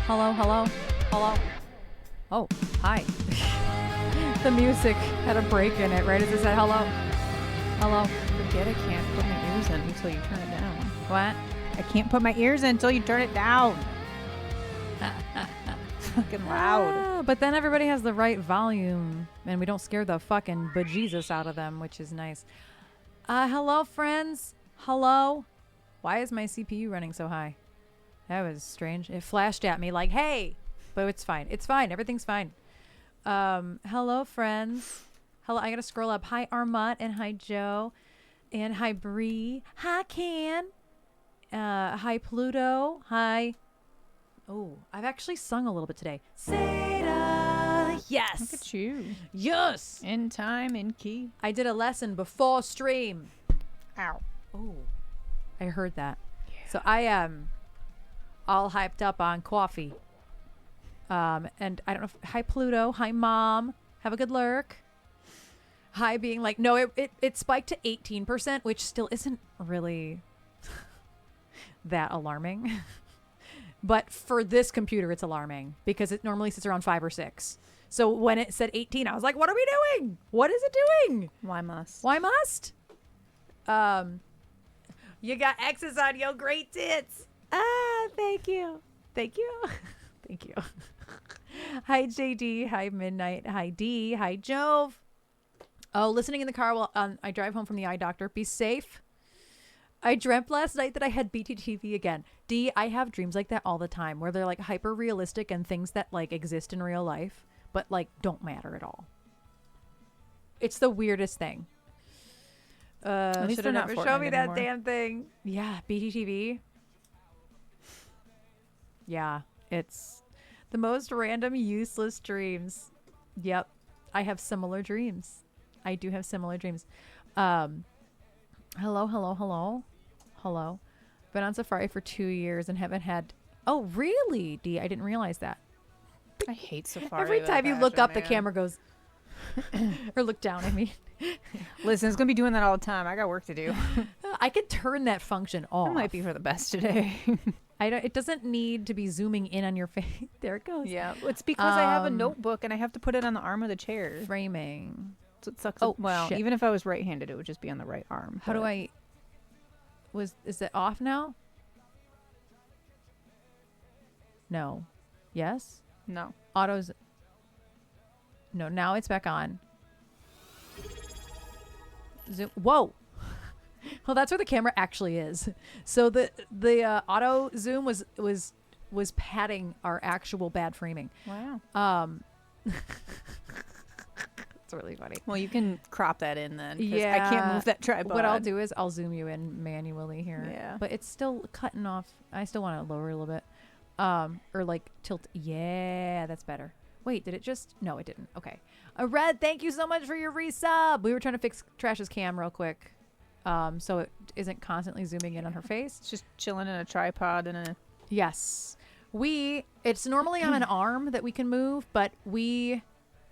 Hello, hello, hello. Oh, hi. The music had a break in it right as it said hello. Hello. Forget I can't put my ears in until you turn it down. What? I can't put my ears in until you turn it down. Fucking loud. But then everybody has the right volume and we don't scare the fucking bejesus out of them, which is nice. Hello, friends. Hello. Why is my CPU running so high? That was strange. It flashed at me like, hey, but it's fine. It's fine. Everything's fine. Hello, friends. Hello. I got to scroll up. Hi, Armand, and hi, Joe, and hi, Bree. Hi, Can. Hi, Pluto. Hi. Oh, I've actually sung a little bit today. Seda. Yes. Look at you. Yes. In time, in key. I did a lesson before stream. Ow. Oh, I heard that. Yeah. So I am all hyped up on coffee. And I don't know if, hi Pluto, hi Mom, have a good lurk. Hi being like, no, it spiked to 18%, which still isn't really that alarming. But for this computer, it's alarming because it normally sits around 5 or 6. So when it said 18, I was like, what are we doing? What is it doing? Why must? Why must? You got X's on your great tits. Thank you. Thank you. Thank you. Hi, JD. Hi, Midnight. Hi, D. Hi, Jove. Oh, listening in the car while I drive home from the eye doctor. Be safe. I dreamt last night that I had BTTV again. D, I have dreams like that all the time where they're like hyper realistic and things that like exist in real life, but like don't matter at all. It's the weirdest thing. Should have never shown me that damn thing. Yeah, BTTV. Yeah, it's the most random, useless dreams. Yep, I have similar dreams. I do have similar dreams. Hello, hello, hello, hello. Been on Safari for 2 years and haven't had. Oh, really, D? I didn't realize that. I hate Safari. Every time you look up, the camera goes, or look down. I mean, listen, it's gonna be doing that all the time. I got work to do. I could turn that function off. That might be for the best today. It doesn't need to be zooming in on your face. There it goes. Yeah, it's because I have a notebook and I have to put it on the arm of the chair. Framing. So it sucks. Oh, well, shit. Even if I was right-handed, it would just be on the right arm. How do I? Is it off now? No. Yes. No. Autos. No. Now it's back on. Zoom. Whoa. Well, that's where the camera actually is. So the auto zoom was padding our actual bad framing. Wow. It's really funny. Well, you can crop that in then. Yeah. I can't move that tripod. What I'll do is I'll zoom you in manually here. Yeah. But it's still cutting off. I still want to lower a little bit. Or like tilt. Yeah, that's better. Wait, did it just? No, it didn't. Okay. Red, thank you so much for your resub. We were trying to fix Trash's cam real quick. So it isn't constantly zooming in on her face. It's just chilling in a tripod and a... Yes. It's normally on an arm that we can move, but we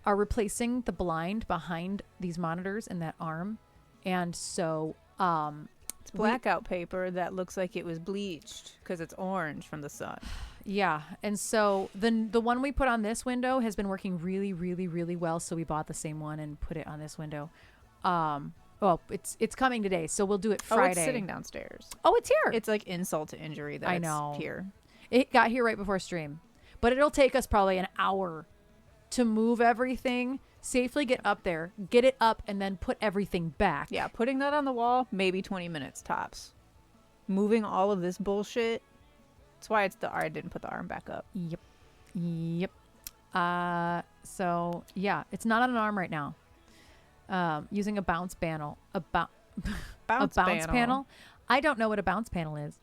are replacing the blind behind these monitors in that arm. And so, it's blackout paper that looks like it was bleached because it's orange from the sun. Yeah. And so the one we put on this window has been working really, really, really well. So we bought the same one and put it on this window. Well, it's coming today, so we'll do it Friday. Oh, it's sitting downstairs. Oh, it's here. It's like insult to injury that I know. It's here. It got here right before stream. But it'll take us probably an hour to move everything, safely get up there, get it up, and then put everything back. Yeah, putting that on the wall, maybe 20 minutes tops. Moving all of this bullshit. That's why I didn't put the arm back up. Yep. So, yeah, it's not on an arm right now. Using a bounce panel. A bounce panel. I don't know what a bounce panel is.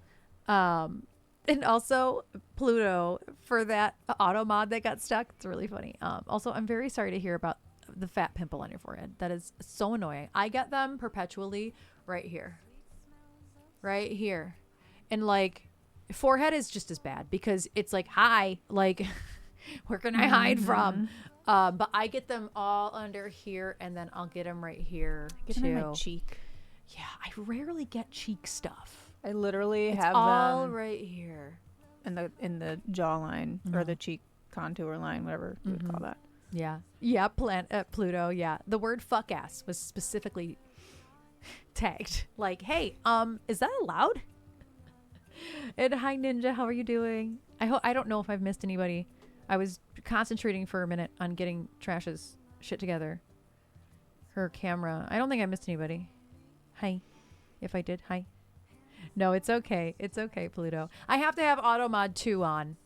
And also Pluto for that auto mod that got stuck. It's really funny. Also, I'm very sorry to hear about the fat pimple on your forehead. That is so annoying. I get them perpetually right here. Right here. And like forehead is just as bad because it's like, hi, like where can I hide from? But I get them all under here, and then I'll get them right here Get too. them in my cheek. Yeah, I rarely get cheek stuff. I literally It's have all them right here. in the jawline or the cheek contour line, whatever you would call that. Yeah. Yeah. Pluto. Yeah. The word fuck ass was specifically tagged. Like, hey, is that allowed? And hi Ninja, how are you doing? I don't know if I've missed anybody. I was concentrating for a minute on getting Trash's shit together. Her camera. I don't think I missed anybody. Hi. If I did, hi. No, it's okay. It's okay, Pluto. I have to have Automod 2 on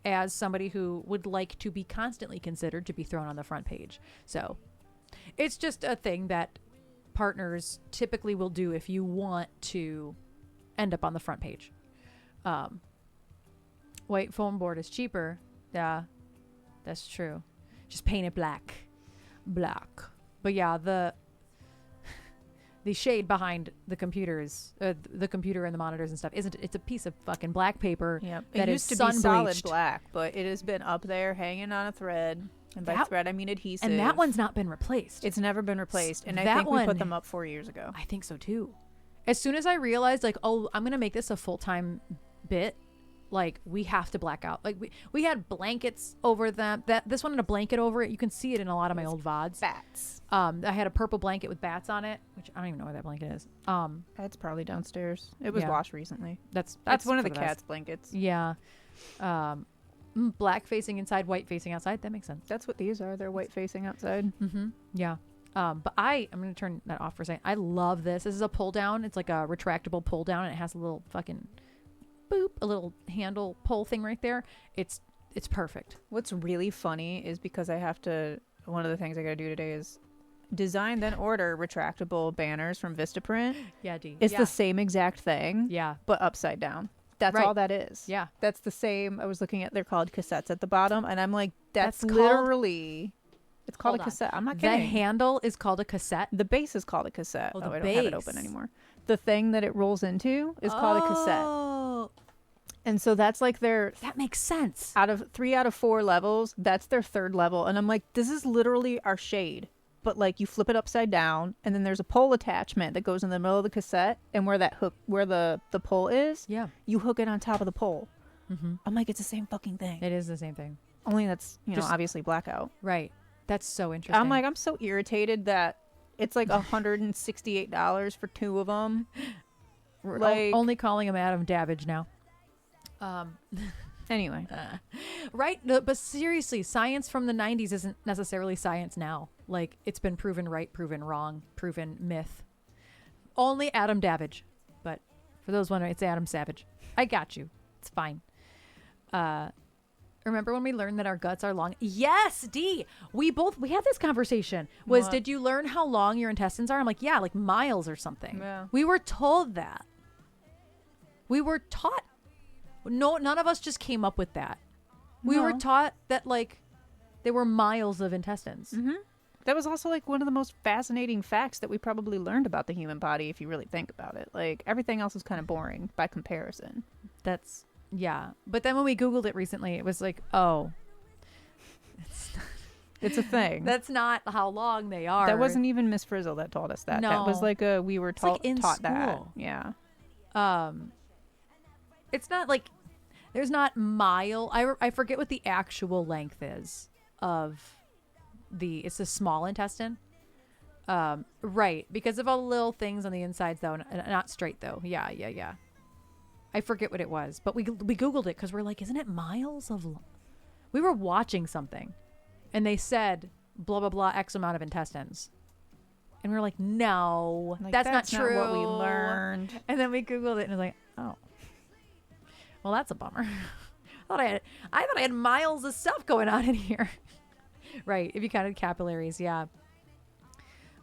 as somebody who would like to be constantly considered to be thrown on the front page. So it's just a thing that partners typically will do if you want to end up on the front page. White foam board is cheaper. Yeah, that's true. Just paint it black. But yeah, the shade behind the computers, the computer and the monitors and stuff, it's a piece of fucking black paper. Yep. That it used is to be solid sun-bleached. black, but it has been up there hanging on a thread. And by thread, I mean adhesive. And that one's not been replaced. It's never been replaced. And I That think we one- put them up 4 years ago. I think so too. As soon as I realized, like, oh, I'm gonna make this a full-time bit, like, we have to black out. Like, we had blankets over them. This one had a blanket over it. You can see it in a lot of my old VODs. Bats. I had a purple blanket with bats on it, which I don't even know where that blanket is. That's probably downstairs. It was Yeah. washed recently. That's One of for the best. cat's blankets. Yeah. Black facing inside, white facing outside. That makes sense. That's what these are. They're white facing outside. Mm-hmm. Yeah. But I'm going to turn that off for a second. I love this. This is a pull down. It's like a retractable pull down, and it has a little fucking boop, a little handle pull thing right there. It's perfect. What's really funny is because one of the things I got to do today is design then order retractable banners from Vistaprint. Yeah, D. It's the same exact thing, Yeah. but upside down. That's Right. all that is. Yeah. That's the same. I was looking at, they're called cassettes at the bottom, and I'm like, that's called- literally, it's called Hold a on. cassette. I'm not The kidding. handle is called a cassette. The base is called a cassette. Oh, Oh, the I don't have it base. open anymore. The thing that it rolls into is called a cassette. Oh, And so that's like their, that makes sense. out of 3 out of 4 levels, that's their third level. And I'm like, this is literally our shade. But like you flip it upside down, and then there's a pole attachment that goes in the middle of the cassette, and where that hook, where the pole is, Yeah. you hook it on top of the pole. Mm-hmm. I'm like, it's the same fucking thing. It is the same thing. Only that's, Just- obviously blackout. Right. That's so interesting. I'm like, I'm so irritated that it's like $168 for 2 of them. We're like- only calling him Adam Dabbage now. Anyway, Right? No, but seriously, science from the 90s isn't necessarily science now. Like, it's been proven right, proven wrong, proven myth. Only Adam Dabbage. But for those wondering, it's Adam Savage. I got you. It's fine. Remember when we learned that our guts are long? Yes, D. We had this conversation. What? Did you learn how long your intestines are? I'm like, yeah, like miles or something. Yeah. We were told that. We were taught. No, none of us just came up with that. We were No. taught that, like, there were miles of intestines. Mm-hmm. That was also like one of the most fascinating facts that we probably learned about the human body, if you really think about it. Like everything else is kind of boring by comparison. That's, yeah. But then when we Googled it recently, it was like, oh, It's a thing. that's not how long they are. That wasn't even Miss Frizzle that told us that. That was No. like we were like in taught that. school. Yeah. It's not like, there's not I forget what the actual length is of it's a small intestine. Right. Because of all the little things on the insides though, not straight though. Yeah. I forget what it was, but we Googled it because we're like, isn't it miles of, we were watching something and they said blah, blah, blah, X amount of intestines. And we were like, no, Like, that's not true. what we learned. And then we Googled it and it was like, oh, well, that's a bummer. I thought I had miles of stuff going on in here. Right. If you counted capillaries, yeah.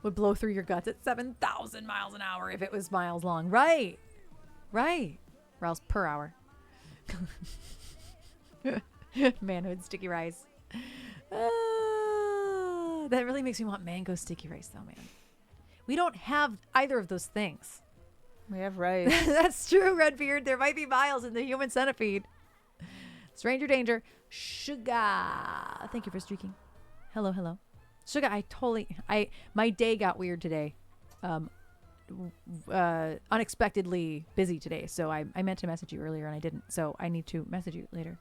Would blow through your guts at 7,000 miles an hour if it was miles long. Right. Miles per hour. Manhood sticky rice. That really makes me want mango sticky rice though, man. We don't have either of those things. We have rice. That's true, Redbeard. There might be miles in the human centipede. Stranger danger. Sugar. Thank you for streaking. Hello. Sugar, my day got weird today. unexpectedly busy today. So I meant to message you earlier and I didn't. So I need to message you later,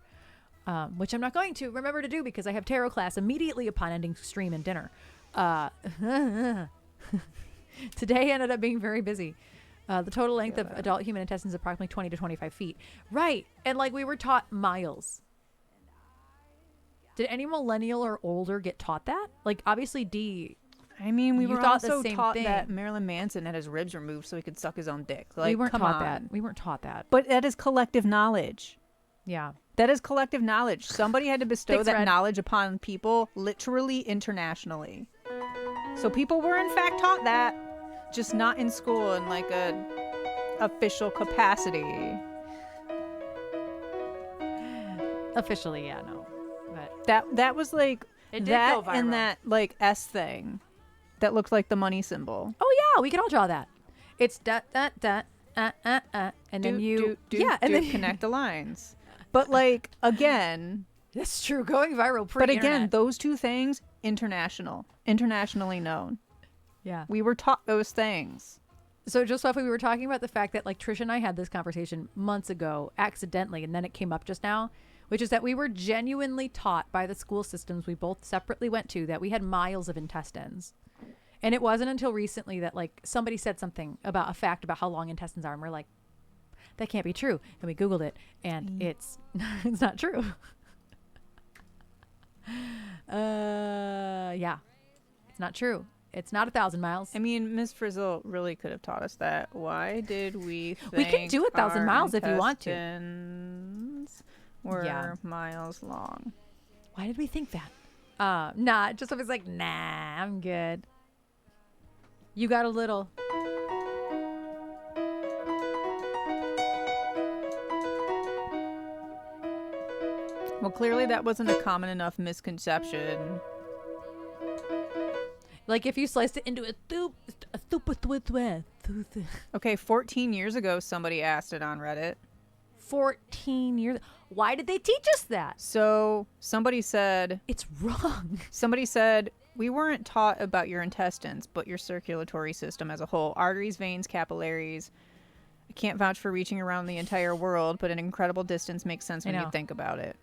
which I'm not going to remember to do because I have tarot class immediately upon ending stream and dinner. Today ended up being very busy. The total length of adult human intestines is approximately 20 to 25 feet. Right. And like we were taught miles. Did any millennial or older get taught that? Like obviously D. I mean, we were also taught thing. that Marilyn Manson had his ribs removed so he could suck his own dick. Like, we weren't come taught on. that. We weren't taught that. But that is collective knowledge. Yeah. That is collective knowledge. Somebody had to bestow Thanks, that Red. knowledge upon people literally internationally. So people were in fact taught that, just not in school in like a official capacity. Officially, yeah, no. But That was like it did that go viral. and that like S thing that looked like the money symbol. Oh yeah, we can all draw that. It's dot dot dot and then you and then connect the lines. But like again, that's true. Going viral but again, pre-internet. those two things internationally known. Yeah. We were taught those things. So just roughly, we were talking about the fact that like Trish and I had this conversation months ago accidentally, and then it came up just now, which is that we were genuinely taught by the school systems we both separately went to that we had miles of intestines. And it wasn't until recently that like somebody said something about a fact about how long intestines are, and we're like, that can't be true. And we Googled it, and it's not true. Yeah, it's not true. It's not 1,000 miles. I mean, Miss Frizzle really could have taught us that. Why did we think We can do 1,000 miles if you want to. intestines were miles long? Why did we think that? Nah, just always like, nah, I'm good. You got a little. Well, clearly that wasn't a common enough misconception. Like if you sliced it into a Okay, 14 years ago, somebody asked it on Reddit. 14 years. Why did they teach us that? So somebody said, It's wrong. somebody said, we weren't taught about your intestines, but your circulatory system as a whole. Arteries, veins, capillaries. I can't vouch for reaching around the entire world, but an incredible distance makes sense when you think about it.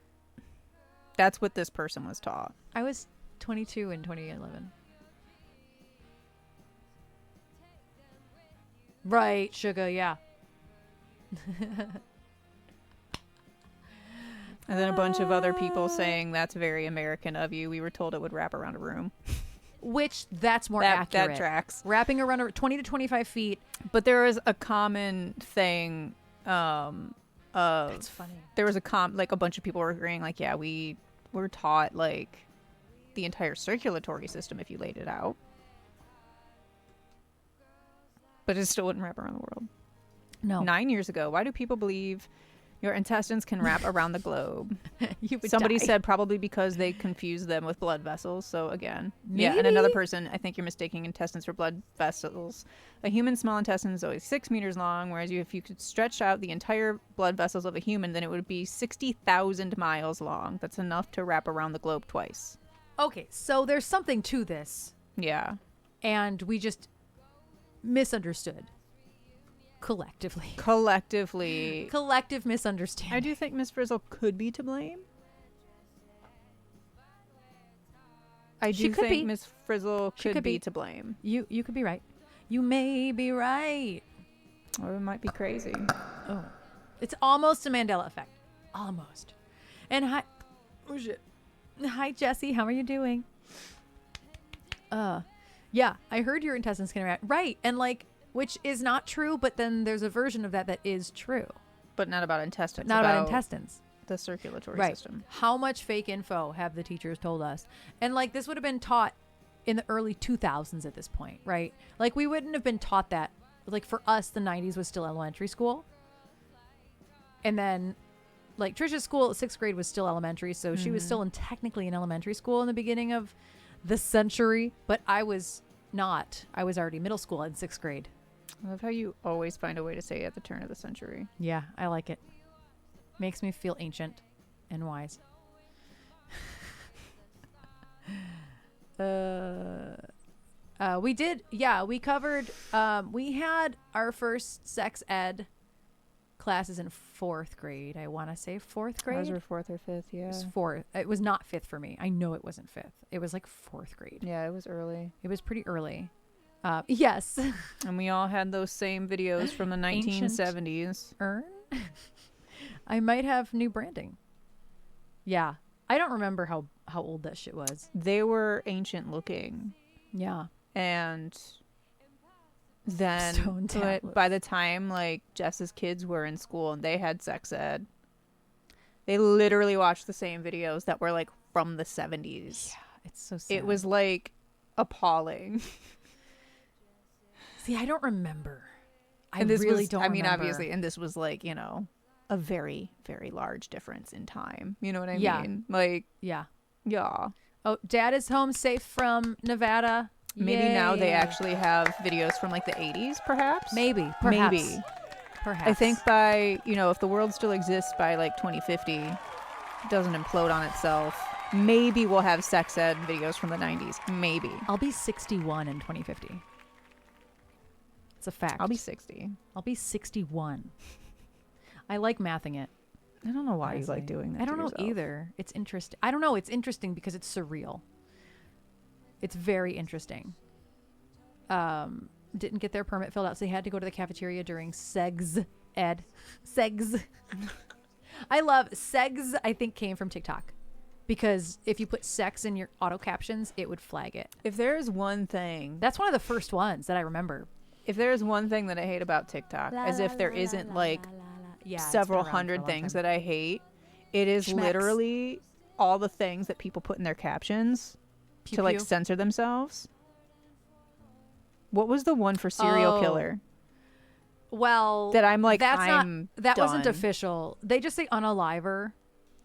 That's what this person was taught. I was 22 in 2011. Right, sugar, yeah. And then a bunch of other people saying that's very American of you. We were told it would wrap around a room. Which that's more accurate. That tracks. Wrapping around 20 to 25 feet. But there was a common thing That's funny. There was a bunch of people were agreeing like, yeah, we were taught like the entire circulatory system if you laid it out. But it still wouldn't wrap around the world. No. 9 years ago, why do people believe your intestines can wrap around the globe? Somebody said probably because they confuse them with blood vessels. So again, Maybe. yeah. And another person, I think you're mistaking intestines for blood vessels. A human's small intestine is always 6 meters long, whereas if you could stretch out the entire blood vessels of a human, then it would be 60,000 miles long. That's enough to wrap around the globe twice. Okay, so there's something to this. Yeah. And we just misunderstood. Collectively. Collective misunderstanding. I do think Miss Frizzle could be to blame. I do think Miss Frizzle could be to blame. You could be right. You may be right. Or it might be crazy. Oh. It's almost a Mandela effect. Almost. And hi. Oh shit. Hi Jesse, how are you doing? Yeah, I heard your intestines can react. Right. And like, which is not true, but then there's a version of that is true. But not about intestines. Not about intestines. The circulatory system. How much fake info have the teachers told us? And like this would have been taught in the early 2000s at this point, right? Like we wouldn't have been taught that. Like for us, the 90s was still elementary school. And then like Trisha's school, 6th grade was still elementary. So she was still technically in elementary school in the beginning of the century. But I was not. I was already middle school in 6th grade. I love how you always find a way to say at the turn of the century. Yeah, I like it. Makes me feel ancient and wise. We did. Yeah, we covered. We had our first sex ed classes in 4th grade. I want to say 4th grade. Ours were 4th or 5th, yeah. It was 4th. It was not 5th for me. I know it wasn't 5th. It was like 4th grade. Yeah, it was early. It was pretty early. Yes. And we all had those same videos from the 1970s. Erin? I might have new branding. Yeah. I don't remember how old that shit was. They were ancient looking. Yeah. And then by the time like Jess's kids were in school and they had sex ed, they literally watched the same videos that were like from the 70s. Yeah, it's so sad. It was like appalling. See, I don't remember. I don't remember. I mean, obviously, and this was like, you know, a very, very large difference in time. You know what I mean? Like, yeah. Oh, Dad is home safe from Nevada. Maybe Yay. now they actually have videos from like the 80s, perhaps? Maybe. Perhaps. I think by, you know, if the world still exists by like 2050, it doesn't implode on itself, maybe we'll have sex ed videos from the 90s. Maybe. I'll be 61 in 2050. It's a fact. I'll be 60. I'll be 61. I like mathing it. I don't know why honestly. you like doing that. I don't know yourself. either. It's interesting. I don't know. It's interesting because it's surreal. It's very interesting. Didn't get their permit filled out, so they had to go to the cafeteria during segs ed. Segs. I love segs. I think came from TikTok, because if you put sex in your auto captions, it would flag it. If there's one thing, That's one of the first ones that I remember. if there's one thing that I hate about TikTok, as if there isn't like several hundred things that I hate, it is Schmecks. literally all the things that people put in their captions to like censor themselves. What was the one for serial killer? Well, That I'm like, that done. wasn't official. They just say unaliver,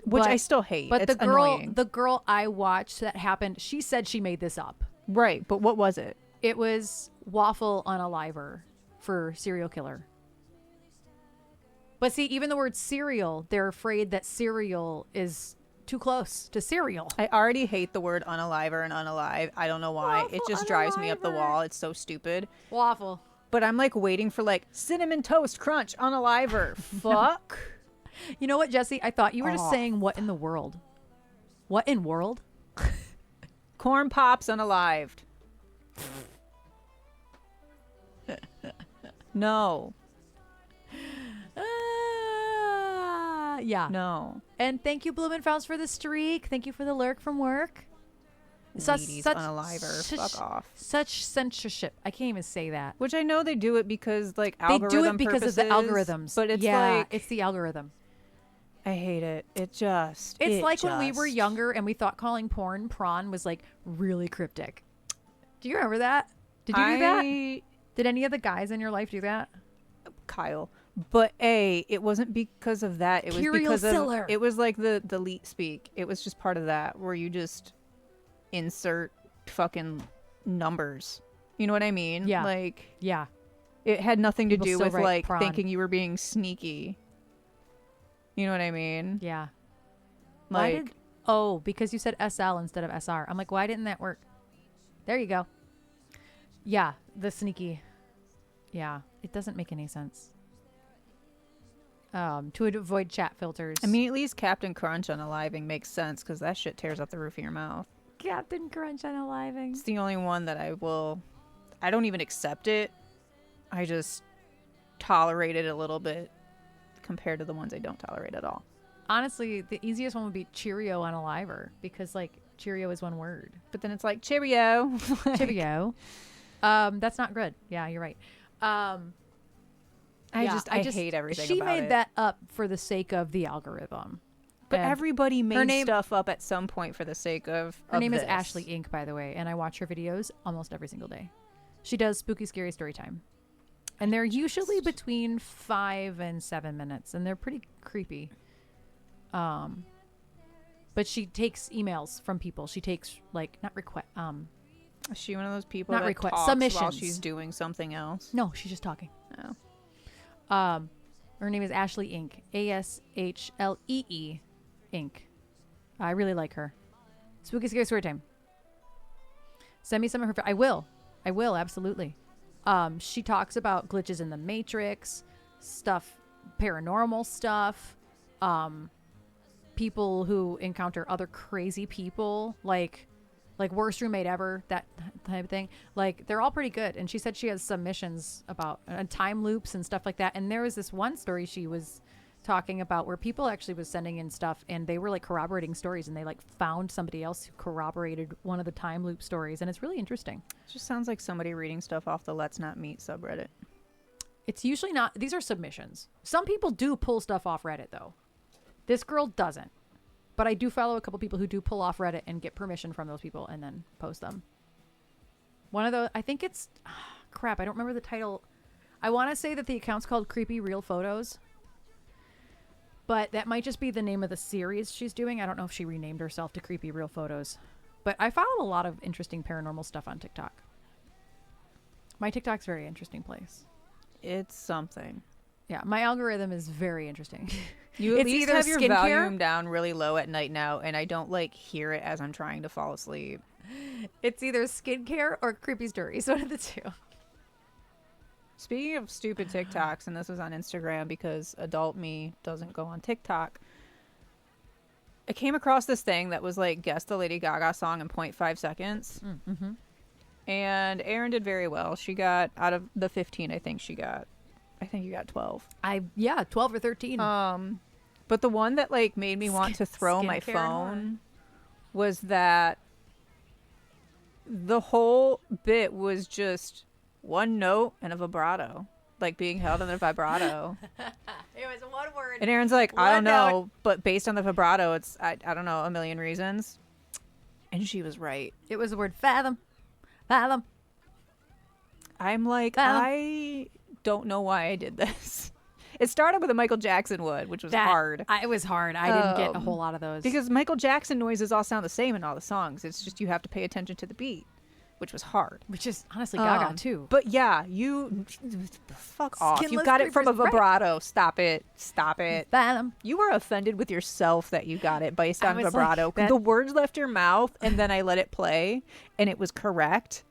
Which I still hate. But it's annoying. the girl I watched that happened, she said she made this up. Right, but what was it? It was waffle unaliver for serial killer. But see, even the word cereal, they're afraid that cereal is too close to cereal. I already hate the word unaliver and unalive. I don't know why. Waffle it just drives me up the unaliver. wall. It's so stupid. Waffle. But I'm like waiting for like cinnamon toast crunch unaliver. Fuck. You know what, Jesse? I thought you were just saying what in the world. What in world? Corn pops unalived. No. Yeah. No. And thank you, Blumenfels, for the streak. Thank you for the lurk from work. Ladies unaliver. Fuck off. Such censorship. I can't even say that. Which I know they do it because like They algorithm do it because purposes, of the algorithms. But it's yeah, like it's the algorithm. I hate it. It's like when we were younger and we thought calling porn prawn was like really cryptic. Do you remember that? Did you do that? Did any of the guys in your life do that? Kyle. But it wasn't because of that. It was because of it was like the leet speak. It was just part of that where you just insert fucking numbers. You know what I mean? Yeah. Like yeah. It had nothing to do with like prawn. thinking you were being sneaky. You know what I mean? Yeah. Like because you said SL instead of SR. I'm like, why didn't that work? There you go. Yeah, the sneaky. Yeah, it doesn't make any sense. To avoid chat filters. I mean, at least Captain Crunch unaliving makes sense because that shit tears up the roof of your mouth. Captain Crunch unaliving. It's the only one that I don't even accept it. I just tolerate it a little bit compared to the ones I don't tolerate at all. Honestly, the easiest one would be Cheerio unaliver because like Cheerio is one word. But then it's like Cheerio. Cheerio. That's not good. Yeah, you're right. I hate everything She about made it. that up for the sake of the algorithm. But And everybody made stuff up at some point for the sake of her name is this. Ashley Inc., by the way, and I watch her videos almost every single day. She does spooky, scary story time. And they're usually between 5 and 7 minutes, and they're pretty creepy. But she takes emails from people. She takes like not request. Is she one of those people Not that request, talks submissions. while she's doing something else? No, she's just talking. Oh. Her name is Ashley Inc. ASHLEE Inc. I really like her. Spooky Scary Story Time. Send me some of her. I will. I will, absolutely. She talks about glitches in the Matrix, stuff, paranormal stuff, people who encounter other crazy people, like worst roommate ever, that type of thing. Like, they're all pretty good. And she said she has submissions about time loops and stuff like that. And there was this one story she was talking about where people actually was sending in stuff and they were like corroborating stories, and they like found somebody else who corroborated one of the time loop stories, and it's really interesting. It just sounds like somebody reading stuff off the Let's Not Meet subreddit. It's usually not. These are submissions. Some people do pull stuff off Reddit though. This girl doesn't, but I do follow a couple people who do pull off Reddit and get permission from those people and then post them. One of those, I think it's crap, I don't remember the title. I want to say that the account's called Creepy Real Photos, but that might just be the name of the series she's doing. I don't know if she renamed herself to Creepy Real Photos. But I follow a lot of interesting paranormal stuff on TikTok. My TikTok's a very interesting place. It's something. Yeah, my algorithm is very interesting. You at least have your skincare volume down really low at night now, and I don't like hear it as I'm trying to fall asleep. It's either skincare or creepy stories. One of the two. Speaking of stupid TikToks, and this was on Instagram because adult me doesn't go on TikTok, I came across this thing that was like, guess the Lady Gaga song in 0.5 seconds. Mm-hmm. And Erin did very well. She got, out of the 15, I think you got 12. 12 or 13. But the one that like made me want to throw my phone was that the whole bit was just one note and a vibrato, like being held in a vibrato. It was one word. And Erin's like, I don't note. know, but based on the vibrato, it's I don't know, a million reasons. And she was right. It was the word fathom. Fathom. I'm like, I don't know why I did this. It started with a Michael Jackson would, which was hard. It was hard. I didn't get a whole lot of those. Because Michael Jackson noises all sound the same in all the songs. It's just you have to pay attention to the beat, which was hard. Which is honestly Gaga too. But yeah, you fuck off. You Skinless got it from a creepers, vibrato. Right. Stop it. Stop it. Fathom. You were offended with yourself that you got it based on was vibrato. like, The words left your mouth, and then I let it play, and it was correct.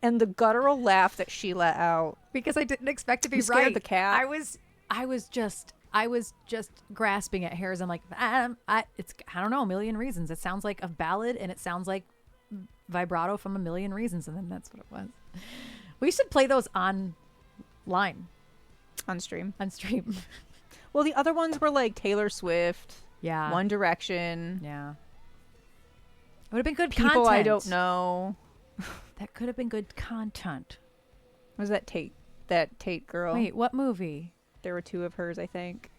And the guttural laugh that she let out, because I didn't expect to be you scared right. the cat. I was just grasping at hairs. I'm like, I don't know, a million reasons. It sounds like a ballad, and it sounds like vibrato from a million reasons, and then that's what it was. We should play those online. On stream. Well, the other ones were like Taylor Swift. Yeah. One Direction. Yeah. It would have been good People content. I don't know. That could have been good content. Was that Tate girl? Wait, what movie? There were two of hers, I think.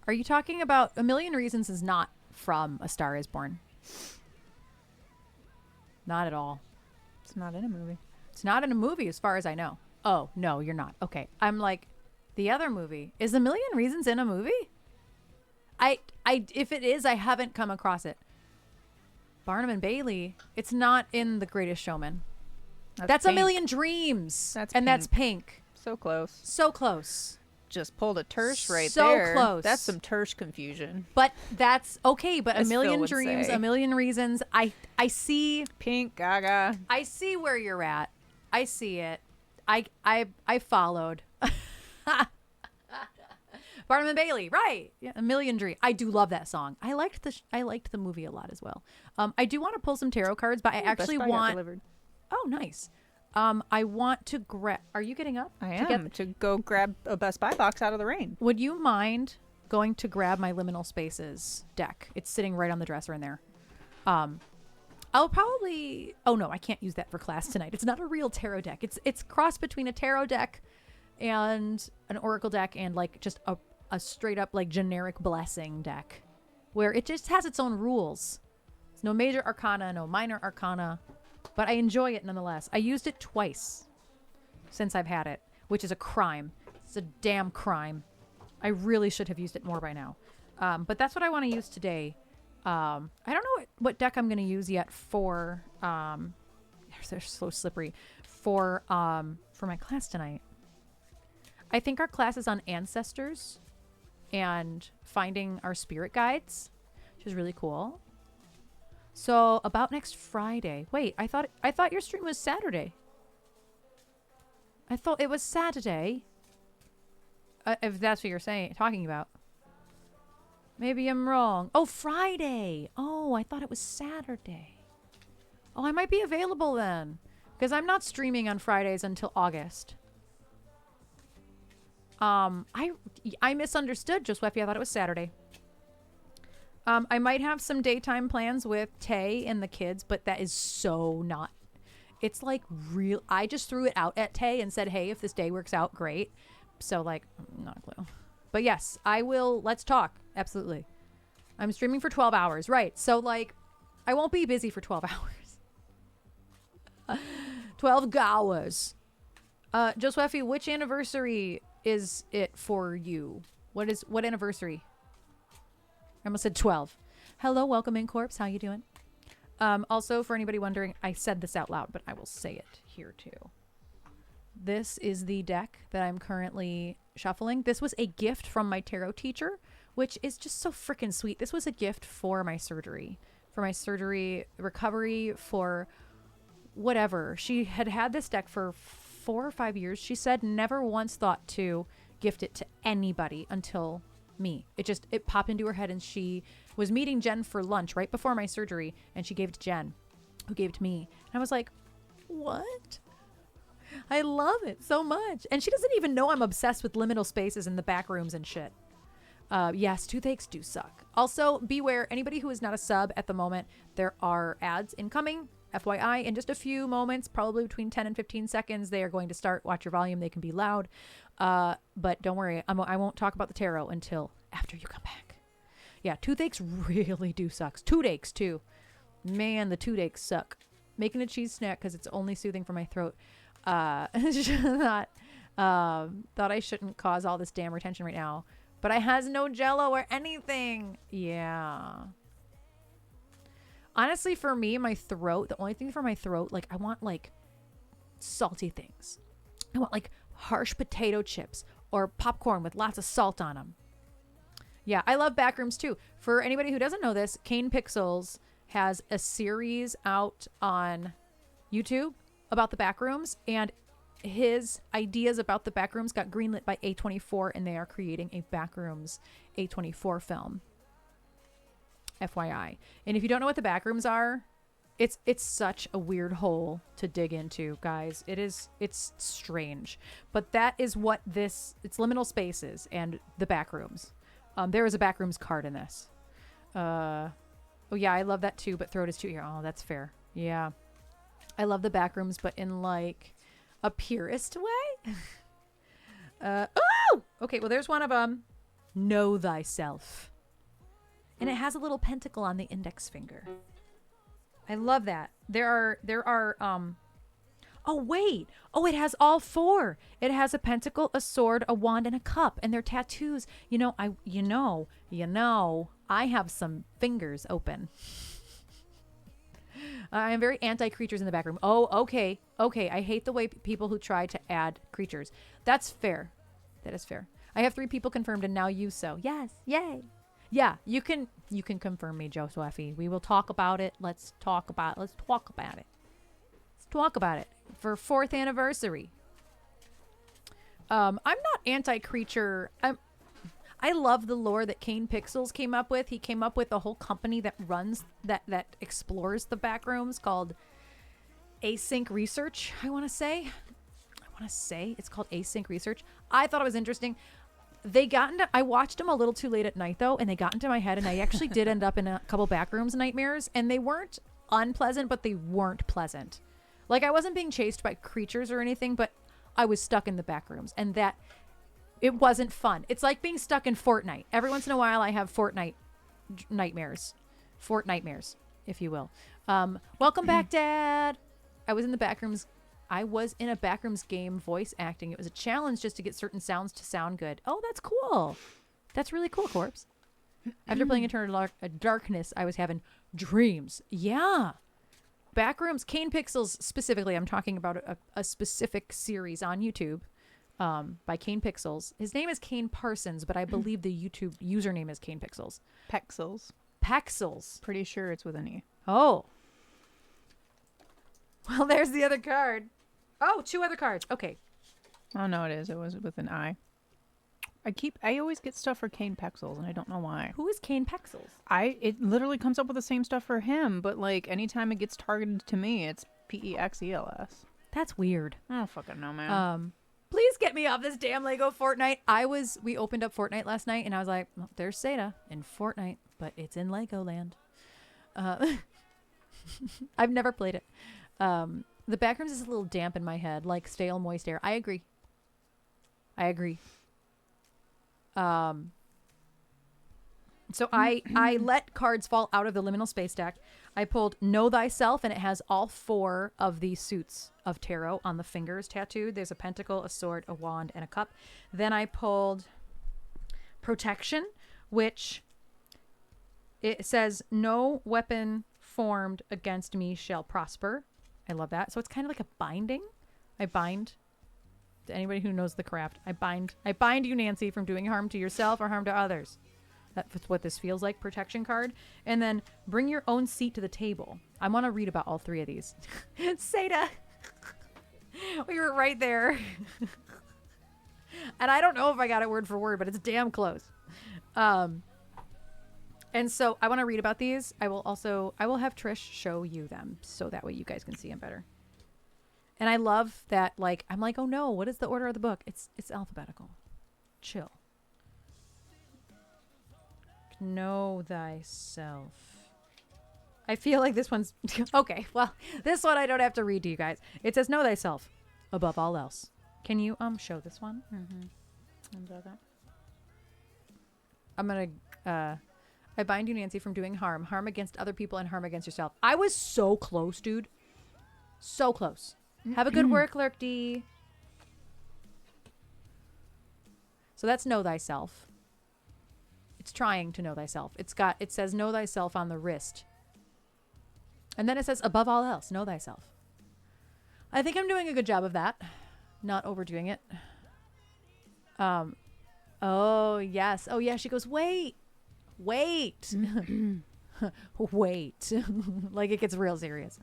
Are you talking about A Million Reasons is not from A Star Is Born? Not at all. It's not in a movie. It's not in a movie as far as I know. Oh, no, you're not. Okay. I'm like, the other movie. Is A Million Reasons in a movie? If it is, I haven't come across it. Barnum and Bailey, it's not in The Greatest Showman. That's A Million Dreams. That's Pink. So close. So close. Just pulled a tersh right so there. So close. That's some tersh confusion. But that's okay. But As A Million Phil would Dreams, say. A Million Reasons. I see. Pink, Gaga. I see where you're at. I see it. I followed. Barnum and Bailey, right? Yeah, A Million Dreams. I do love that song. I liked the movie a lot as well. I do want to pull some tarot cards, but I actually want. Oh, nice. I want to grab. Are you getting up? I am to go grab a Best Buy box out of the rain. Would you mind going to grab my Liminal Spaces deck? It's sitting right on the dresser in there. I'll probably. Oh no, I can't use that for class tonight. It's not a real tarot deck. It's crossed between a tarot deck and an oracle deck and like just a straight up like generic blessing deck where it just has its own rules. It's no major arcana, no minor arcana, but I enjoy it nonetheless. I used it twice since I've had it, which is a crime. It's a damn crime. I really should have used it more by now. But that's what I want to use today. I don't know what deck I'm going to use yet for, they're so slippery, for my class tonight. I think our class is on ancestors and finding our spirit guides, which is really cool. So about next Friday. Wait, I thought your stream was Saturday. I thought it was Saturday. If that's what you're talking about. Maybe I'm wrong. Oh, Friday. Oh, I thought it was Saturday. Oh, I might be available then. Because I'm not streaming on Fridays until August. I misunderstood, Josephi. I thought it was Saturday. I might have some daytime plans with Tay and the kids, but that is so not. It's like real. I just threw it out at Tay and said, hey, if this day works out, great. So, like, not a clue. But yes, I will. Let's talk. Absolutely. I'm streaming for 12 hours. Right. So, like, I won't be busy for 12 hours. 12 hours. Josephi, which anniversary is it for you? What anniversary? I almost said 12. Hello, welcome in, Corpse. How you doing? Also, for anybody wondering, I said this out loud, but I will say it here too. This is the deck that I'm currently shuffling. This was a gift from my tarot teacher, which is just so freaking sweet. This was a gift for my surgery recovery, for whatever. She had this deck for 4 or 5 years. She said never once thought to gift it to anybody until me. It popped into her head, and she was meeting Jen for lunch right before my surgery, and she gave it to Jen, who gave it to me. And I was like, what? I love it so much. And she doesn't even know I'm obsessed with liminal spaces in the back rooms and shit. Yes, toothaches do suck. Also, beware, anybody who is not a sub at the moment, there are ads incoming. FYI, in just a few moments, probably between 10 and 15 seconds, they are going to start. Watch your volume. They can be loud. But don't worry. I won't talk about the tarot until after you come back. Yeah, toothaches really do suck. Toothaches, too. Man, the toothaches suck. Making a cheese snack because it's only soothing for my throat. Thought I shouldn't cause all this damn retention right now. But I has no jello or anything. Yeah. Honestly, for me, my throat, the only thing for my throat, like, I want, like, salty things. I want, like, harsh potato chips or popcorn with lots of salt on them. Yeah, I love backrooms, too. For anybody who doesn't know this, Kane Pixels has a series out on YouTube about the backrooms, and his ideas about the backrooms got greenlit by A24, and they are creating a backrooms A24 film. FYI. And if you don't know what the backrooms are, it's such a weird hole to dig into, guys. It's strange. But that is what it's liminal spaces and the backrooms. There is a backrooms card in this. Oh yeah, I love that too, but throat is too. Oh, that's fair. Yeah. I love the backrooms, but in like a purist way. Oh! Okay, well there's one of them. Know thyself. And it has a little pentacle on the index finger. I love that. There are oh wait. Oh, it has all 4. It has a pentacle, a sword, a wand, and a cup, and they're tattoos. You know, I have some fingers open. I am very anti-creatures in the back room. Oh, okay. Okay, I hate the way people who try to add creatures. That's fair. That is fair. I have 3 people confirmed, and now you so. Yes. Yay. Yeah, you can confirm me, Josephi. We will talk about it. Let's talk about it. Let's talk about it for 4th anniversary. I'm not anti-creature. I love the lore that Kane Pixels came up with. He came up with a whole company that runs that explores the backrooms called Async Research. I want to say it's called Async Research. I thought it was interesting. I watched them a little too late at night though, and they got into my head, and I actually did end up in a couple backrooms nightmares, and they weren't unpleasant, but they weren't pleasant. Like, I wasn't being chased by creatures or anything, but I was stuck in the backrooms, and that it wasn't fun. It's like being stuck in Fortnite. Every once in a while I have Fortnite nightmares. Fort nightmares, if you will. Welcome back, Dad. I was in a backrooms game voice acting. It was a challenge just to get certain sounds to sound good. Oh, that's cool. That's really cool, Corpse. After playing Eternal Darkness, I was having dreams. Yeah. Backrooms, Kane Pixels specifically. I'm talking about a specific series on YouTube by Kane Pixels. His name is Kane Parsons, but I believe the YouTube username is Kane Pixels. Pexels. Pexels. Pretty sure it's with an E. Oh. Well, there's the other card. Oh, 2 other cards. Okay. Oh, no, it is. It was with an I. I always get stuff for Kane Pexels, and I don't know why. Who is Kane Pexels? It literally comes up with the same stuff for him, but like anytime it gets targeted to me, it's Pexels. That's weird. I don't fucking know, man. Please get me off this damn Lego Fortnite. We opened up Fortnite last night, and I was like, well, there's Seda in Fortnite, but it's in Legoland. I've never played it. The backrooms is a little damp in my head, like stale, moist air. I agree. So I let cards fall out of the liminal space deck. I pulled Know Thyself, and it has all 4 of the suits of tarot on the fingers tattooed. There's a pentacle, a sword, a wand, and a cup. Then I pulled Protection, which it says, no weapon formed against me shall prosper. I love that. So it's kind of like a binding. I bind, to anybody who knows the craft, I bind you, Nancy, from doing harm to yourself or harm to others. That's what this feels like, protection card. And then bring your own seat to the table. I want to read about all 3 of these. Seda. We were right there. And I don't know if I got it word for word, but it's damn close. And so I want to read about these. I will have Trish show you them so that way you guys can see them better. And I love that, like, I'm like, oh no, what is the order of the book? It's alphabetical. Chill. Know Thyself. I feel like this one's okay. Well, this one I don't have to read to you guys. It says, know thyself above all else. Can you show this one? I'm gonna I bind you, Nancy, from doing harm against other people and harm against yourself. I was so close, dude. So close. Have a good work, Lurk D. So that's know thyself. It's trying to know thyself. It says know thyself on the wrist. And then it says above all else, know thyself. I think I'm doing a good job of that. Not overdoing it. Oh, yes. Oh, yeah. She goes, wait. Wait. Like it gets real serious.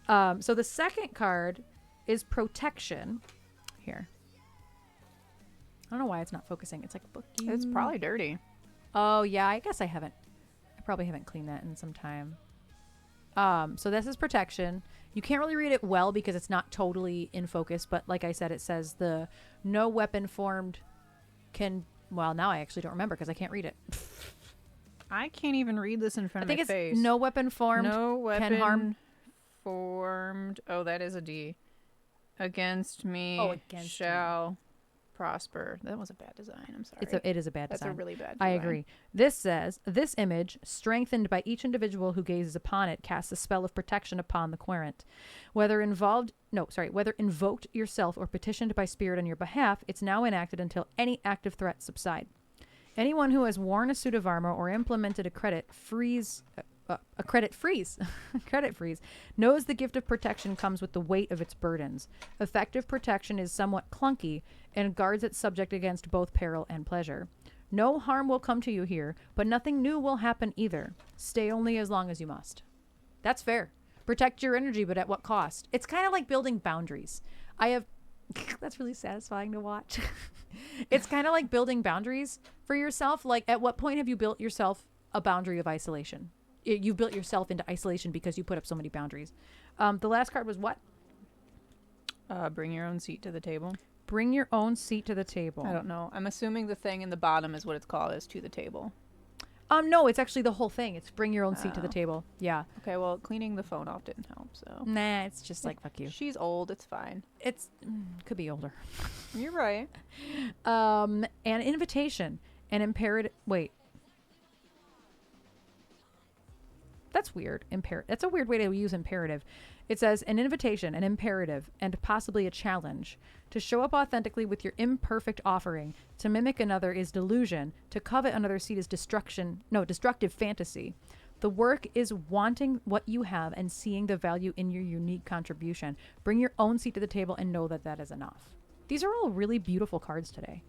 So the second card is protection. Here. I don't know why it's not focusing. It's like bookie. It's probably dirty. Oh, yeah. I guess I probably haven't cleaned that in some time. So this is protection. You can't really read it well because it's not totally in focus. But like I said, it says the no weapon formed can... Well, now I actually don't remember because I can't read it. I can't even read this in front of my face. I think it's no weapon formed can harm... formed... Oh, that is a D. Against me shall... prosper. That was a bad design. I'm sorry. It is a bad design. That's a really bad design. I agree. This says, this image, strengthened by each individual who gazes upon it, casts a spell of protection upon the querent. Whether invoked yourself or petitioned by spirit on your behalf, it's now enacted until any active threats subside. Anyone who has worn a suit of armor or implemented a credit freeze knows the gift of protection comes with the weight of its burdens. Effective protection is somewhat clunky and guards its subject against both peril and pleasure. No harm will come to you here, but nothing new will happen either. Stay only as long as you must. That's fair. Protect your energy, but at what cost? It's kind of like building boundaries. That's really satisfying to watch. It's kind of like building boundaries for yourself. Like, at what point have you built yourself a boundary of isolation? You've built yourself into isolation because you put up so many boundaries. The last card was what? Bring your own seat to the table. Bring your own seat to the table. I don't know. I'm assuming the thing in the bottom is what it's called, is to the table. No, it's actually the whole thing. It's bring your own seat to the table. Yeah. Okay, well, cleaning the phone off didn't help, so. Nah, it's just like, fuck you. She's old. It's fine. It's, could be older. You're right. An invitation, an imperative, wait. That's weird. That's a weird way to use imperative. It says an invitation, an imperative, and possibly a challenge. To show up authentically with your imperfect offering. To mimic another is delusion. To covet another's seat is destructive fantasy. The work is wanting what you have and seeing the value in your unique contribution. Bring your own seat to the table and know that that is enough. These are all really beautiful cards today.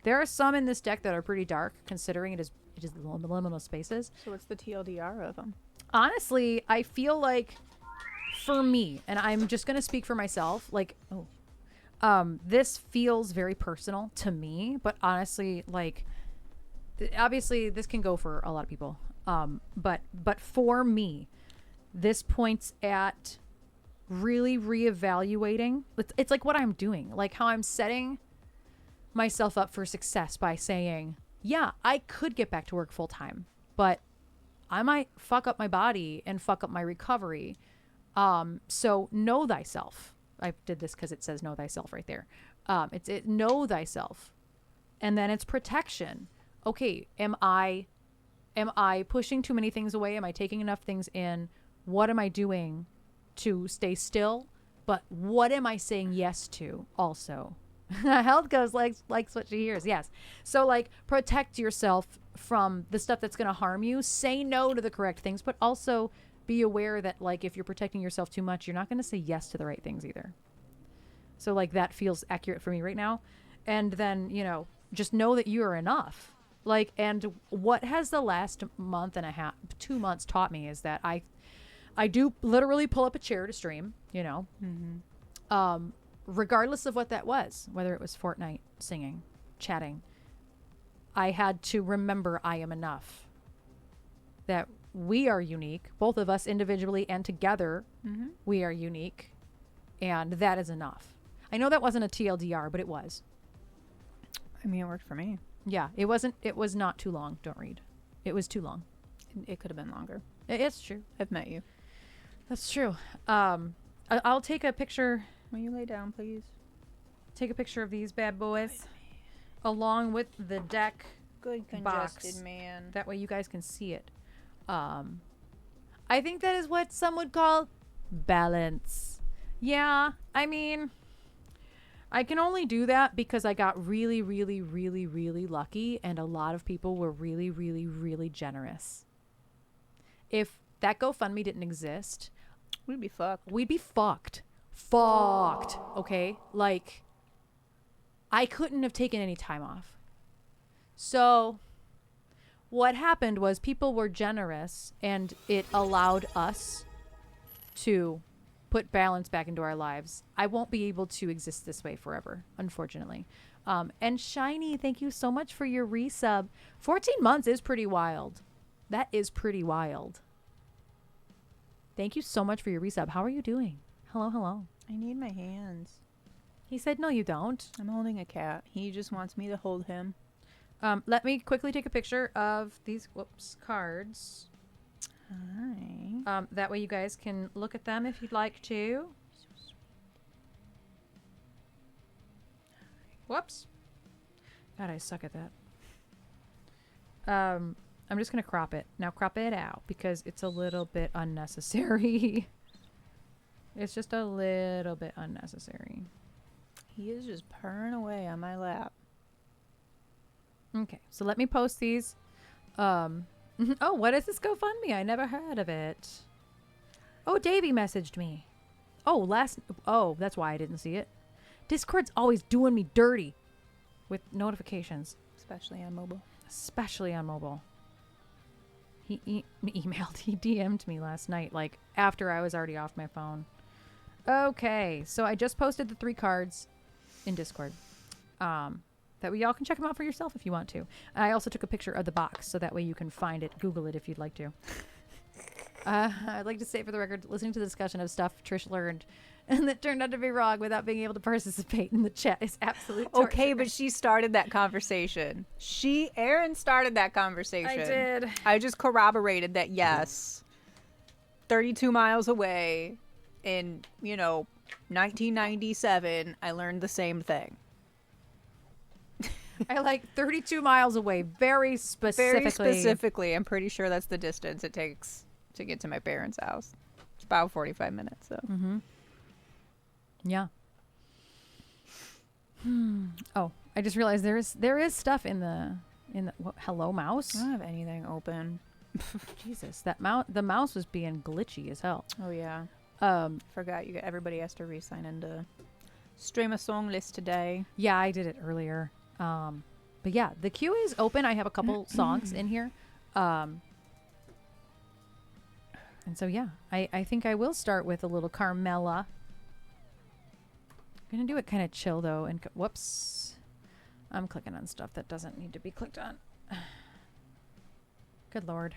There are some in this deck that are pretty dark, considering it is the liminal spaces. So what's the TLDR of them? Honestly, I feel like for me, and I'm just going to speak for myself, like, this feels very personal to me, but honestly, like, obviously this can go for a lot of people. But for me, this points at really reevaluating. It's like what I'm doing, like how I'm setting myself up for success by saying, yeah, I could get back to work full time, but I might fuck up my body and fuck up my recovery. So know thyself. I did this because it says know thyself right there. It's know thyself. And then it's protection. Okay, am I pushing too many things away? Am I taking enough things in? What am I doing to stay still? But what am I saying yes to also? Health goes like what she hears. Yes. So like protect yourself from the stuff that's going to harm you. Say no to the correct things, but also be aware that like if you're protecting yourself too much, you're not going to say yes to the right things either. So like that feels accurate for me right now. And then, just know that you are enough. Like, and what has the last month and a half, 2 months taught me is that I do literally pull up a chair to stream, regardless of what that was, whether it was Fortnite, singing, chatting. I had to remember I am enough. That we are unique, both of us individually and together, we are unique. And that is enough. I know that wasn't a TLDR, but it was. I mean, it worked for me. Yeah, it was not too long. Don't read. It was too long. It could have been longer. It's true. I've met you. That's true. I'll take a picture. Will you lay down, please? Take a picture of these bad boys along with the deck. Good box. congested man. That way you guys can see it. I think that is what some would call balance. Yeah, I mean, I can only do that because I got really, really, really, really lucky, and a lot of people were really, really, really generous. If that GoFundMe didn't exist, we'd be fucked. We'd be fucked. Fucked. Okay? Like, I couldn't have taken any time off. So what happened was people were generous, and it allowed us to put balance back into our lives. I won't be able to exist this way forever, unfortunately. And Shiny, thank you so much for your resub. 14 months is pretty wild. That is pretty wild. Thank you so much for your resub. How are you doing? Hello, hello. I need my hands. He said, no, you don't. I'm holding a cat. He just wants me to hold him. Let me quickly take a picture of these cards. Hi. That way you guys can look at them if you'd like to. Whoops. God, I suck at that. I'm just going to crop it. Now crop it out because it's a little bit unnecessary. It's just a little bit unnecessary. He is just purring away on my lap. Okay, so let me post these. Oh, what is this GoFundMe? I never heard of it. Oh, Davey messaged me. Oh, that's why I didn't see it. Discord's always doing me dirty with notifications. Especially on mobile. He emailed, he DM'd me last night, like after I was already off my phone. Okay, so I just posted the 3 cards in Discord. That way y'all can check them out for yourself if you want to. I also took a picture of the box, so that way you can find it, Google it if you'd like to. I'd like to say for the record, listening to the discussion of stuff Trish learned and that turned out to be wrong without being able to participate in the chat is absolute torture. Okay, but she started that conversation. Erin started that conversation. I did. I just corroborated that, yes, 32 miles away in, 1997, I learned the same thing. I like 32 miles away, very specifically. Very specifically. I'm pretty sure that's the distance it takes to get to my parents' house. It's about 45 minutes, so. Mm-hmm. Yeah. Oh, I just realized there is stuff in the hello mouse. I don't have anything open. Jesus, the mouse was being glitchy as hell. Oh yeah. Forgot everybody has to re-sign into stream a song list today. Yeah, I did it earlier. But yeah, the queue is open. I have a couple songs in here. And so, yeah, I think I will start with a little Carmella. I'm going to do it kind of chill, though. And whoops. I'm clicking on stuff that doesn't need to be clicked on. Good Lord.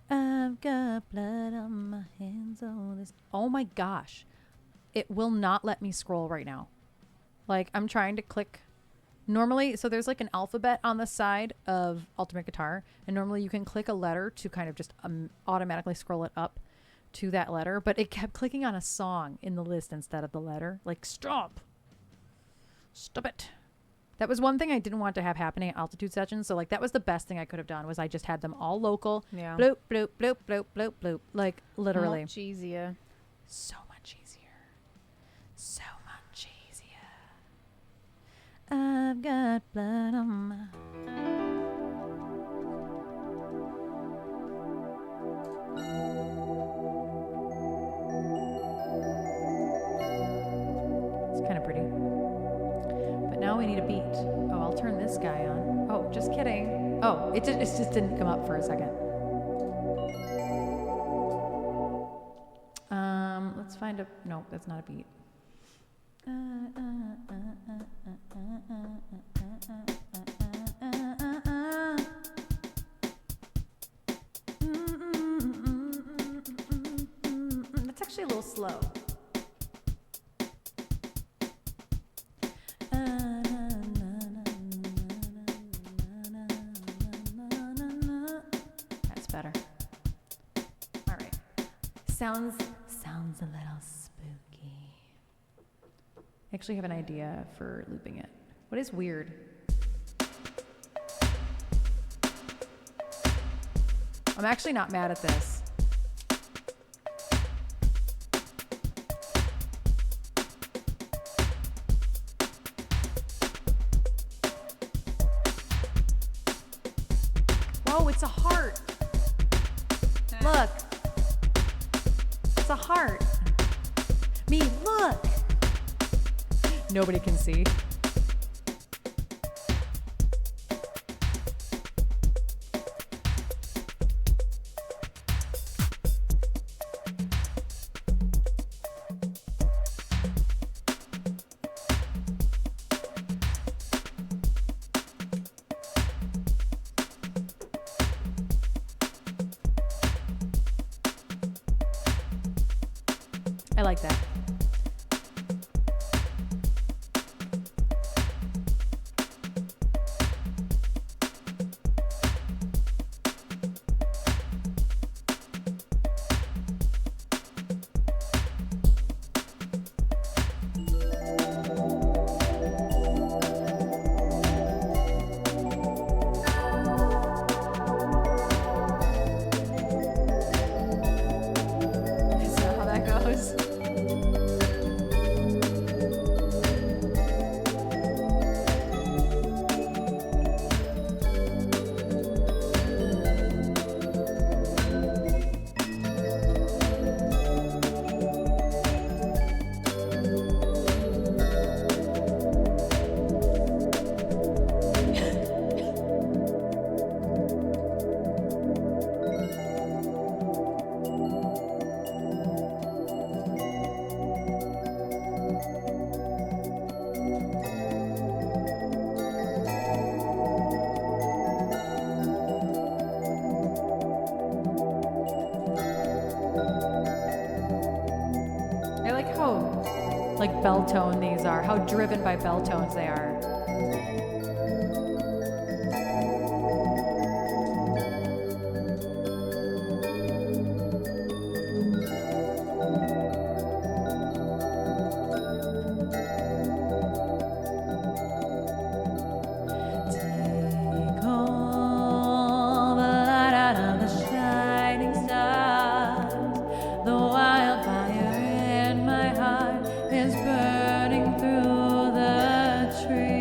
I've got blood on my hands. Oh, my gosh. It will not let me scroll right now. Like, I'm trying to click. Normally, so there's like an alphabet on the side of Ultimate Guitar, and normally you can click a letter to kind of just automatically scroll it up to that letter, but it kept clicking on a song in the list instead of the letter. Like, stop it. That was one thing I didn't want to have happening at altitude sessions. So like that was the best thing I could have done was I just had them all local. Yeah. Bloop, bloop, bloop, bloop, bloop, bloop. Like literally. Much easier. So much easier. So much easier. I've got blood on my... It's kind of pretty. But now we need a beat. Oh, I'll turn this guy on. Oh, just kidding. Oh, it just didn't come up for a second. Let's find a... No, that's not a beat. That's actually a little slow. That's better. All right. Sounds a little spooky. I actually have an idea for looping it. What is weird? I'm actually not mad at this. Whoa, it's a heart. Look. It's a heart. Me, look. Nobody can see. I like that. Is that how that goes? I like how like bell tone these are, how driven by bell tones they are. Take all the light out of the shining stars. The wildfire in my heart is burning through the trees.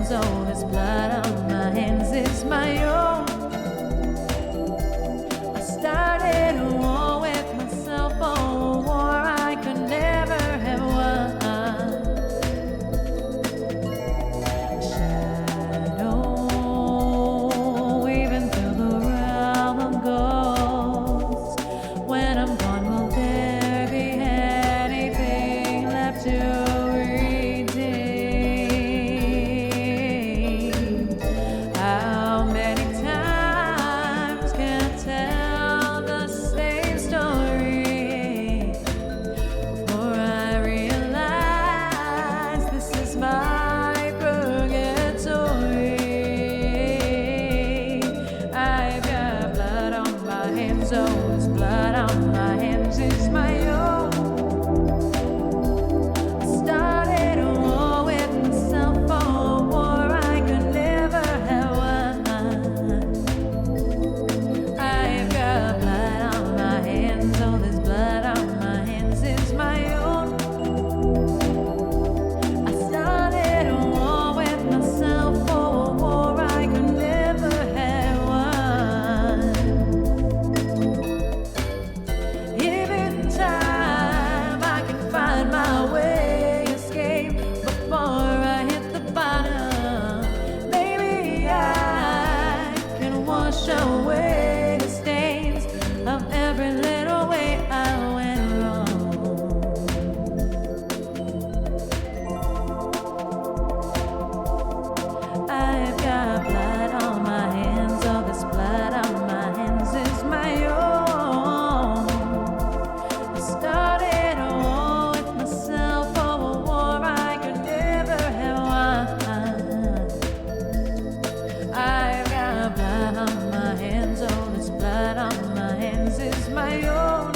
hands, oh, this blood on my hands is my own. I started a war with myself, oh, a war I could never have won. Shadow weaving through the realm of ghosts. When I'm gone, will there be anything left to redeem? How many times can I tell the same story before I realize this is my purgatory? I've got blood on my hands, oh, this blood on my hands is my own. I started a war with myself, oh, a war I could never have won. I've got blood on my hands, oh, this blood on my hands is my own. I started a war with myself, oh, a war I could never have won. If in time I can find my way, escape before I hit the bottom, maybe I can wash away the stains of every little way I went wrong. I've got blood on my hands, oh, this blood on my hands is my own. I started a war with myself, oh, a war I could never have won. I've got blood on my hands, oh, this blood on my hands is my own.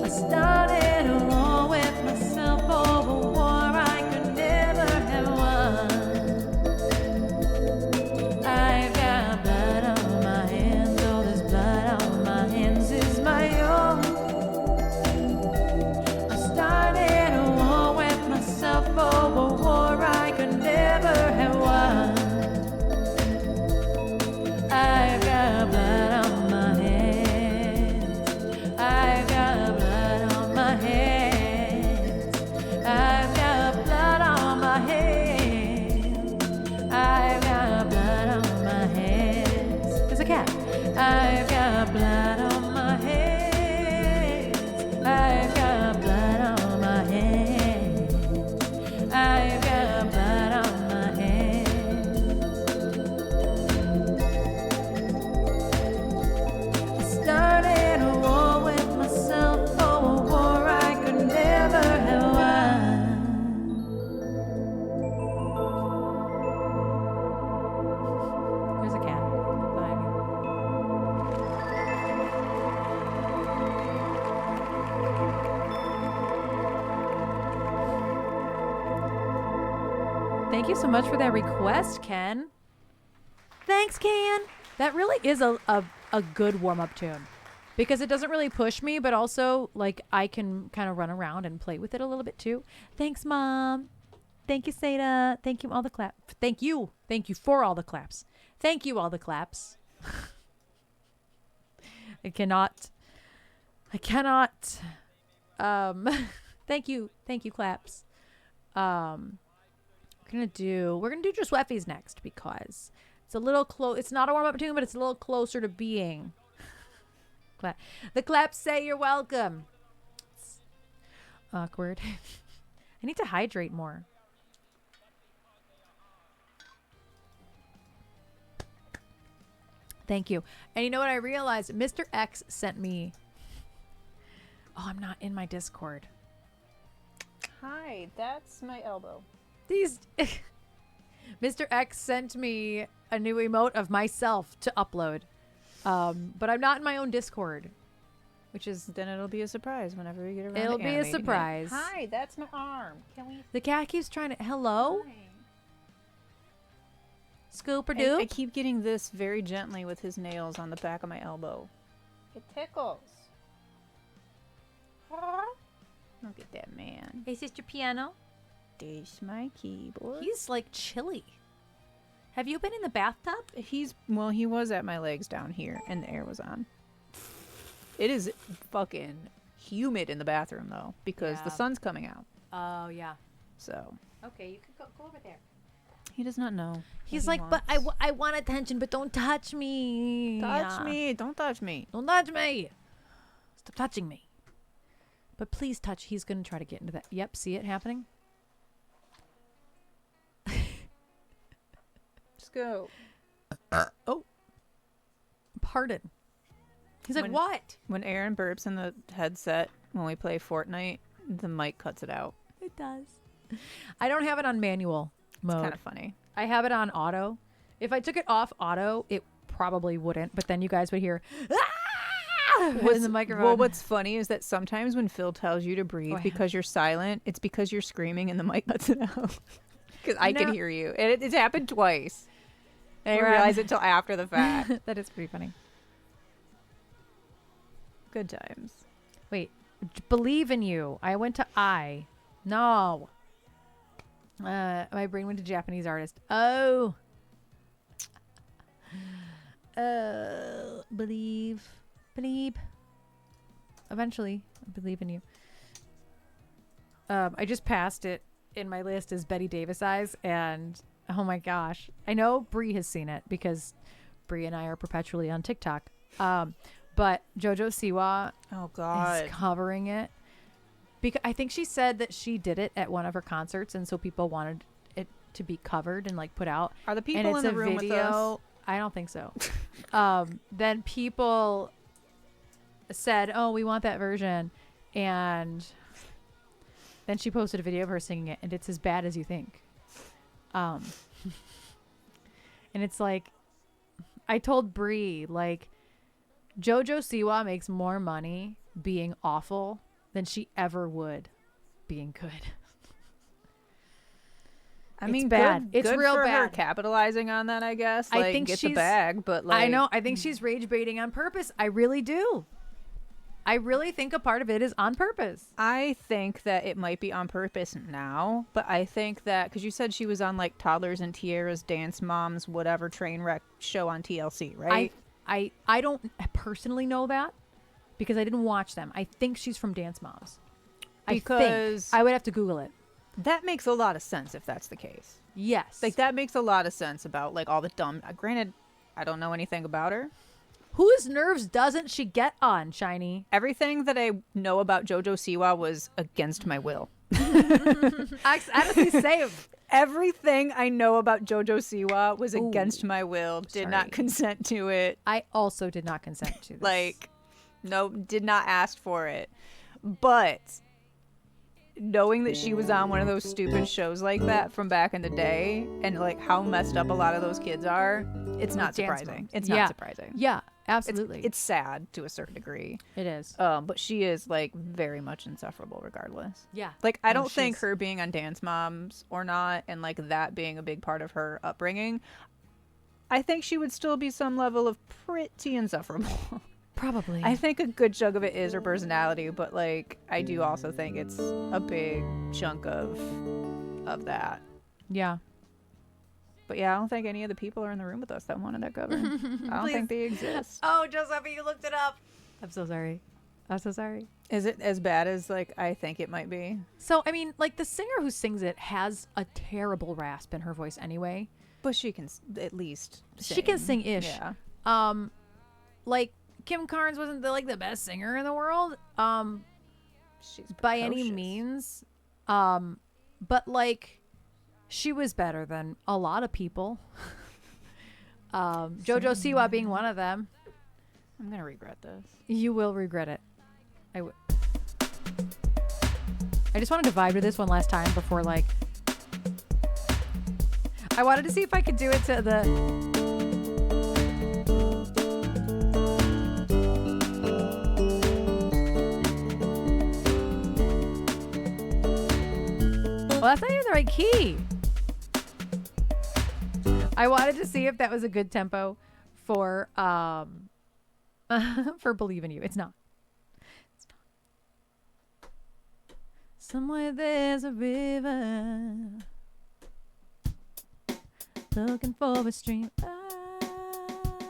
I started a war with myself, oh, a war I could never have won. I've got blood on my hands, oh, this blood on my hands is my own. I started a war with myself, oh, a war I could never have won. I've got blood on my hands. I've got blood on my hands. I've got blood on my hands. I've got blood on my hands. There's a cat. I've got blood on my hands. I've got blood on my hands. I've got blood on my hands. I started a war with myself, oh, a war I could never have won. There's a cat behind me. Thank you so much for that request, Ken. Thanks, Ken. That really is a good warm-up tune because it doesn't really push me, but also like I can kind of run around and play with it a little bit too. Thanks, Mom. Thank you, Seda. Thank you, all the claps. Thank you. Thank you for all the claps. Thank you, all the claps. I cannot. Thank you, claps. We're gonna do just Weffies next because it's a little close. It's not a warm up tune, but it's a little closer to being. The claps say you're welcome. It's awkward. I need to hydrate more. Thank you. And you know what I realized? Mr. X sent me. Oh, I'm not in my Discord. Hi, that's my elbow. These Mr. X sent me a new emote of myself to upload. But I'm not in my own Discord, which is Then it'll be a surprise whenever we get around. it'll to be a animating it. surprise. Hi, that's my arm. Can we? The cat keeps trying to hello? Hi. Scooper I doo. keep getting this very gently with his nails on the back of my elbow. It tickles. Look at that man. Hey, Sister Piano. This my keyboard. He's like chilly. Have you been in the bathtub? He was at my legs down here, and the air was on. It is fucking humid in the bathroom though, because the sun's coming out. Oh yeah. So. Okay, you can go over there. He does not know. He's like, but I want attention, but don't touch me. Touch me. Don't touch me. Don't touch me. Stop touching me. But please touch. He's going to try to get into that. Yep, see it happening? Just go. Oh. Pardon. He's like, what? When Erin burps in the headset when we play Fortnite, the mic cuts it out. It does. I don't have it on manual mode. It's kind of funny. I have it on auto. If I took it off auto, it probably wouldn't. But then you guys would hear, in the microphone. Well, what's funny is that sometimes when Phil tells you to breathe because you're silent, it's because you're screaming and the mic cuts it out. Because I can hear you. And it's happened twice. And I didn't realize it till after the fact. That is pretty funny. Good times. Wait. Believe in you. I went to I. No. My brain went to Japanese artist. Oh. Believe. Eventually, I believe in you. I just passed it in my list as Betty Davis eyes, and oh my gosh, I know Bree has seen it because Bree and I are perpetually on TikTok. But JoJo Siwa, oh god, is covering it because I think she said that she did it at one of her concerts, and so people wanted it to be covered and like put out. Are the people in the room with us? I don't think so. Then people said, "Oh, we want that version," and then she posted a video of her singing it, and it's as bad as you think. And it's like, I told Bree, like, JoJo Siwa makes more money being awful than she ever would being good. I mean, bad. It's good real for bad. her capitalizing on that, I guess. Like, I think get she's the bag, but like, I know. I think she's rage baiting on purpose. I really do. I really think a part of it is on purpose. I think that it might be on purpose now, but I think that because you said she was on like Toddlers and Tiara's Dance Moms, whatever train wreck show on TLC, right? I don't personally know that because I didn't watch them. I think she's from Dance Moms. Because I would have to Google it. That makes a lot of sense if that's the case. Yes. Like that makes a lot of sense about like all the dumb. Granted, I don't know anything about her. Whose nerves doesn't she get on, Shiny? Everything that I know about JoJo Siwa was against my will. Honestly, same. Everything I know about JoJo Siwa was against my will. Did not consent to it. I also did not consent to this. Like, no, did not ask for it. But knowing that she was on one of those stupid shows like that from back in the day and like how messed up a lot of those kids are, it's not surprising. It's not surprising. Yeah, absolutely. It's sad to a certain degree. It is. But she is like very much insufferable regardless. Yeah. Like I don't think her being on Dance Moms or not and like that being a big part of her upbringing, I think she would still be some level of pretty insufferable. Probably. I think a good chunk of it is her personality, but like I do also think it's a big chunk of that. Yeah. But yeah, I don't think any of the people are in the room with us that wanted that cover. I don't think they exist. Oh, Joseph, you looked it up. I'm so sorry. Is it as bad as like I think it might be? So I mean, like the singer who sings it has a terrible rasp in her voice anyway. But she can at least sing. She can sing ish. Yeah. Like Kim Carnes wasn't the best singer in the world. She's by any means. But like she was better than a lot of people. JoJo Siwa being one of them. I'm gonna regret this. You will regret it. I just wanted to vibe to this one last time before like I wanted to see if I could do it to the well, that's not even the right key. I wanted to see if that was a good tempo for for Believe in You. It's not. Somewhere there's a river, looking for a stream.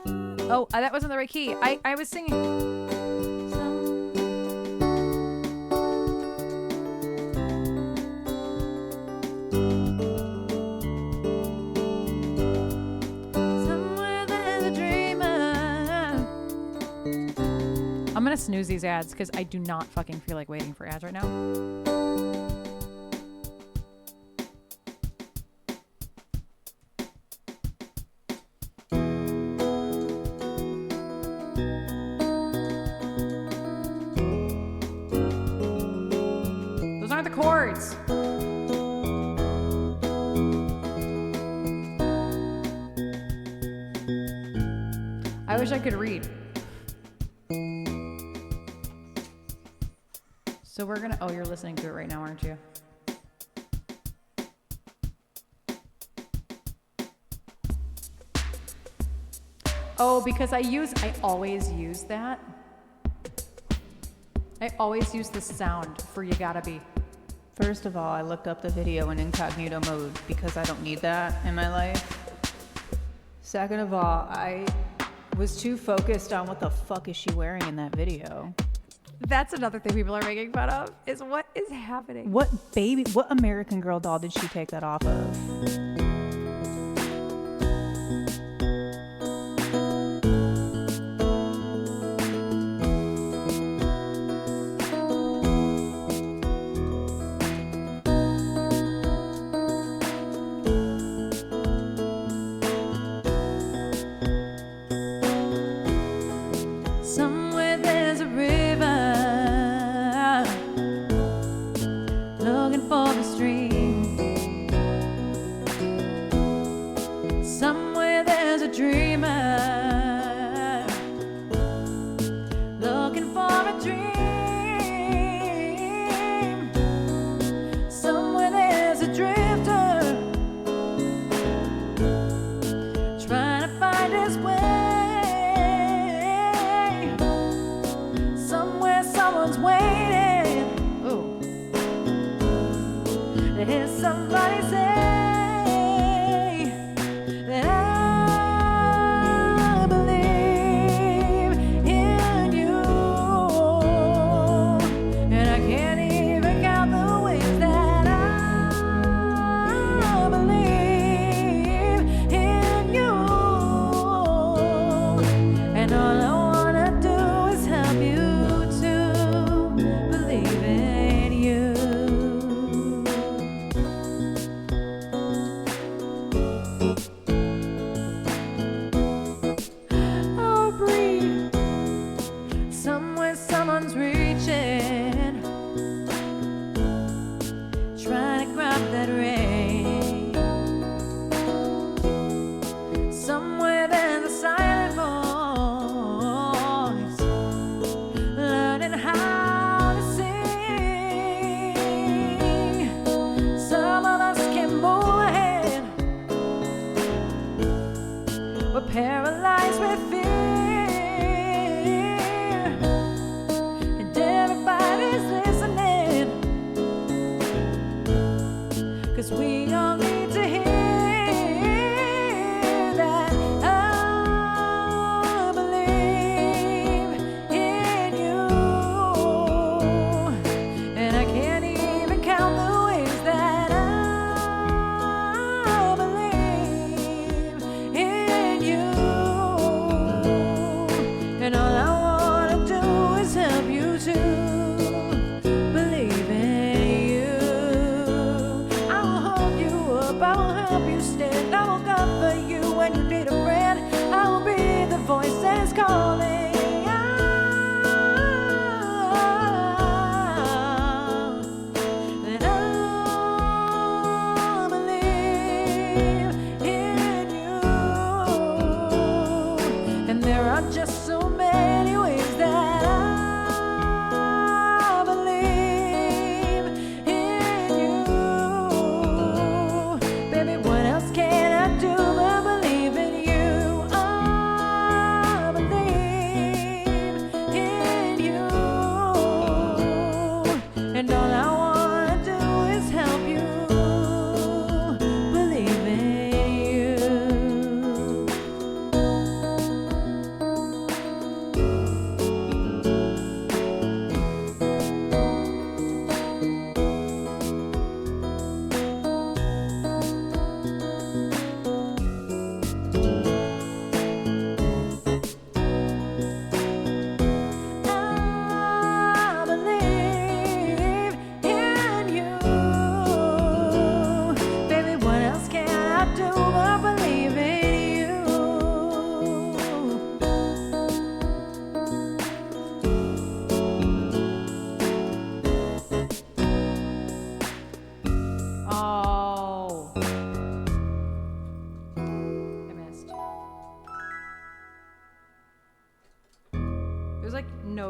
Oh, that wasn't the right key. I was singing. Somewhere there's a dreamer. I'm gonna snooze these ads because I do not fucking feel like waiting for ads right now. Those aren't the chords. I wish I could read. So we're gonna, oh, you're listening to it right now, aren't you? Oh, because I always use that. I always use the sound for You Gotta Be. First of all, I looked up the video in incognito mode because I don't need that in my life. Second of all, I was too focused on what the fuck is she wearing in that video. That's another thing people are making fun of, is what is happening. What American Girl doll did she take that off of? Somewhere there's a river, looking for the stream. Somewhere there's a dreamer, looking for a dream. Somewhere there's a drifter, trying to find his way. Someone's waiting. Ooh. To hear somebody say that I believe in you, and I can't even count the ways that I believe in you, and all I wanna do is help you.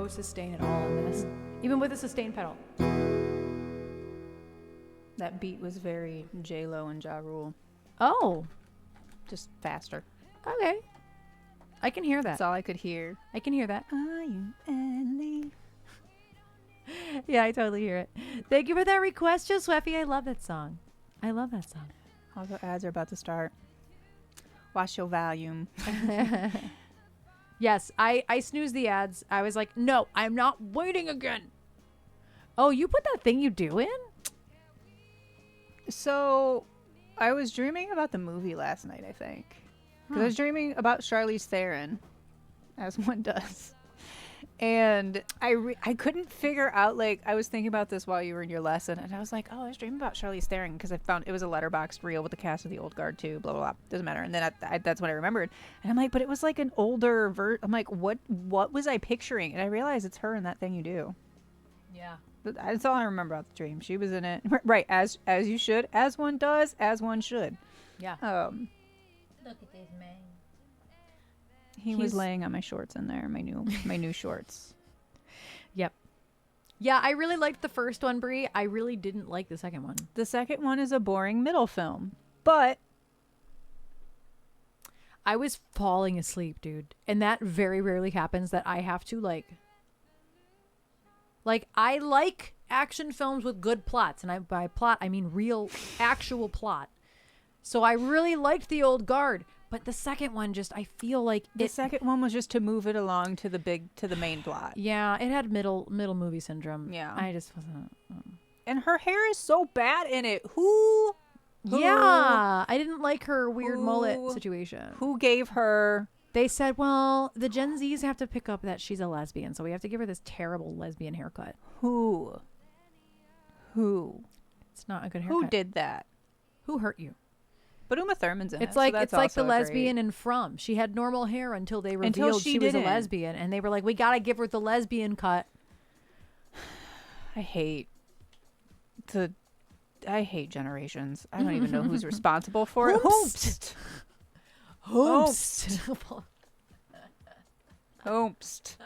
no sustain at all in this, even with a sustain pedal. That beat was very J-Lo and Ja Rule. Oh, Just faster. okay. I can hear that. That's all I could hear. I can hear that. Are you Ellie? Yeah, I totally hear it. Thank you for that request, Joe Sweffy. I love that song. I love that song. All the ads are about to start. Watch your volume. Yes, I snoozed the ads. I was like, no, I'm not waiting again. Oh, you put that thing you do in? So, I was dreaming about the movie last night, I think. Because I was dreaming about Charlize Theron, as one does. And I couldn't figure out, like, I was thinking about this while you were in your lesson, and I was like, oh, I was dreaming about Charlize Theron, because I found it was a letterboxd reel with the cast of The Old Guard, too, blah, blah, blah. Doesn't matter. And then that's when I remembered. And I'm like, but it was like an older I'm like, what was I picturing? And I realized it's her in That Thing You Do. Yeah. That's all I remember about the dream. She was in it. Right, as you should. As one does, as one should. Yeah. Look at this man. He was laying on my shorts in there, my new shorts. Yep. Yeah, I really liked the first one, Brie. I really didn't like the second one. The second one is a boring middle film, but I was falling asleep, dude. And that very rarely happens that I have to like I like action films with good plots, and by plot I mean real actual plot. So I really liked The Old Guard. But the second one, just I feel like the second one was just to move it along to the main plot. Yeah, it had middle movie syndrome. Yeah, I just wasn't. And her hair is so bad in it. Who? Yeah, I didn't like her weird mullet situation. Who gave her? They said, well, the Gen Zs have to pick up that she's a lesbian, so we have to give her this terrible lesbian haircut. Who? It's not a good haircut. Who did that? Who hurt you? But Uma Thurman's in it. It's like the lesbian great. in From. She had normal hair until they revealed she was a lesbian, and they were like, "We gotta give her the lesbian cut." I hate Generations. I don't even know who's responsible for it. Hoopst. Hoopst.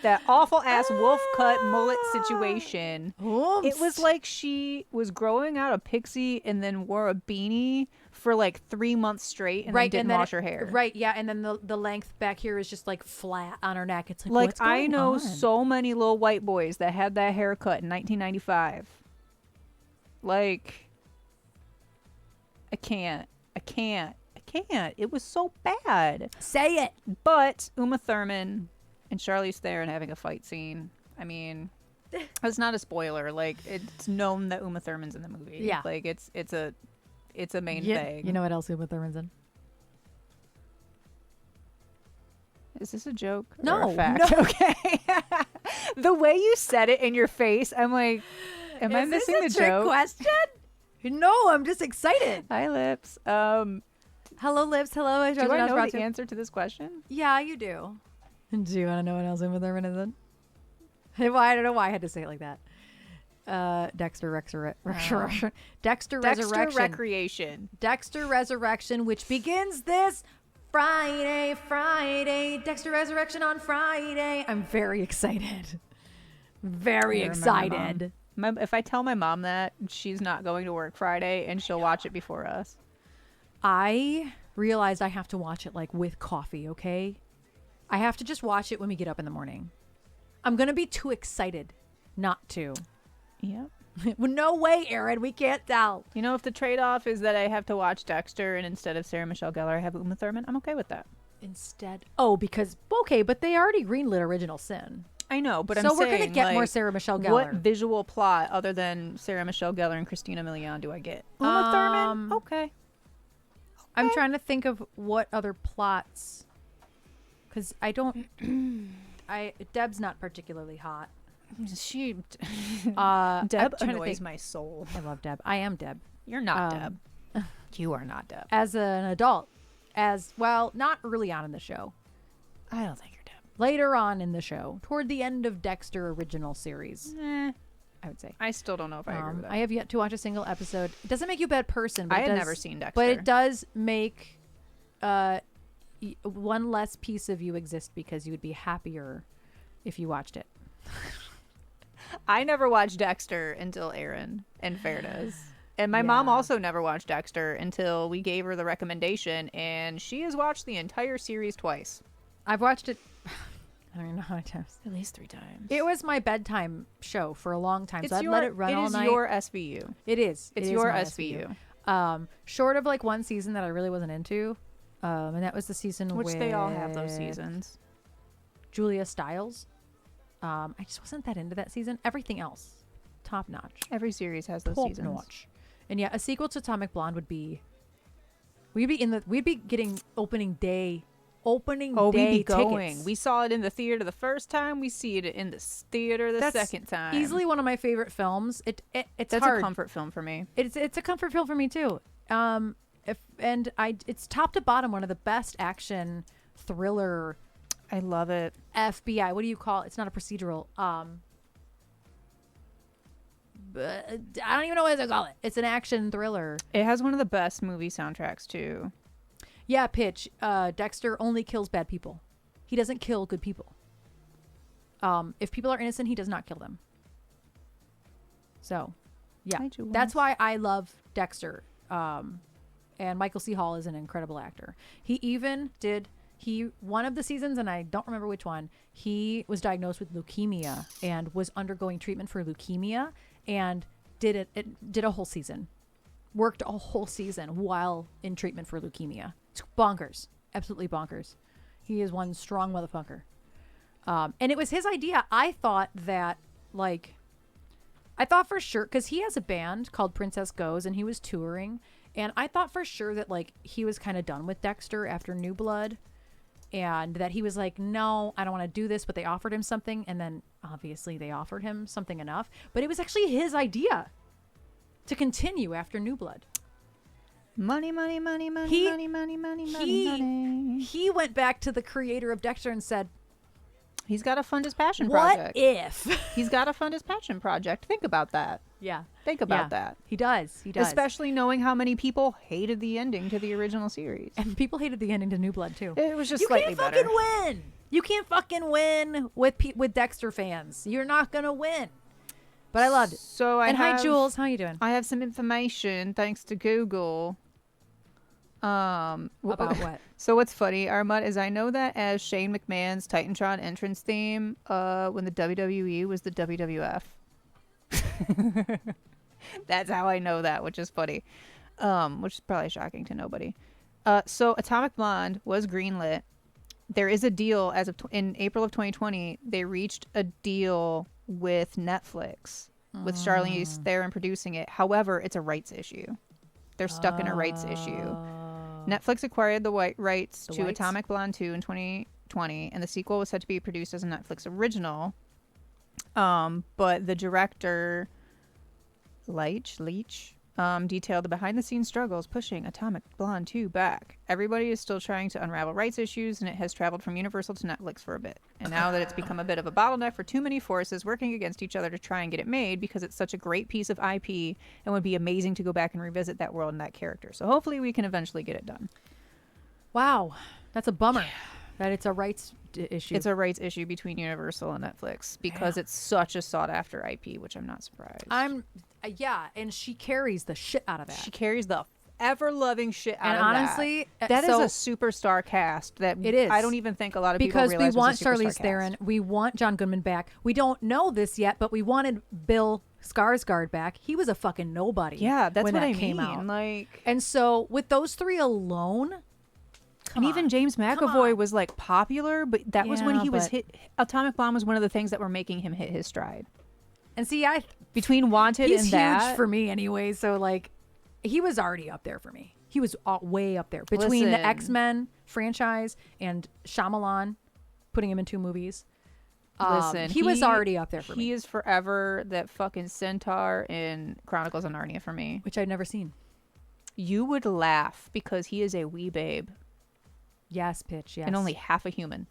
That awful ass wolf cut mullet situation. It was like she was growing out a pixie and then wore a beanie for like 3 months straight and then didn't wash her hair. Right, yeah, and then the length back here is just like flat on her neck. It's like what's I going know on? so many little white boys that had that haircut in 1995. Like, I can't. It was so bad. Say it. But Uma Thurman and Charlize Theron having a fight scene. I mean, it's not a spoiler. Like, it's known that Uma Thurman's in the movie. Yeah. Like, it's a main thing. You know what else Uma Thurman's in? Is this a joke? No, or a fact? no. Okay. The way you said it in your face, I'm like, am I missing the joke? Question? No, I'm just excited. Hi, Lips. Hello, Lips. Hello. Do I know the answer to this question? Yeah, you do. Do you want to know what else Uma Thurman is in? Well, I don't know why I had to say it like that. Dexter Resurrection. Dexter Recreation. Dexter Resurrection, which begins this Friday. Dexter Resurrection on Friday. I'm very excited. Very excited. If I tell my mom that, she's not going to work Friday and she'll watch it before us. I realized I have to watch it like with coffee, okay? I have to just watch it when we get up in the morning. I'm going to be too excited not to. Yep. No way, Erin. We can't tell. You know, if the trade-off is that I have to watch Dexter and instead of Sarah Michelle Gellar I have Uma Thurman, I'm okay with that. But they already greenlit Original Sin. I know, but so we're going to get more Sarah Michelle Gellar. What visual plot other than Sarah Michelle Gellar and Christina Milian do I get? Uma Thurman? Okay. I'm trying to think of what other plots, because I don't. Deb's not particularly hot. Deb annoys my soul. I love Deb. I am Deb. You're not Deb. You are not Deb. As an adult, not early on in the show. I don't think you're Deb. Later on in the show, toward the end of Dexter original series, I would say. I still don't know if I agree with that. I have yet to watch a single episode. It doesn't make you a bad person. But I had never seen Dexter. But it does make one less piece of you exist because you would be happier if you watched it. I never watched Dexter until Erin, in fairness. And my mom also never watched Dexter until we gave her the recommendation, and she has watched the entire series twice. I've watched it, I don't even know how many times. At least 3 times. It was my bedtime show for a long time, so I'd let it run all night. It is your SVU. It is. It's your SVU. Short of like one season that I really wasn't into, and that was the season Which with they all have those seasons. Julia Stiles. I just wasn't that into that season. Everything else, top notch. Every series has those Top seasons. notch. And yeah, a sequel to Atomic Blonde would be. We'd be getting opening day we'd be going. tickets. We saw it in the theater the first time. We see it in the theater the second time. Easily one of my favorite films. It's That's hard. a comfort film for me. It's a comfort film for me too. It's top to bottom one of the best action thriller. I love it. FBI. What do you call it? It's not a procedural. But I don't even know what to call it. It's an action thriller. It has one of the best movie soundtracks too. Yeah, pitch. Dexter only kills bad people. He doesn't kill good people. If people are innocent, he does not kill them. So, yeah, Hi, Jules. that's why I love Dexter. And Michael C. Hall is an incredible actor. He even did one of the seasons, and I don't remember which one. He was diagnosed with leukemia and was undergoing treatment for leukemia, and did a whole season. Worked a whole season while in treatment for leukemia. It's bonkers. Absolutely bonkers. He is one strong motherfucker. And it was his idea. I thought for sure, because he has a band called Princess Goes, and he was touring. And I thought for sure that, like, he was kind of done with Dexter after New Blood. And that he was like, no, I don't want to do this. But they offered him something. And then, obviously, they offered him something enough. But it was actually his idea to continue after New Blood. Money, money, money, money, money, money, money, money. He went back to the creator of Dexter and said, he's got to fund his passion what project. if? He's got to fund his passion project. Think about that. Yeah. Think about that. He does. He does. Especially knowing how many people hated the ending to the original series. And people hated the ending to New Blood, too. It was just slightly better. You can't fucking win. You can't fucking win with Dexter fans. You're not going to win. But I loved it. So hi, Jules. How you doing? I have some information, thanks to Google. About what? So what's funny, Armut, is I know that as Shane McMahon's Titantron entrance theme when the WWE was the WWF. That's how I know that, which is funny. Which is probably shocking to nobody. So Atomic Blonde was greenlit. There is a deal as of in April of 2020. They reached a deal with Netflix with Charlize Theron producing it. However, it's a rights issue. They're stuck in a rights issue. Netflix acquired the rights to Atomic Blonde 2 in 2020, and the sequel was said to be produced as a Netflix original. But the director, Leach, detailed the behind-the-scenes struggles pushing Atomic Blonde 2 back. Everybody is still trying to unravel rights issues, and it has traveled from Universal to Netflix for a bit. And now that it's become a bit of a bottleneck for too many forces working against each other to try and get it made, because it's such a great piece of IP and would be amazing to go back and revisit that world and that character. So hopefully we can eventually get it done. Wow. That's a bummer that it's a rights issue. It's a rights issue between Universal and Netflix because it's such a sought-after IP, which I'm not surprised. Yeah, and she carries the shit out of that. She carries the ever-loving shit out and of honestly, that is a superstar cast that it is. I don't even think a lot of people realize because we want Charlize Charlize Theron, we want John Goodman back. We don't know this yet, but we wanted Bill Skarsgård back. He was a fucking nobody. Yeah, that's when what that I came mean. out. Like, and so with those three alone, even James McAvoy was like popular, but that was when he was hit. Atomic Blonde was one of the things that were making him hit his stride. And see, between Wanted he's and that, huge for me anyway. So like, he was already up there for me. He was way up there between the X-Men franchise and Shyamalan putting him in 2 movies. He was already up there for me. He is forever that fucking centaur in Chronicles of Narnia for me, which I've never seen. You would laugh because he is a wee babe. Yes, Pitch. Yes, and only half a human.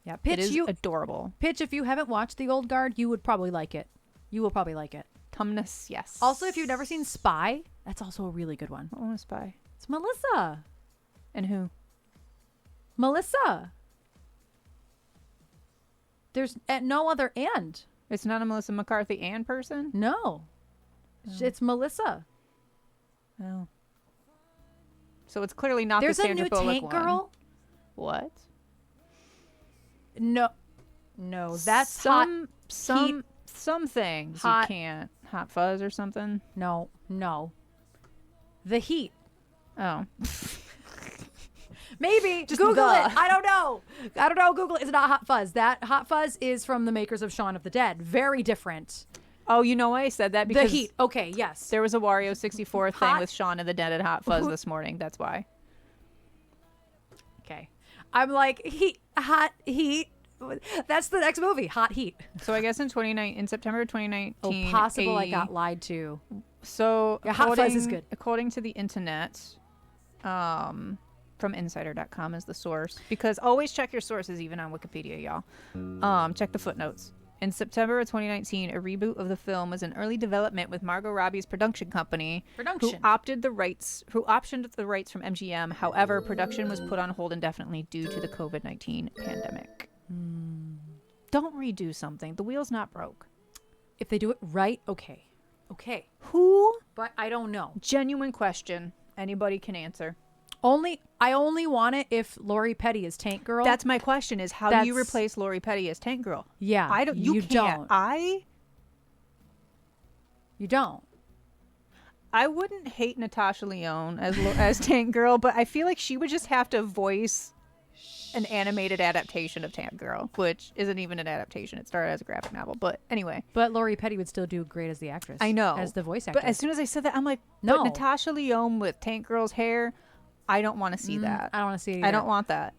Yeah, Pitch. It is adorable. Pitch. If you haven't watched The Old Guard, you would probably like it. You will probably like it. Tumnus, yes. Also, if you've never seen Spy, that's also a really good one. I want to Spy. It's Melissa. And who? Melissa. There's at no other and. It's not a Melissa McCarthy and person? No. Oh. It's Melissa. Oh. So it's clearly not There's the a Sandra new Bullock Tank one. Girl. What? No. No, that's hot. Some things Hot. you can't. Hot Fuzz or something? No. The Heat. Oh. Maybe. Just Google the. it. I don't know. Google it. It's not Hot Fuzz. That Hot Fuzz is from the makers of Shaun of the Dead. Very different. Oh, you know why I said that? Because The Heat. Okay, yes. there was a Wario 64 thing Hot- with Shaun of the Dead at Hot Fuzz this morning. That's why. Okay. I'm like, Hot Heat. That's the next movie, Hot Heat. So I guess in September 2019. Oh, possible I got lied to. So Yeah, Hot Fuzz is good. According to the internet, from insider.com is the source, because always check your sources even on Wikipedia, y'all. Check the footnotes. In September of 2019, a reboot of the film was in early development with Margot Robbie's production company, who optioned the rights from MGM. However, production was put on hold indefinitely due to the COVID-19 pandemic. Don't redo something. The wheel's not broke. If they do it right, okay. Who? But I don't know. Genuine question. Anybody can answer. I only want it if Lori Petty is Tank Girl. That's my question: is how do you replace Lori Petty as Tank Girl? Yeah, I don't. You can't. You don't. I wouldn't hate Natasha Lyonne as Tank Girl, but I feel like she would just have to voice an animated adaptation of Tank Girl, which isn't even an adaptation. It started as a graphic novel, but anyway. But Lori Petty would still do great as the actress. I know, as the voice actor. But as soon as I said that, I'm like, no, but Natasha Lyonne with Tank Girl's hair. I don't want to see that. I don't want to see it either. I don't want that.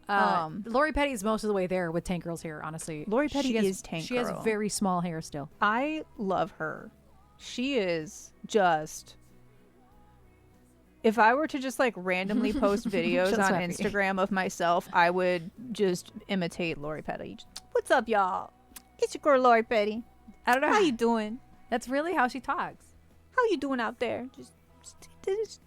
Lori Petty is most of the way there with Tank Girl's hair, honestly. Lori Petty is Tank Girl. She has very small hair still. I love her. She is just... If I were to just like randomly post videos on Instagram of myself, I would just imitate Lori Petty. What's up, y'all? It's your girl, Lori Petty. I don't know. How you doing? That's really how she talks. How you doing out there? Just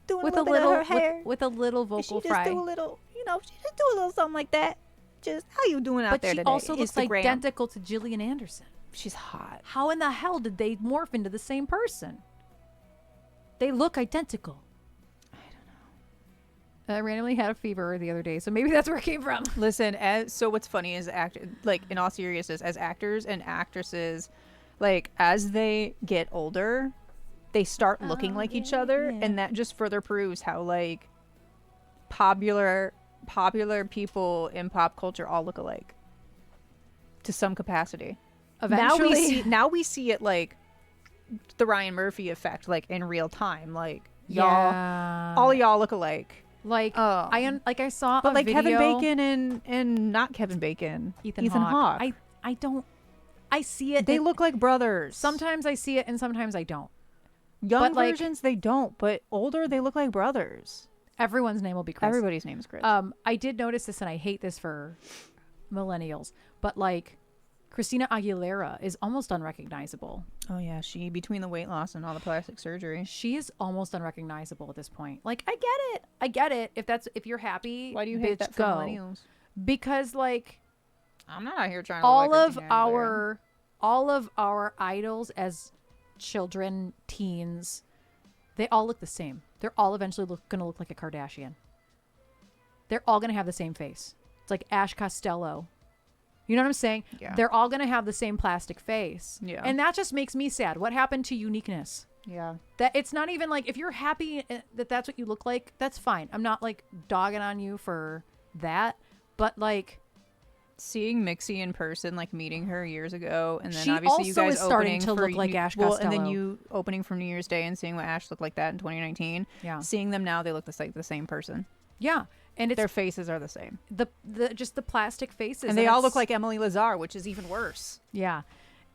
doing with a little bit of her hair. With a little vocal fry. She just do a little, she just do a little something like that. Just, how you doing out there today? But she also looks identical to Gillian Anderson. She's hot. How in the hell did they morph into the same person? They look identical. I don't know. I randomly had a fever the other day, so maybe that's where it came from. Listen, so what's funny is in all seriousness, as actors and actresses, like as they get older, they start looking like each other, and that just further proves how like popular people in pop culture all look alike to some capacity. Eventually, now we see it like the Ryan Murphy effect, like in real time. Like y'all, all y'all look alike. Like I saw, but a like video, Kevin Bacon and not Kevin Bacon, Ethan Hawke. I see it. They look like brothers. Sometimes I see it, and sometimes I don't. Young versions, they don't, but older, they look like brothers. Everyone's name will be Chris. Everybody's name is Chris. I did notice this, and I hate this for millennials, but like Christina Aguilera is almost unrecognizable. Oh yeah, between the weight loss and all the plastic surgery, she is almost unrecognizable at this point. Like I get it. If you're happy, why do you hate that for millennials? Because like I'm not out here trying to all of our idols as children, teens, they all look the same. They're all eventually gonna look like a Kardashian. They're all gonna have the same face. It's like Ash Costello. You know what I'm saying? Yeah. They're all gonna have the same plastic face. Yeah. And that just makes me sad. What happened to uniqueness? Yeah. That it's not even like, if you're happy that that's what you look like, that's fine. I'm not like dogging on you for that, but like seeing Mixie in person, like meeting her years ago, and then she obviously you guys is starting to look like Ash Costello. And then you opening for New Year's Day and seeing what Ash looked like that in 2019. Yeah. Seeing them now, they look like the same person. Yeah. And their faces are the same. The just the plastic faces. And they all look like Emily Lazar, which is even worse. Yeah.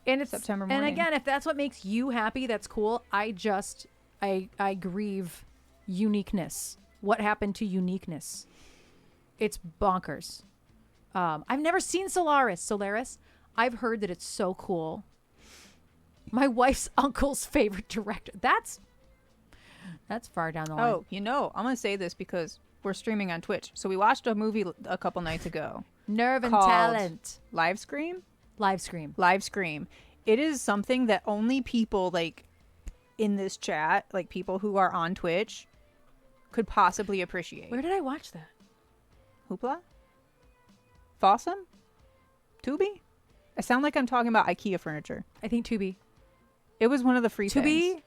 And it's September morning. And again, if that's what makes you happy, that's cool. I grieve uniqueness. What happened to uniqueness? It's bonkers. I've never seen Solaris. I've heard that it's so cool. My wife's uncle's favorite director. That's far down the line. Oh, I'm going to say this because we're streaming on Twitch. So we watched a movie a couple nights ago. Nerve and Talent. Live Scream? Live Scream. Live Scream. It is something that only people like in this chat, like people who are on Twitch, could possibly appreciate. Where did I watch that? Hoopla? Fossum? Tubi? I sound like I'm talking about IKEA furniture. I think Tubi. It was one of the free Tubi things.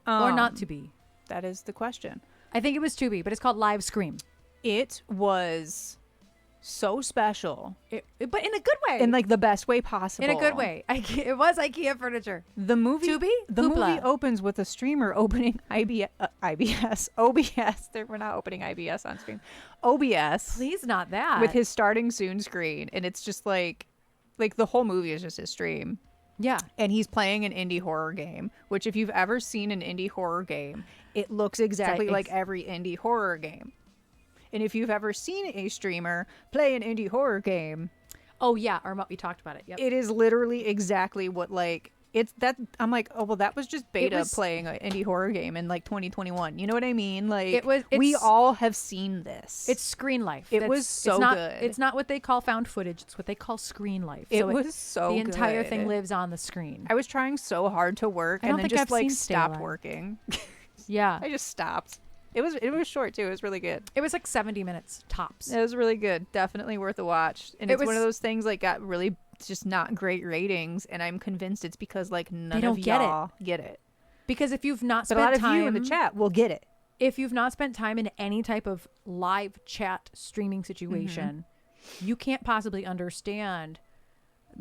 or not Tubi? That is the question. I think it was Tubi, but it's called Live Scream. It was so special. But in a good way. In like the best way possible. In a good way. It was IKEA furniture. The movie Tubi? The Hoopla. movie opens with a streamer opening OBS. We're not opening IBS on screen. OBS. Please, not that. With his starting soon screen, and it's just like the whole movie is just his stream. Yeah. And he's playing an indie horror game, which if you've ever seen an indie horror game, it looks exactly like every indie horror game. And if you've ever seen a streamer play an indie horror game, oh yeah, or we talked about it. Yep. it is literally exactly what like it's that. I'm like, oh well, that was just beta playing an indie horror game in like 2021. You know what I mean? Like we all have seen this. It's screen life. It was so good. It's not what they call found footage. It's what they call screen life. It was so the good. entire thing lives on the screen. I was trying so hard to work and then just like stopped working. Yeah, I just stopped. It was short too. It was really good. It was like 70 minutes tops. It was really good. Definitely worth a watch. And it's one of those things like got really just not great ratings, and I'm convinced it's because like none of y'all get it. Because if you've not spent a lot time of you in the chat will get it. If you've not spent time in any type of live chat streaming situation, you can't possibly understand.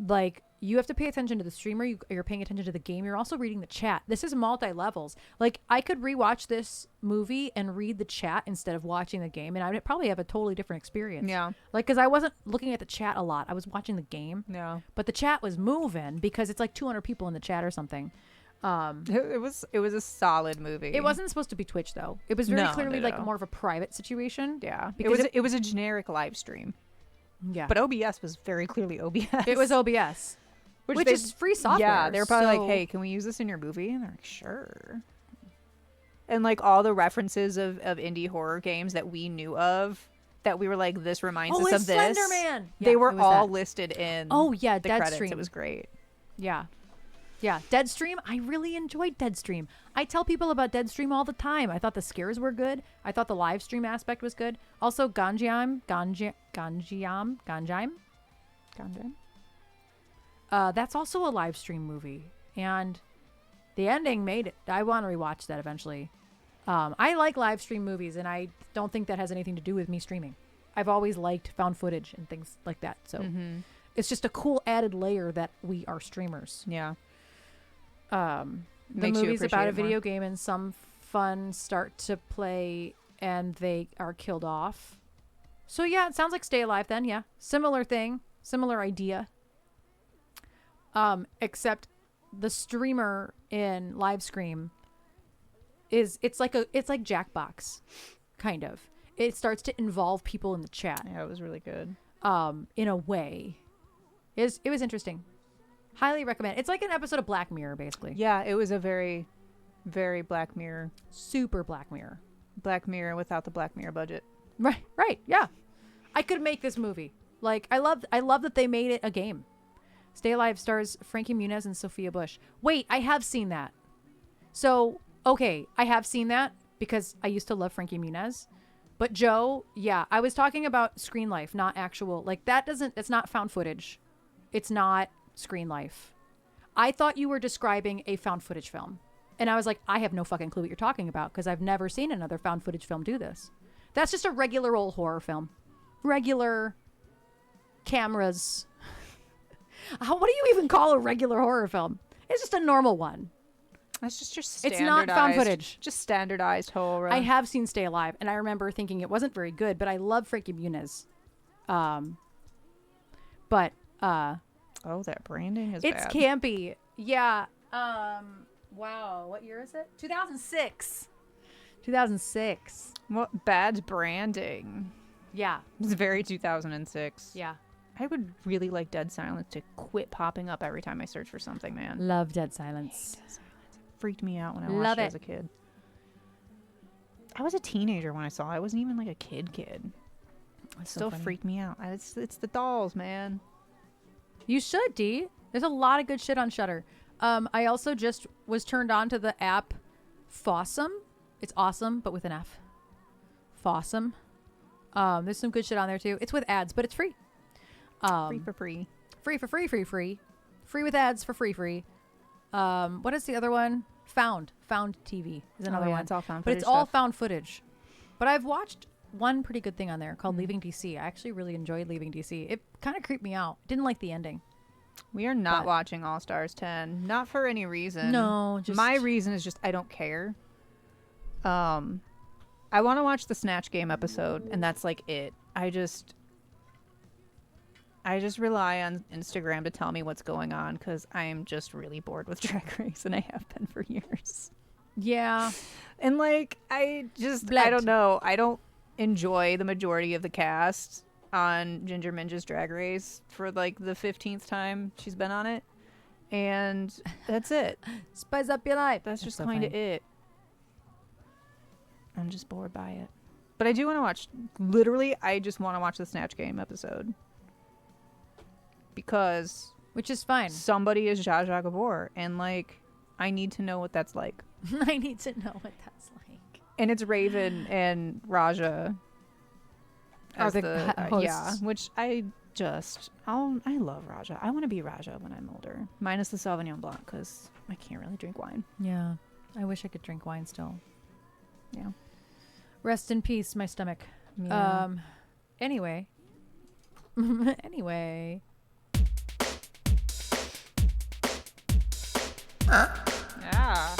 Like, you have to pay attention to the streamer. You're paying attention to the game. You're also reading the chat. This is multi-levels. Like, I could rewatch this movie and read the chat instead of watching the game, and I would probably have a totally different experience. Yeah. Like, because I wasn't looking at the chat a lot. I was watching the game. Yeah. But the chat was moving because it's like 200 people in the chat or something. It was a solid movie. It wasn't supposed to be Twitch, though. It was very clearly like more of a private situation. Yeah. Because it was a generic live stream. Yeah. But OBS was very clearly OBS. It was OBS. Which is free software. Yeah, they were probably like, hey, can we use this in your movie? And they're like, sure. And like all the references of indie horror games that we knew of, that we were like, this reminds us of this. Slender Man. They were all listed in the credits. Deadstream. It was great. Yeah. Yeah. Deadstream. I really enjoyed Deadstream. I tell people about Deadstream all the time. I thought the scares were good. I thought the live stream aspect was good. Also, Ganjiam. That's also a live stream movie, and the ending made it. I want to rewatch that eventually. I like live stream movies, and I don't think that has anything to do with me streaming. I've always liked found footage and things like that, so it's just a cool added layer that we are streamers. Yeah. The movie's about a video game, and some fun start to play, and they are killed off. So yeah, it sounds like Stay Alive then. Yeah, similar thing, similar idea. Except the streamer in Live Scream it's like Jackbox, kind of. It starts to involve people in the chat. Yeah, it was really good. In a way, it was interesting. Highly recommend. It's like an episode of Black Mirror, basically. Yeah, it was a very, very Black Mirror. Super Black Mirror. Black Mirror without the Black Mirror budget. Right. Yeah, I could make this movie. Like, I love that they made it a game. Stay Alive stars Frankie Muniz and Sophia Bush. Wait, I have seen that. So, okay, I have seen that because I used to love Frankie Muniz. But Joe, yeah, I was talking about screen life, not actual. Like, it's not found footage. It's not screen life. I thought you were describing a found footage film. And I was like, I have no fucking clue what you're talking about because I've never seen another found footage film do this. That's just a regular old horror film. Regular cameras. What do you even call a regular horror film? It's just a normal one. It's just standardized. It's not found footage. Just standardized horror. I have seen Stay Alive, and I remember thinking it wasn't very good, but I love Frankie Muniz. But oh, that branding is it's bad. Campy. Yeah. Wow. What year is it? 2006. 2006. What bad branding? Yeah. It's very 2006. Yeah. I would really like Dead Silence to quit popping up every time I search for something, man. Love Dead Silence. Dead Silence. It freaked me out when I watched it as a kid. I was a teenager when I saw it. I wasn't even like a kid. It still freaked me out. It's the dolls, man. You should, D. There's a lot of good shit on Shudder. I also just was turned on to the app Fossum. It's awesome, but with an F. Fossum. There's some good shit on there too. It's with ads, but it's free. Free for free. Free for free, free, free. Free with ads for free, free. What is the other one? Found TV is another one. It's all found but footage it's all stuff. found footage. But I've watched one pretty good thing on there called Leaving DC. I actually really enjoyed Leaving DC. It kind of creeped me out. Didn't like the ending. We are not watching All Stars 10. Not for any reason. No, just my reason is just I don't care. I want to watch the Snatch Game episode, and that's like it. I just rely on Instagram to tell me what's going on because I am just really bored with Drag Race, and I have been for years. Yeah. And like I don't know. I don't enjoy the majority of the cast on Ginger Minj's Drag Race for like the 15th time she's been on it, and that's it. Spice up your life. That's just kind of it. I'm just bored by it, but I do want to watch. Literally, I just want to watch the Snatch Game episode because which is fine. Somebody is Zsa Zsa Gabor, and like I need to know what that's like. I need to know what that's like. And it's Raven and Raja. As the yeah, which I love Raja. I want to be Raja when I'm older, minus the Sauvignon Blanc because I can't really drink wine. Yeah, I wish I could drink wine still. Yeah. Rest in peace, my stomach. Yeah. Anyway. Anyway. Yeah.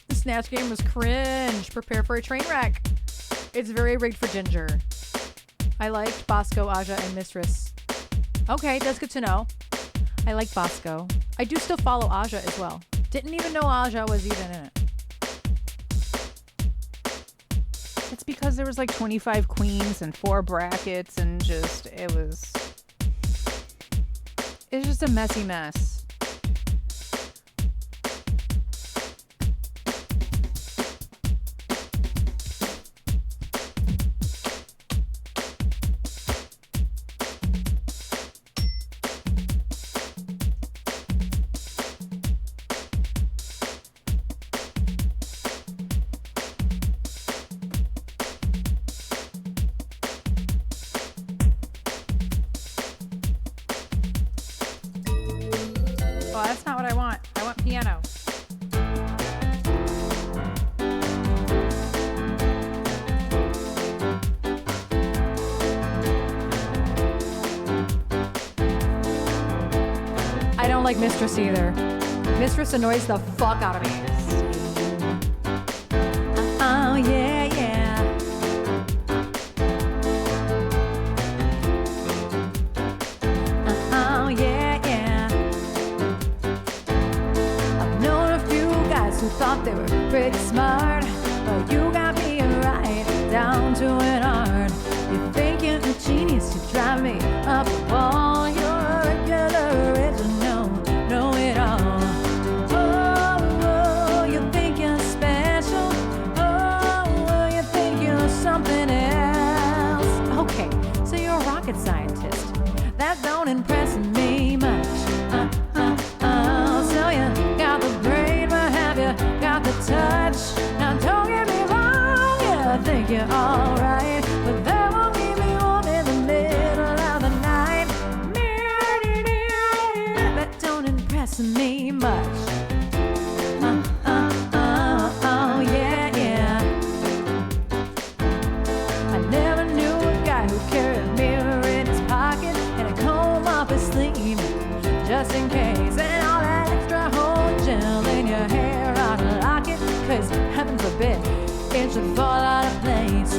The Snatch Game was cringe. Prepare for a train wreck. It's very rigged for Ginger. I liked Bosco, Aja, and Mistress. Okay, that's good to know. I like Bosco. I do still follow Aja as well. Didn't even know Aja was even in it. It's because there was like 25 queens and 4 brackets and just it's just a messy mess. Oh, that's not what I want. I want piano. I don't like Mistress either. Mistress annoys the fuck out of me. Oh, yeah, yeah. Oh, yeah, yeah. I've known a few guys who thought they were pretty smart, but you got me right down to an art. You think you're a genius, you drive me up the wall. You're a regular original, know it all. Oh, you think you're special. Oh, you think you're something else. Okay, so you're a rocket scientist. That don't impress me much. So you got the brain, but have you got the touch? Now don't get me wrong, yeah, I think you're alright, but that won't keep me warm in the middle of the night. That don't impress me much. Oh, yeah, yeah. I never knew a guy who carried a mirror in his pocket and a comb up his sleeve, just in case. And all that extra whole gel in your hair ought to lock it, 'cause heaven forbid it should fall out of place.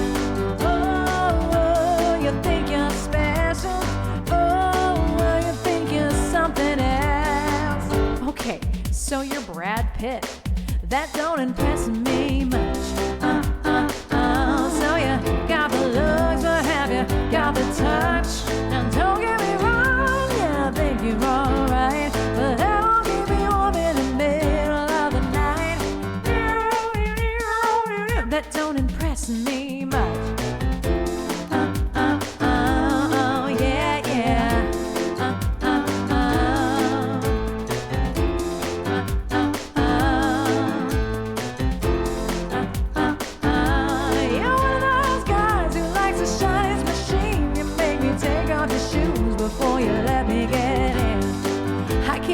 Oh, you think you're special. Oh, you think you're something else. Okay, so you're Brad Pitt. That don't impress me much. So you got the looks, but have you got the touch? Now don't get me wrong, yeah, I think you're alright, but that won't keep me warm in the middle of the night. That don't impress me much.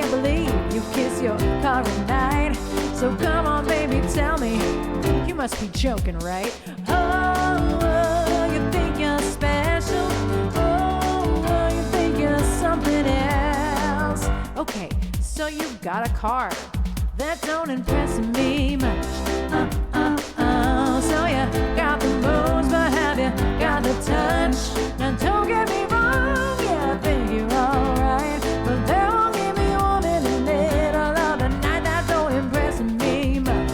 can't believe you kiss your car at night. So come on, baby, tell me, you must be joking, right? Oh, you think you're special. Oh, you think you're something else. Okay, so you've got a car that don't impress me much. So you got the moves, but have you got the touch? Now don't get me wrong, yeah, I think you're alright, but there won't give me one in the middle of the night that don't impress me much.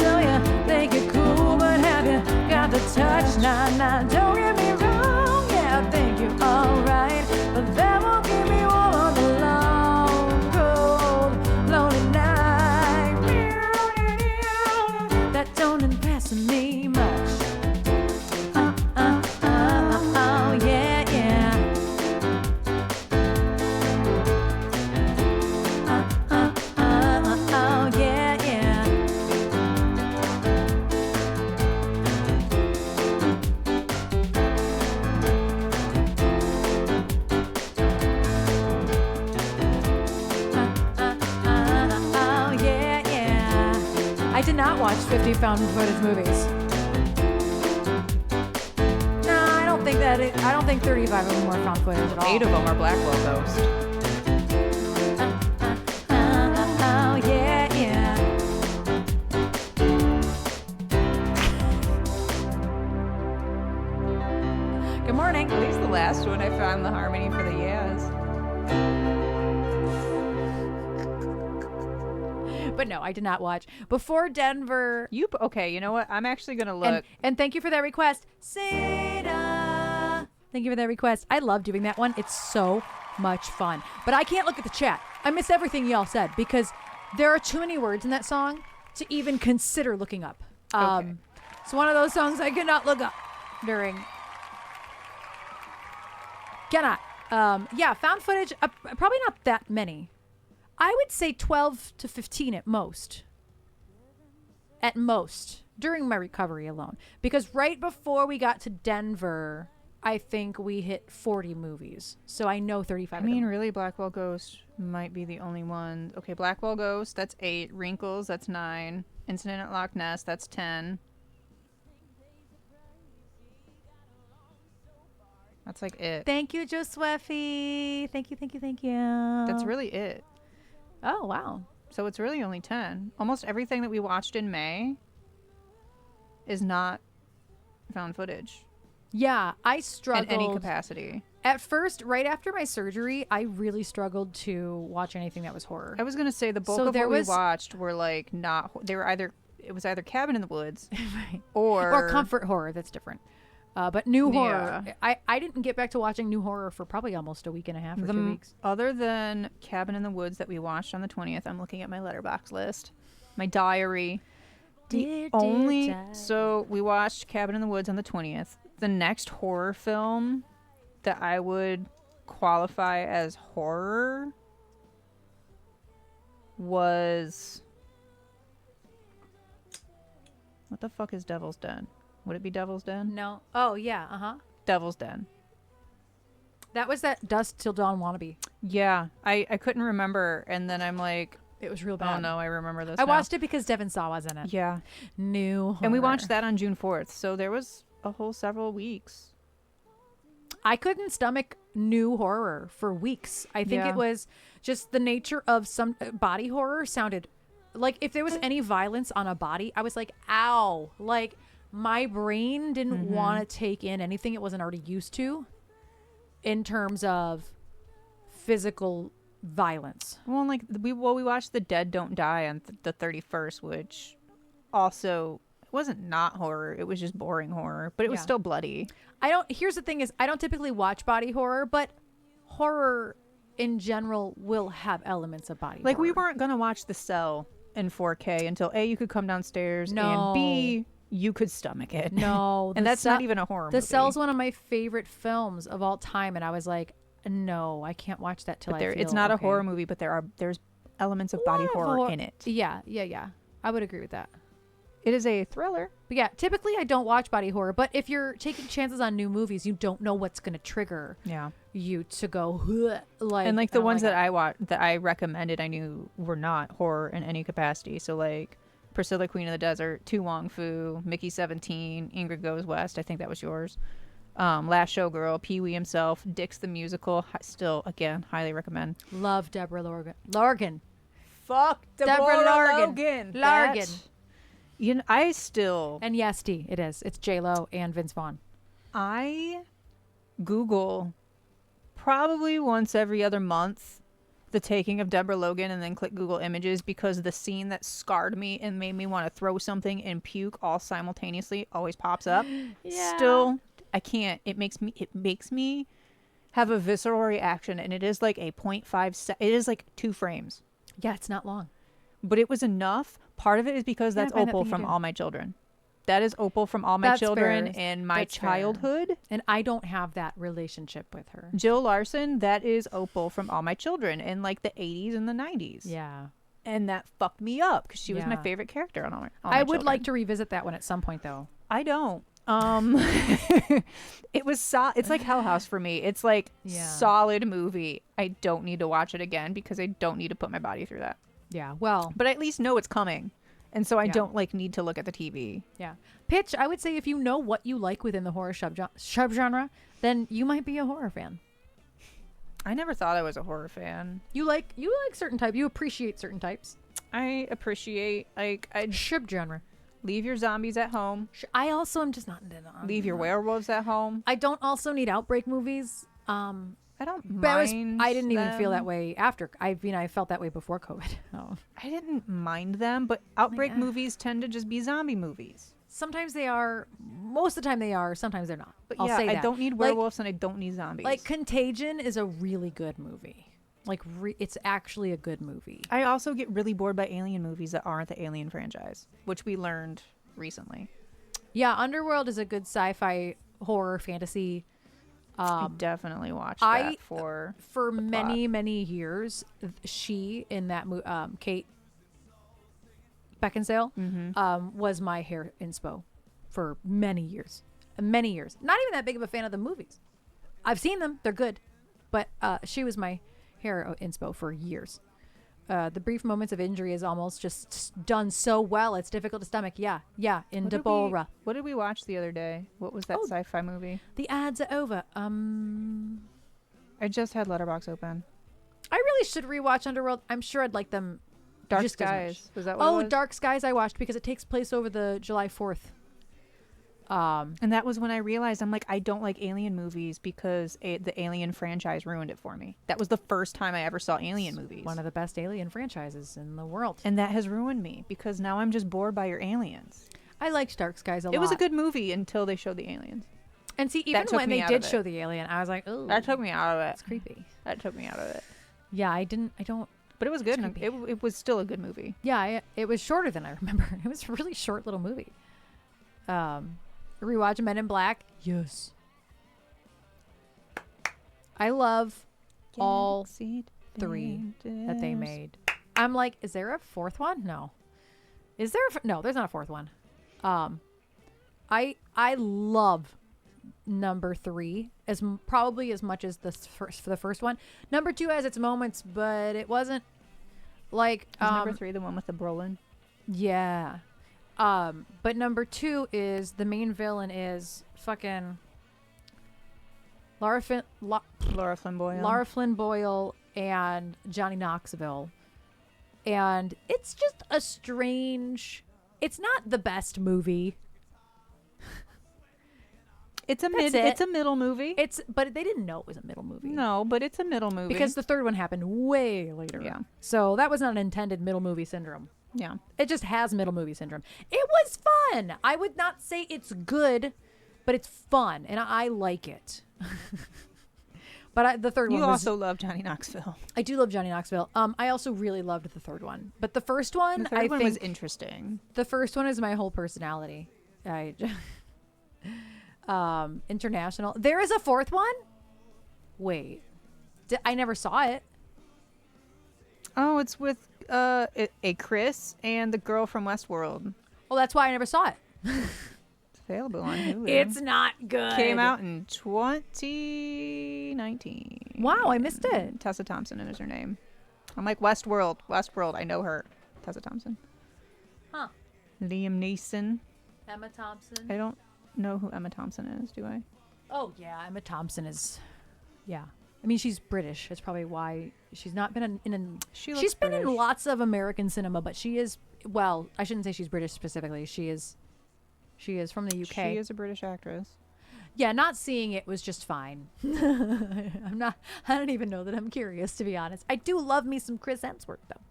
So you think you're cool, but have you got the touch? Nah, don't get me wrong, yeah, I think you're alright, but there won't give me one on the long, cold, lonely night. That don't impress me much. Oh, yeah, yeah. Oh, yeah, yeah. Oh, yeah, yeah. I did not watch 50 found footage movies. No, I don't think I don't think 35 of them were found footage at all. 8 of them are Blackwell Ghost. Oh, yeah, yeah. Good morning. At least the last one I found the harmony for the yes. But no, I did not watch. Before Denver. Okay, you know what? I'm actually gonna look. And thank you for that request. Seda. Thank you for that request. I love doing that one. It's so much fun. But I can't look at the chat. I miss everything y'all said because there are too many words in that song to even consider looking up. Okay. It's one of those songs I cannot look up during. Cannot. Yeah, found footage. Probably not that many. I would say 12 to 15 at most. At most. During my recovery alone. Because right before we got to Denver, I think we hit 40 movies. So I know 35 I mean, of them. really, Blackwell Ghost might be the only one. Okay, Blackwell Ghost, that's 8. Wrinkles, that's 9. Incident at Loch Ness, that's 10. That's like it. Thank you, Josweffi. Thank you, thank you, thank you. That's really it. Oh, wow. So it's really only 10. Almost everything that we watched in May is not found footage Yeah, I in struggled. any capacity. At first, right after my surgery, I really struggled to watch anything that was horror. I was going to say the bulk So of there what was- we watched were like not, they were either, it was either Cabin in the Woods Right. or Or comfort horror, that's different. But new horror, Yeah. I didn't get back to watching new horror for probably almost a week and a half or 2 weeks. Other than Cabin in the Woods that we watched on the 20th, I'm looking at my letterbox list, my diary. Dear So we watched Cabin in the Woods on the 20th. The next horror film that I would qualify as horror was, what the fuck is Devil's Den? Would it be Devil's Den? No. Oh, yeah. Uh-huh. Devil's Den. That was that Dusk Till Dawn wannabe. Yeah, I couldn't remember, and then I'm like, It was real oh bad. no, I remember this I now. watched it because Devin Saw was in it. Yeah, New horror. and we watched that on June 4th, so there was a whole several weeks. I couldn't stomach new horror for weeks. I think Yeah. it was just the nature of some body horror sounded like if there was any violence on a body, I was like, ow. Like my brain didn't want to take in anything it wasn't already used to in terms of physical violence. Well, and like we watched The Dead Don't Die on the 31st, which also wasn't not horror. It was just boring horror, but it was Yeah. still bloody. Here's the thing is I don't typically watch body horror, but horror in general will have elements of body Like horror. we weren't gonna watch The Cell in 4K until A, you could come downstairs, No. and B, you could stomach it. No. And The that's not even a horror movie. The Cell's one of my favorite films of all time, and I was like, no, I can't watch that till But I there, feel it's not a okay. horror movie, but there's elements of body Lot of horror in it. Yeah. I would agree with that. It is a thriller. But yeah, typically I don't watch body horror, but if you're taking chances on new movies, you don't know what's going to trigger you to go like. And like the ones that I watched that I recommended, I knew were not horror in any capacity. So like Priscilla, Queen of the Desert, Tu Wong Fu, Mickey 17, Ingrid Goes West. I think that was yours. Last Showgirl, Pee Wee himself, Dix the Musical. Still, again, highly recommend. Love Deborah Lorgan. Fuck Deborah Lorgan. Lorgan. You know, I still. And yes, D, it is. It's J-Lo and Vince Vaughn. I Google probably once every other month the taking of Deborah Logan and then click Google Images because the scene that scarred me and made me want to throw something and puke all simultaneously always pops up. Yeah. Still, I can't. It makes me have a visceral reaction, and it is like a 0.5 it is like 2 frames. Yeah, it's not long. But it was enough. Part of it is because that's Opal from All My Children. That is Opal from All My Children and my childhood. Fair. And I don't have that relationship with her. Jill Larson, that is Opal from All My Children in like the 80s and the 90s. Yeah. And that fucked me up because she was my favorite character on All My I would Children. like to revisit that one at some point, though. I don't. It was it's like Hell House for me. It's like solid movie. I don't need to watch it again because I don't need to put my body through that. Yeah, well. But I at least know it's coming. And so I don't like need to look at the TV. Yeah. Pitch, I would say if you know what you like within the horror subgenre, then you might be a horror fan. I never thought I was a horror fan. You like certain types. You appreciate certain types. I appreciate subgenre. Leave your zombies at home. I also am just not into them. Leave your werewolves at home. I don't also need outbreak movies. I don't mind. I didn't even feel that way after. I felt that way before COVID. Oh. I didn't mind them, but outbreak movies tend to just be zombie movies. Sometimes they are. Most of the time they are. Sometimes they're not. But I'll say I that. don't need werewolves and I don't need zombies. Like Contagion is a really good movie. Like it's actually a good movie. I also get really bored by alien movies that aren't the Alien franchise, which we learned recently. Yeah, Underworld is a good sci-fi horror fantasy. I definitely watched that for many years. She in that movie, Kate Beckinsale, was my hair inspo for many years. Not even that big of a fan of the movies. I've seen them; they're good, but she was my hair inspo for years. The brief moments of injury is almost just done so well. It's difficult to stomach. Yeah. In Deborah. What did we watch the other day? What was that sci-fi movie? The ads are over. I just had Letterboxd open. I really should rewatch Underworld. I'm sure I'd like them. Dark Skies. Was that what it was? Dark Skies I watched because it takes place over the July 4th. And that was when I realized I'm like, I don't like alien movies because the Alien franchise ruined it for me. That was the first time I ever saw alien movies. One of the best alien franchises in the world. And that has ruined me because now I'm just bored by your aliens. I liked Dark Skies a lot. It was a good movie until they showed the aliens. And see, even when they did show the alien, I was like, oh. That took me out of it. It's creepy. That took me out of it. Yeah, I don't. But it was good. And it was still a good movie. Yeah, it was shorter than I remember. It was a really short little movie. Rewatch Men in Black. Yes. I love all 3 that they made. I'm like, is there a 4th one? No. Is there? No, there's not a 4th one. I love number 3 probably as much as the first one. Number 2 has its moments, but it wasn't like number 3 the one with the Brolin. Yeah. But number 2 is the main villain is fucking Laura Flynn Boyle. Laura Flynn Boyle and Johnny Knoxville. And it's just a strange. It's not the best movie. It's a middle movie. But they didn't know it was a middle movie. No, but it's a middle movie because the 3rd one happened way later. Yeah. So that was not an intended middle movie syndrome. Yeah. It just has middle movie syndrome. It was fun. I would not say it's good, but it's fun and I like it. But the 3rd one. You also love Johnny Knoxville. I do love Johnny Knoxville. I also really loved the 3rd one, but the first one, I think was interesting. The first one is my whole personality. International. There is a 4th one. Wait, I never saw it. Oh, it's with a Chris and the girl from Westworld. Oh, that's why I never saw it. It's available on Hulu. It's not good. Came out in 2019. Wow, I missed it. Tessa Thompson is her name. I'm like, Westworld. Westworld. I know her. Tessa Thompson. Huh. Liam Neeson. Emma Thompson. I don't know who Emma Thompson is, do I? Oh, yeah. Emma Thompson is... Yeah. I mean, she's British. That's probably why she's not been she's been in lots of American cinema, but she is... Well, I shouldn't say she's British specifically. She is from the UK. She is a British actress. Yeah, not seeing it was just fine. I don't even know that I'm curious, to be honest. I do love me some Chris Hemsworth, though.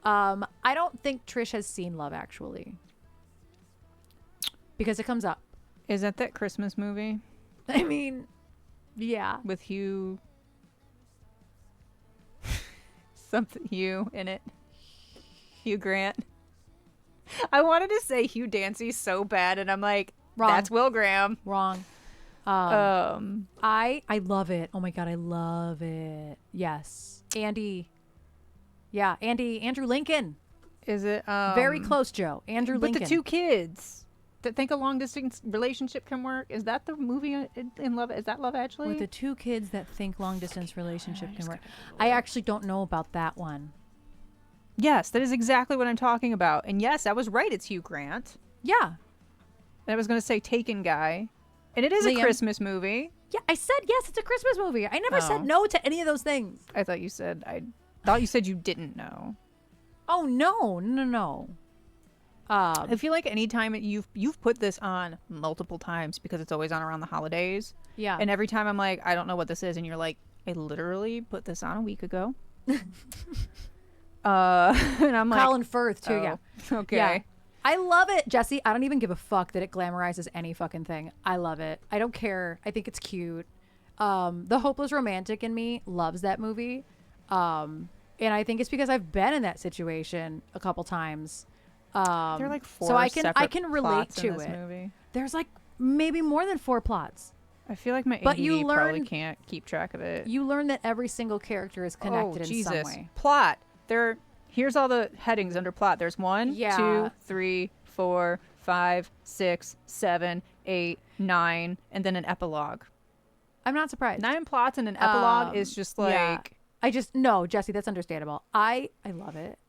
I don't think Trish has seen Love Actually. Because it comes up. Is that Christmas movie? I mean, yeah. With Hugh... something Hugh in it. Hugh Grant. I wanted to say Hugh Dancy so bad, and I'm like, wrong. That's Will Graham. Wrong. I love it. Oh my god, I love it. Yes. Andrew Lincoln. Is it very close, Joe? Andrew Lincoln. But the two kids that think a long distance relationship can work. Is that the movie in Love? Is that Love Actually? With the two kids that think long distance relationship can work. I actually don't know about that one. Yes, that is exactly what I'm talking about. And yes, I was right. It's Hugh Grant. Yeah. And I was going to say Taken Guy. And it is a Christmas movie. Yeah, I said yes, it's a Christmas movie. I never said no to any of those things. I thought you said you didn't know. Oh, no. I feel like anytime you've put this on multiple times because it's always on around the holidays. Yeah. And every time I'm like, I don't know what this is. And you're like, I literally put this on a week ago. And I'm like, Colin Firth too. Yeah. Okay. Yeah. I love it, Jesse. I don't even give a fuck that it glamorizes any fucking thing. I love it. I don't care. I think it's cute. The hopeless romantic in me loves that movie. And I think it's because I've been in that situation a couple times. There are like 4 so I separate can relate plots to in this it. movie. There's like maybe more than 4 plots. I feel like my But ADD probably can't keep track of it. You learn that every single character is connected in some way. Plot. Here's all the headings under plot. There's 1, 2, 3, 4, 5, 6, 7, 8, 9, and then an epilogue. I'm not surprised. 9 plots and an epilogue is just like... Yeah. No, Jesse, that's understandable. I love it.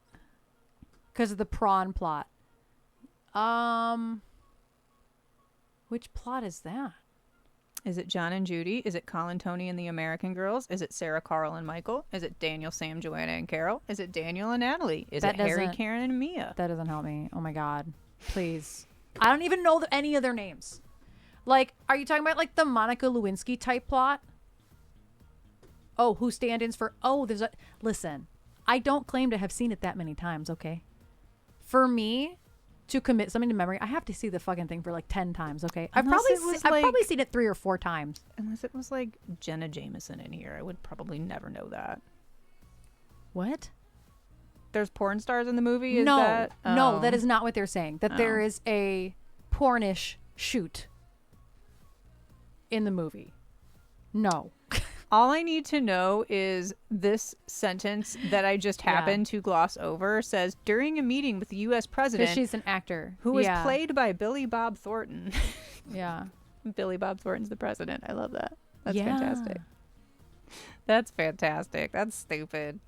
Because of the prawn plot. Which plot is that? Is it John and Judy? Is it Colin, Tony, and the American Girls? Is it Sarah, Carl, and Michael? Is it Daniel, Sam, Joanna, and Carol? Is it Daniel and Natalie? Is it Harry, Karen, and Mia? That doesn't help me. Oh my God. Please. I don't even know any of their names. Like, are you talking about like the Monica Lewinsky type plot? Oh, who stand-ins for... Oh, Listen, I don't claim to have seen it that many times, okay? For me to commit something to memory, I have to see the fucking thing for like 10 times, okay? I've probably seen it 3 or 4 times. Unless it was like Jenna Jameson in here, I would probably never know that. What? There's porn stars in the movie? No, that is not what they're saying. That there is a pornish shoot in the movie. No. All I need to know is this sentence that I just happened to gloss over says, during a meeting with the U.S. president... Because she's an actor. Who was played by Billy Bob Thornton. Yeah. Billy Bob Thornton's the president. I love that. That's fantastic. That's fantastic. That's stupid.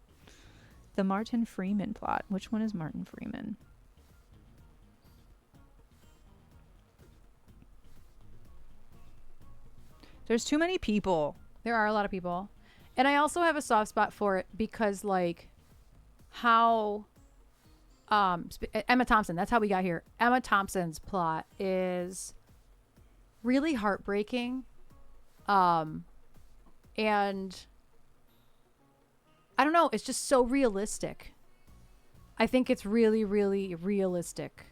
The Martin Freeman plot. Which one is Martin Freeman? There's too many people. There are a lot of people. And I also have a soft spot for it because like how Emma Thompson, that's how we got here. Emma Thompson's plot is really heartbreaking. And I don't know, it's just so realistic. I think it's really, really realistic.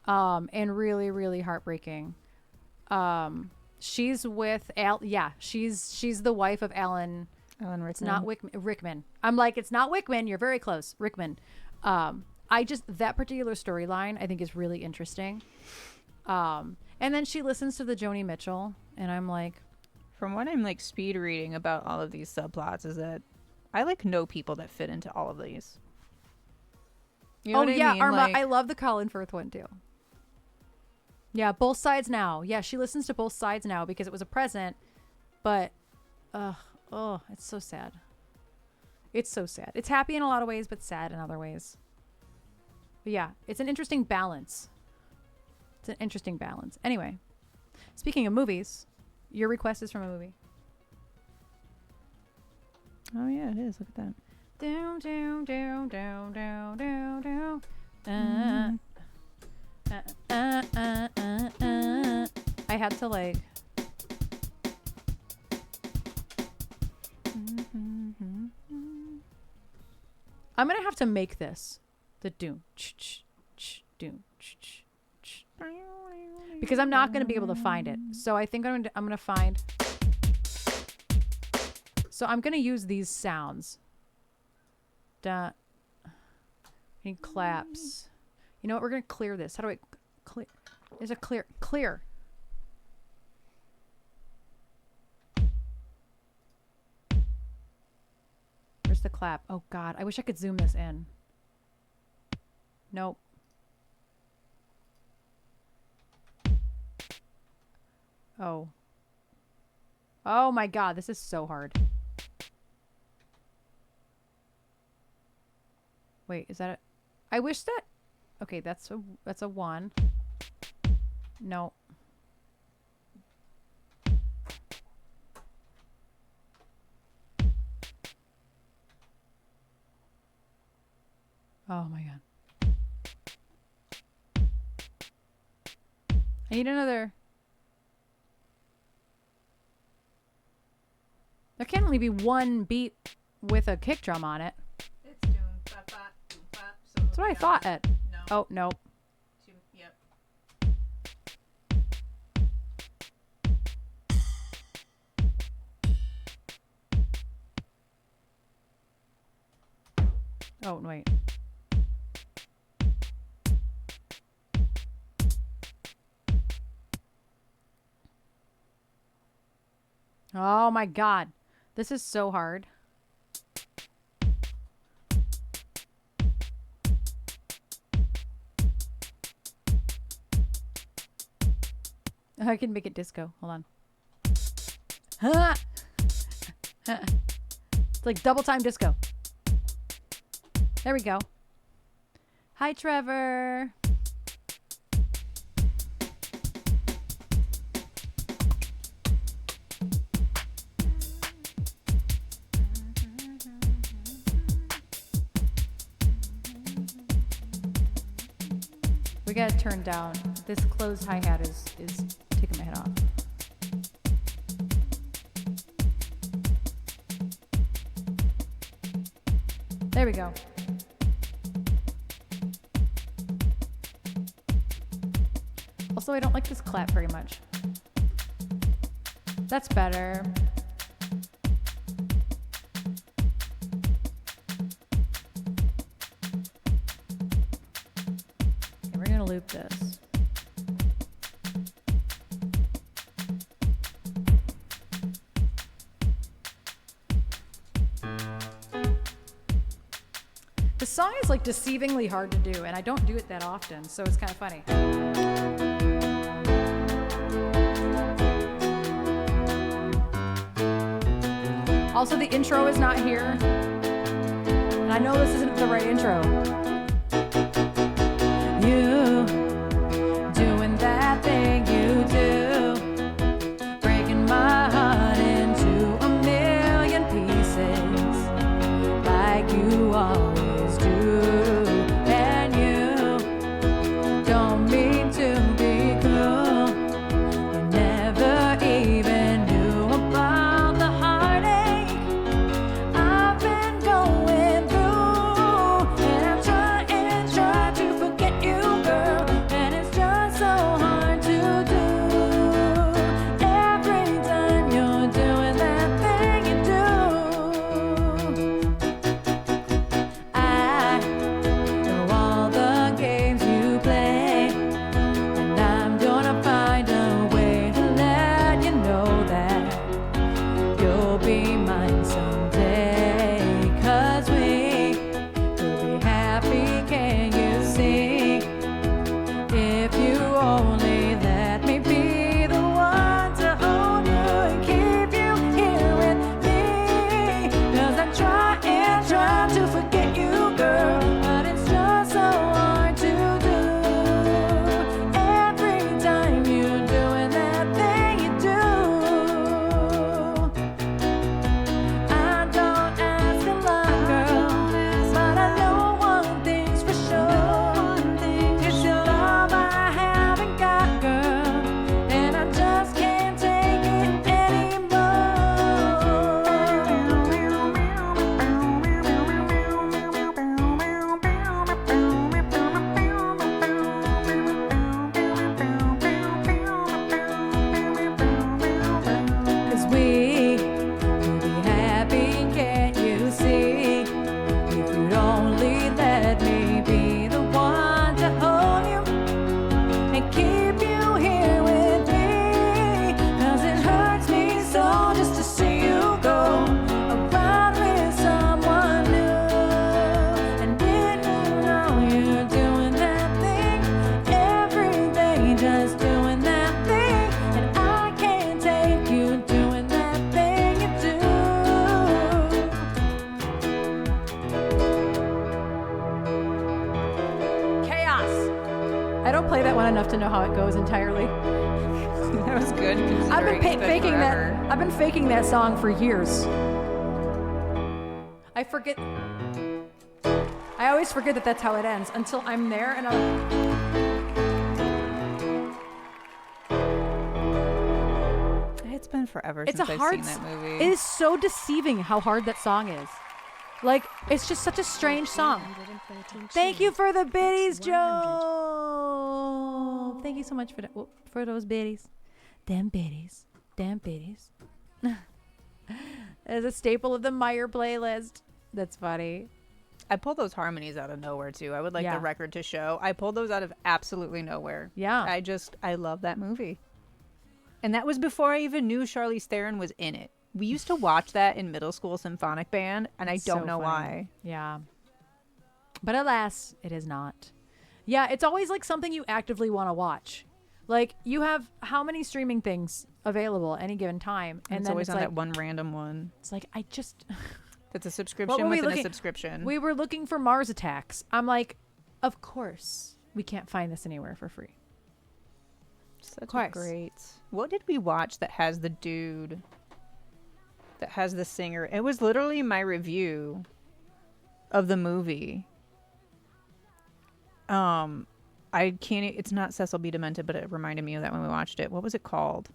And really, really heartbreaking. She's with she's the wife of Alan Rickman. It's not Rickman. I'm like, it's not Wickman. You're very close. Rickman. That particular storyline I think is really interesting. And then she listens to the Joni Mitchell and I'm like, from what I'm like speed reading about all of these subplots is that I like know people that fit into all of these. You know what I mean? Arma. Like, I love the Colin Firth one too. Yeah, both sides now. Yeah, she listens to both sides now because it was a present. But, it's so sad. It's so sad. It's happy in a lot of ways, but sad in other ways. But yeah, it's an interesting balance. It's an interesting balance. Anyway, speaking of movies, your request is from a movie. oh yeah, it is. Look at that. Down, down, down, down, down, down, down. I had to like. I'm gonna have to make this the doom, doom, because I'm not gonna be able to find it. So I think I'm gonna find. So I'm gonna use these sounds. Duh. Need claps. You know what? We're gonna clear this. How do I clear? There's a clear. Where's the clap? Oh God, I wish I could zoom this in. Nope. Oh. Oh my God, this is so hard. Wait, is that it? I wish that. Okay, that's a 1. No. Oh my God. I need another. There can only be one beat with a kick drum on it. It's doom, bop, bop, doom, bop. So That's what I thought. No. Oh, no. Yep. Oh, wait. Oh my God. This is so hard. I can make it disco. Hold on. It's like double time disco. There we go. Hi, Trevor. We gotta turn down. This closed hi-hat is taking my head off. There we go. Also, I don't like this clap very much. That's better. Okay, we're gonna loop this. The song is like deceivingly hard to do, and I don't do it that often, so it's kind of funny. Also, the intro is not here, and I know this isn't the right intro. You doing that thing you do, breaking my heart into a million pieces, like you always do. And you don't mean to be cruel. You never even knew about the heartache I've been going through. And I'm trying to forget you, girl, and it's just so hard to do. Every time you're doing that thing you do, I don't play that one enough to know how it goes entirely. That was good. I've been faking that. I've been faking that song for years. I forget. I always forget that that's how it ends until I'm there and It's been forever it's since a I've hard. seen that movie. It is so deceiving how hard that song is. Like it's just such a strange song. Thank you for the biddies, Joe. Thank you so much for those biddies. Damn biddies. Damn biddies. As a staple of the Meyer playlist. That's funny. I pulled those harmonies out of nowhere too. I would like Yeah. the record to show. I pulled those out of absolutely nowhere. Yeah. I love that movie. And that was before I even knew Charlize Theron was in it. We used to watch that in middle school symphonic band, and I don't know why. Yeah. But alas, it is not. Yeah, it's always like something you actively want to watch. Like you have how many streaming things available at any given time, And it's then always on like, that one random one. It's like I just That's a subscription within a subscription. We were looking for Mars Attacks. I'm like, of course we can't find this anywhere for free. Such a great. What did we watch that has the dude? That has the singer. It was literally my review of the movie. I can't. It's not Cecil B. Demented, but it reminded me of that when we watched it. What was it called?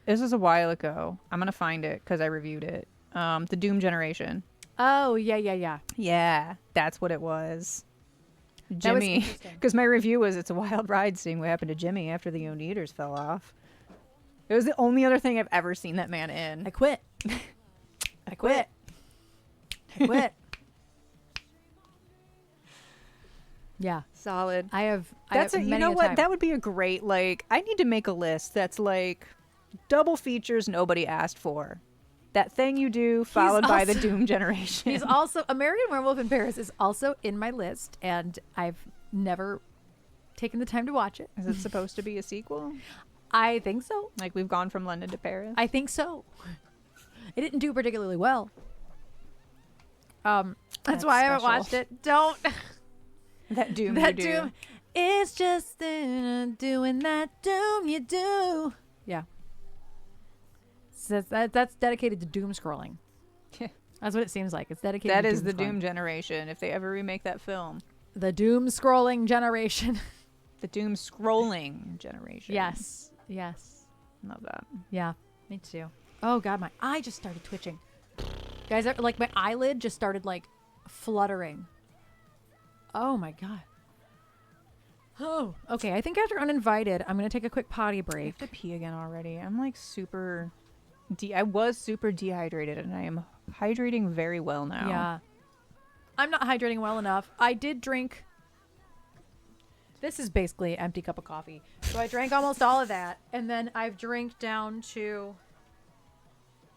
This was a while ago. I'm gonna find it because I reviewed it. The Doom Generation. Oh yeah. Yeah, that's what it was. Jimmy, because my review was it's a wild ride seeing what happened to Jimmy after the Oneaters fell off. It was the only other thing I've ever seen that man in. I quit. I quit. Yeah, solid. You know what? That would be a great I need to make a list that's like double features nobody asked for. That thing you do followed by the Doom Generation. He's also American Werewolf in Paris is also in my list, and I've never taken the time to watch it. Is it supposed to be a sequel? I think so. Like we've gone from London to Paris? I think so. It didn't do particularly well. That's why I haven't watched it. Don't. That Doom that you do. Doom. It's just doing that Doom you do. Yeah. So that's dedicated to doom scrolling. That's what it seems like. It's dedicated That to is doom the scrolling. Doom Generation. If they ever remake that film. The doom scrolling generation. The doom scrolling generation. Yes. Love that. Yeah, me too. Oh God, my eye just started twitching. Guys, like my eyelid just started like fluttering. Oh my God. Oh, okay. I think after Uninvited, I'm going to take a quick potty break. I have to pee again already. I'm like super... I was super dehydrated, and I am hydrating very well now. Yeah. I'm not hydrating well enough. I did drink... This is basically an empty cup of coffee. So I drank almost all of that, and then I've drank down to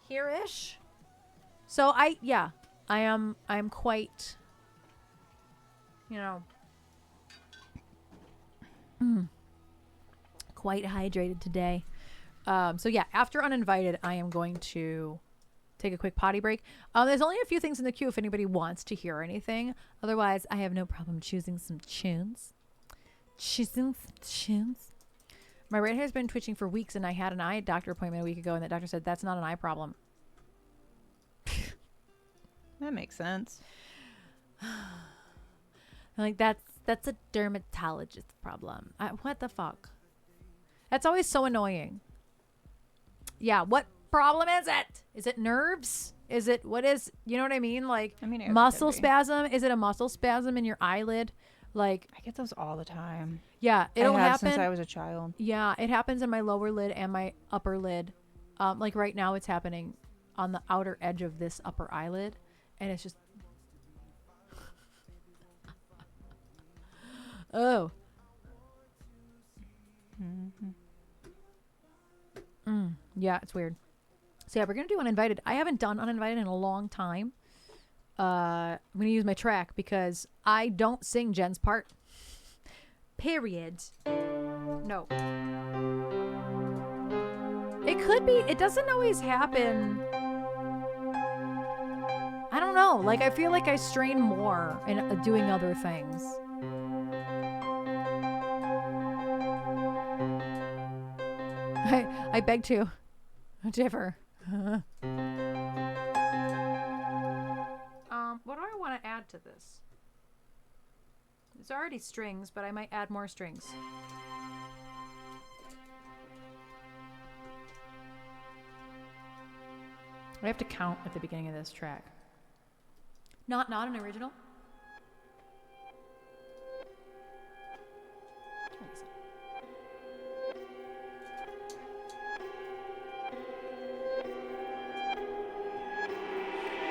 here-ish. So I'm quite, quite hydrated today. So yeah, after Uninvited, I am going to take a quick potty break. There's only a few things in the queue if anybody wants to hear anything. Otherwise, I have no problem choosing some tunes. My right hair's been twitching for weeks, and I had an eye doctor appointment a week ago, and that doctor said that's not an eye problem. That makes sense. Like that's a dermatologist problem. What the fuck? That's always so annoying. Yeah, what problem is it? Is it nerves? Is it what is? You know what I mean? Like muscle spasm? Is it a muscle spasm in your eyelid? Like I get those all the time. Yeah, it'll happen since I was a child. Yeah, it happens in my lower lid and my upper lid. Like right now, it's happening on the outer edge of this upper eyelid, and it's just. Oh. Yeah, it's weird. So yeah, we're gonna do Uninvited. I haven't done Uninvited in a long time. I'm gonna use my track because I don't sing Jen's part. Period. No. It could be. It doesn't always happen. I don't know. Like I feel like I strain more in doing other things. I beg to differ. What do I want to add to this? There's already strings, but I might add more strings. I have to count at the beginning of this track. Not an original.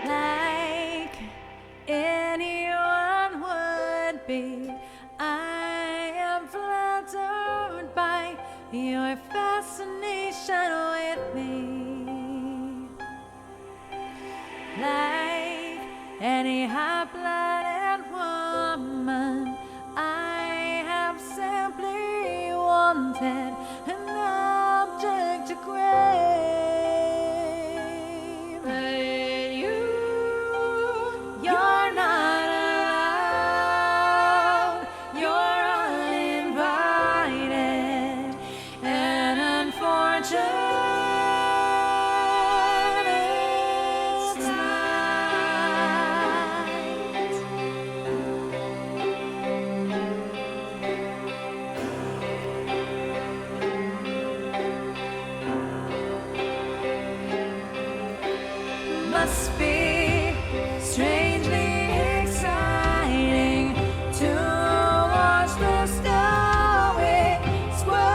Like anyone would be, I am flattered by your fascination with me. Like any hot-blooded woman, I have simply wanted an object to crave. But you're not allowed. You're uninvited and unfortunate. Must be strangely exciting to watch the snowy squirm.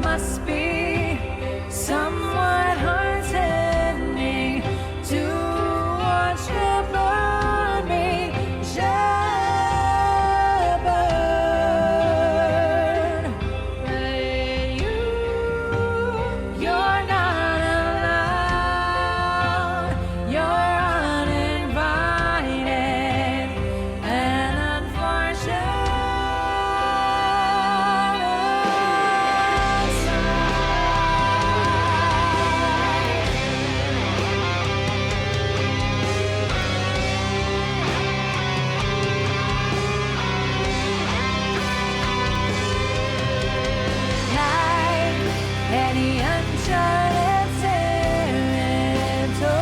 Must be somewhat heartending to watch it burn me shepherd. You're not allowed. You're uninvited and like any uncharted territory,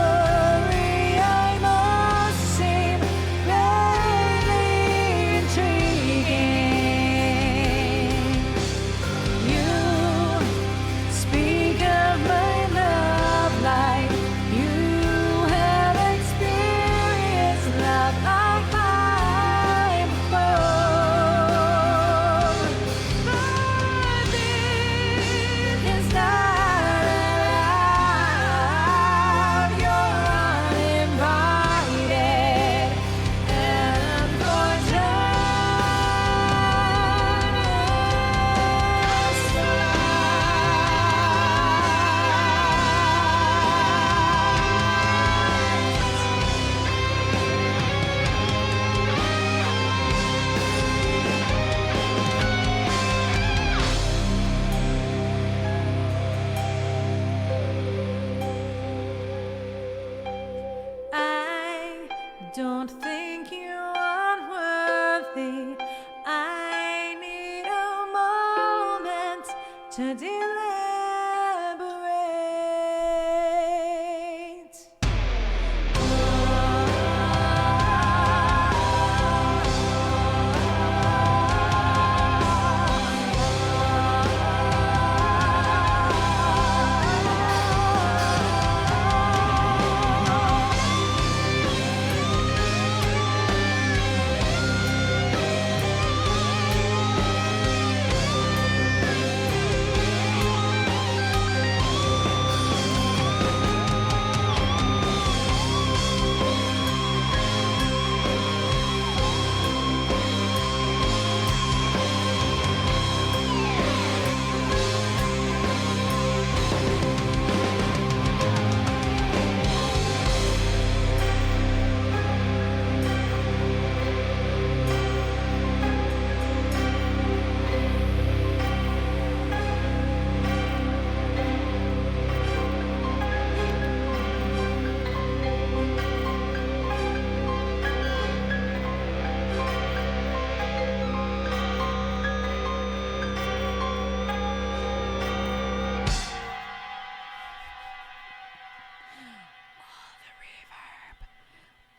I must seem vaguely intriguing. You speak of my love like you have experienced love like mine before. But this is not allowed. You're uninvited and I don't think you're unworthy. I need a moment to deliberate.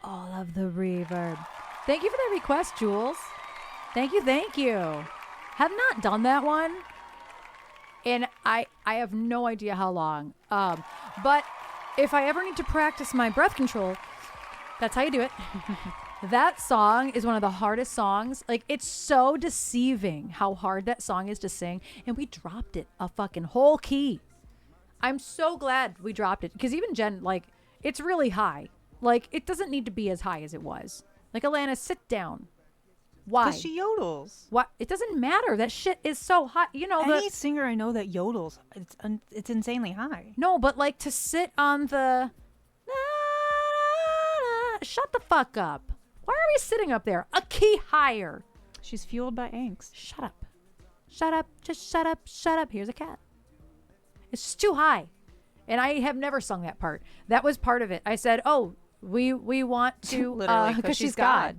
all of the reverb. Thank you for that request, Jules. Thank you. Have not done that one. And I have no idea how long. But if I ever need to practice my breath control, that's how you do it. That song is one of the hardest songs. Like, it's so deceiving how hard that song is to sing. And we dropped it a fucking whole key. I'm so glad we dropped it. Because even Jen, like, it's really high. Like, it doesn't need to be as high as it was. Like, Alana, sit down. Why? Because she yodels. What? It doesn't matter. That shit is so high. You know, any singer I know that yodels, it's insanely high. No, but like to sit on the... Shut the fuck up. Why are we sitting up there? A key higher. She's fueled by angst. Shut up. Shut up. Just shut up. Shut up. Here's a cat. It's just too high. And I have never sung that part. That was part of it. I said, oh, we want to... Literally, because she's God.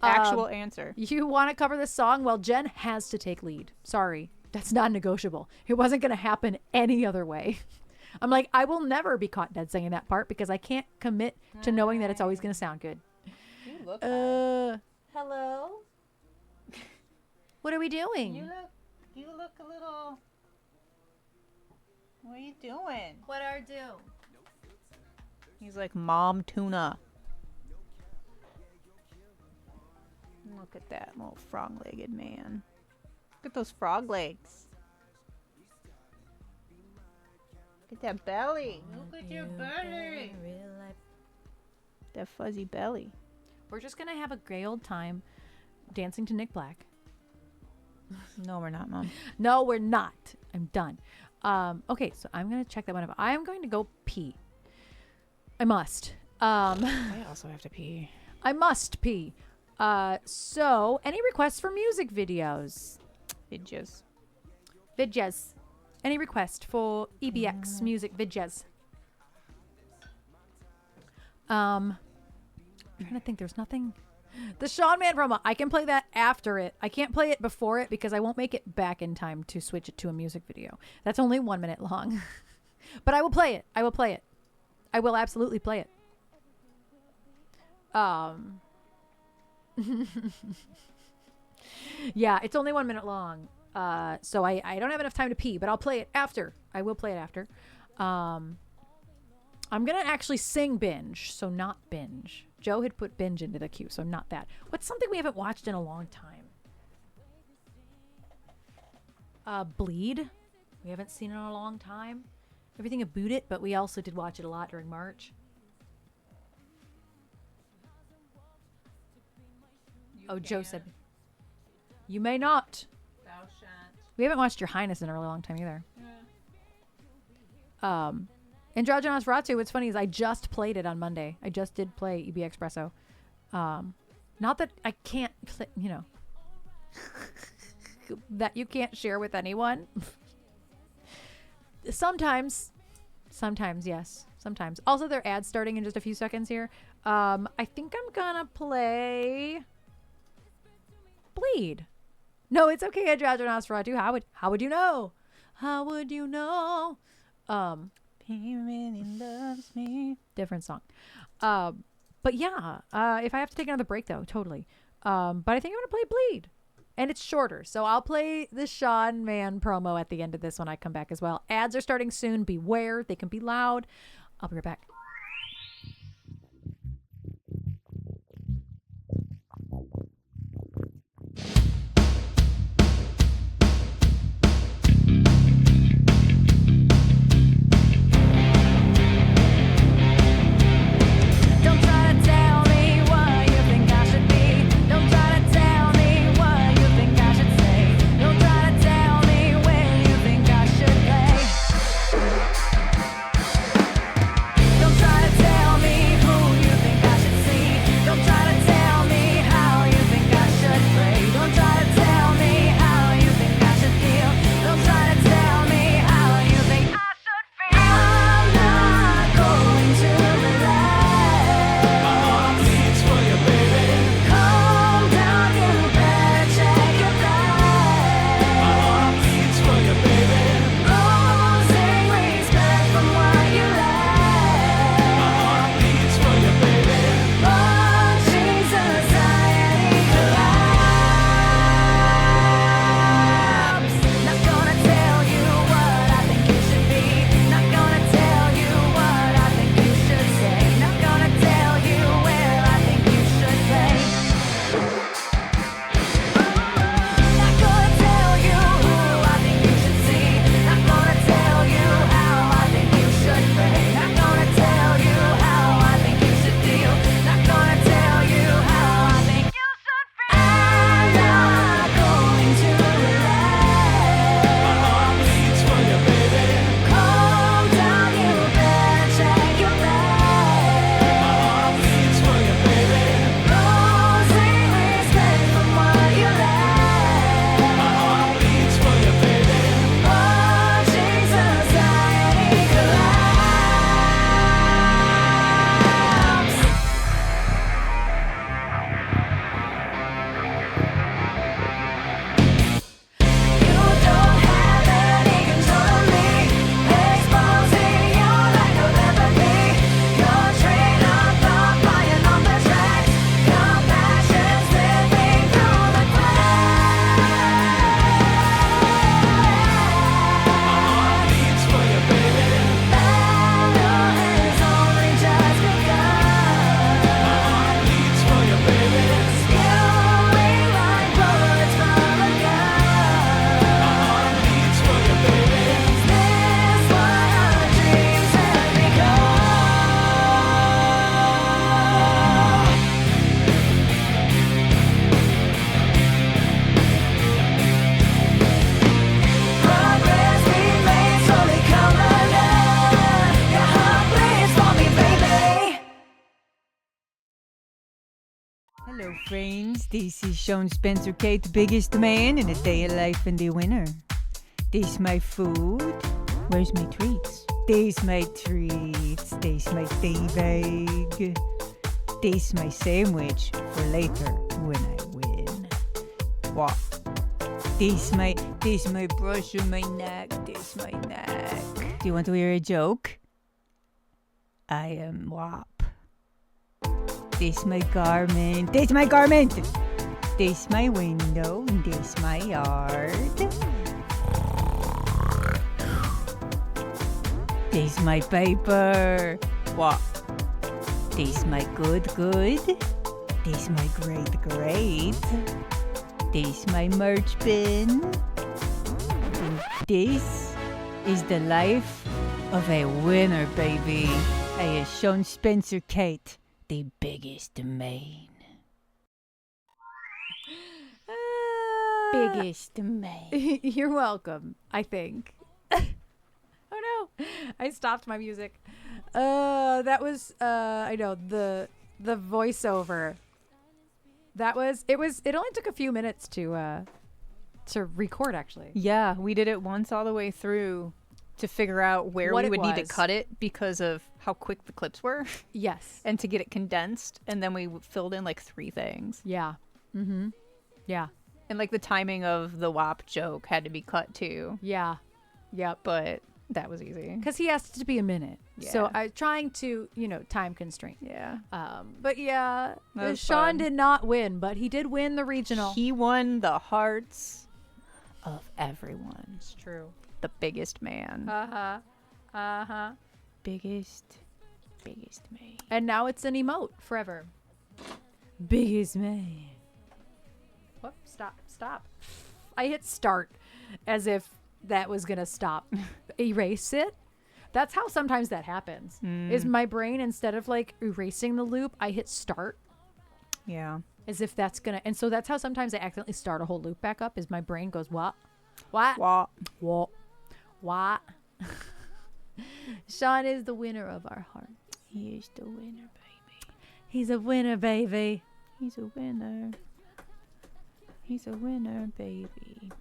Actual answer. You want to cover this song? Well, Jen has to take lead. Sorry. That's not negotiable. It wasn't going to happen any other way. I'm like, I will never be caught dead singing that part because I can't commit to knowing that it's always going to sound good. You look hello? What are we doing? You look a little... What are you doing? What are do? He's like, Mom Tuna. Look at that little frog-legged man. Look at those frog legs. Look at that belly. Look at your belly. That fuzzy belly. We're just going to have a great old time dancing to Nick Black. No, we're not, Mom. No, we're not. I'm done. Okay, so I'm going to check that one up. I'm going to go pee. I must. I also have to pee. I must pee. So, any requests for music videos? Vidjas. Any request for EBX music vidjas? I'm trying to think. There's nothing. The Sean Man promo. I can play that after it. I can't play it before it because I won't make it back in time to switch it to a music video. That's only 1 minute long. But I will play it. I will absolutely play it. Yeah, it's only 1 minute long. So I don't have enough time to pee, but I'll play it after. I will play it after. I'm going to actually sing binge, so not binge. Joe had put binge into the queue, so not that. What's something we haven't watched in a long time? Bleed. We haven't seen it in a long time. Everything about it, but we also did watch it a lot during March. Joe said, you may not. Thou shan't. We haven't watched Your Highness in a really long time either. Yeah. Androgynous Ratu, what's funny is I just played it on Monday. I just did play EB Expresso. Not that I can't, you know, that you can't share with anyone. Sometimes, yes. Sometimes. Also, there are ads starting in just a few seconds here. I think I'm gonna play Bleed. No, it's okay, Androgynous Ratu. How would you know? How would you know? He really loves me. Different song. But yeah, if I have to take another break though, totally. But I think I'm gonna play Bleed. And it's shorter, so I'll play the Sean Man promo at the end of this when I come back as well. Ads are starting soon. Beware. They can be loud. I'll be right back. Don't Hello, friends. This is Sean Spencer Kate, the biggest man in a day of life in the winter. This my food. Where's my treats? This my treats. This my tea bag. This my sandwich for later when I win. What? This my brush on my neck. This my neck. Do you want to hear a joke? I am WAP. This my garment. This my garment. This my window. This my yard. This my paper. What? This my good. This my great. This my merch bin. And this is the life of a winner, baby. I am Sean Spencer Kate, the biggest man. Biggest man. You're welcome, I think. Oh no, I stopped my music. That was I know the voiceover. It only took a few minutes to record, actually. Yeah, we did it once all the way through to figure out where What we it would need to was. cut it because of how quick the clips were Yes. and to get it condensed. And then we filled in like 3 things. Yeah. Mm-hmm. Yeah. And like the timing of the WAP joke had to be cut too. Yeah. Yep. But that was easy. Because he asked it to be a minute. So Yeah. I trying to, time constraint. Yeah. But yeah, That was Sean fun. did not win, but he did win the regional. He won the hearts of everyone. It's true. The biggest man. Uh-huh. Biggest man. And now it's an emote forever. Biggest man. Whoop, stop. I hit start as if that was going to stop. Erase it. That's how sometimes that happens. Is my brain, instead of like erasing the loop, I hit start Yeah. as if that's going to. And so that's how sometimes I accidentally start a whole loop back up, is my brain goes, what? Sean is the winner of our heart. He is the winner, baby. He's a winner, baby. He's a winner. He's a winner, baby.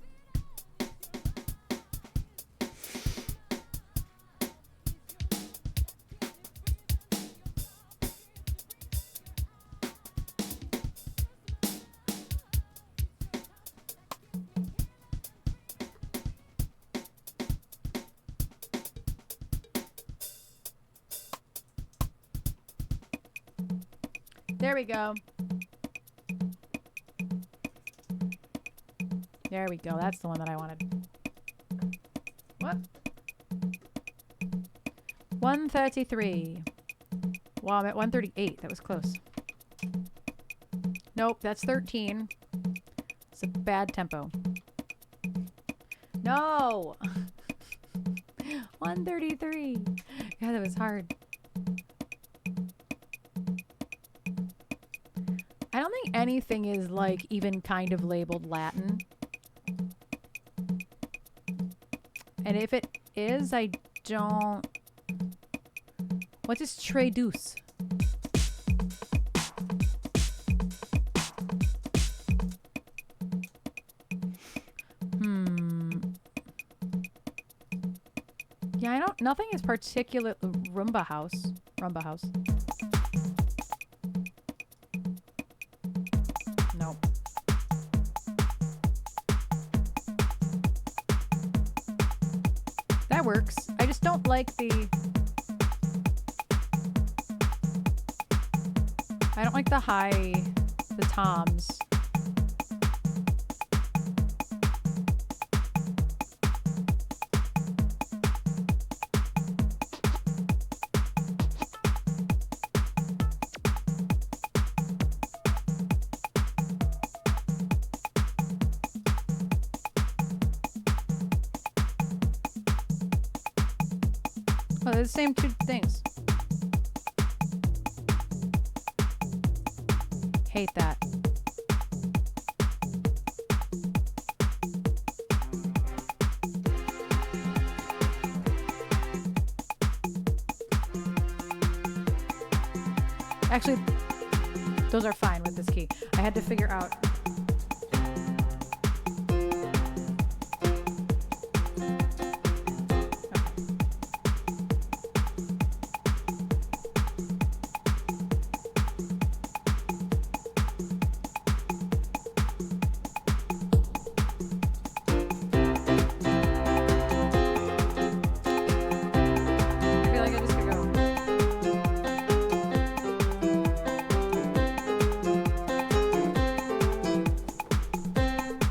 There we go. There we go. That's the one that I wanted. What? 133. Wow, I'm at 138. That was close. Nope, that's 13. It's a bad tempo. No! 133. God, that was hard. I don't think anything is like even kind of labeled Latin. And if it is, I don't... What is traduce? Yeah, I don't... Nothing is particular... Rumba house. Nope. That works. I just don't like the... I don't like the high... The toms. Oh, they're the same two things. Hate that. Actually, Those are fine with this key. I had to figure out. I feel like I just gotta go.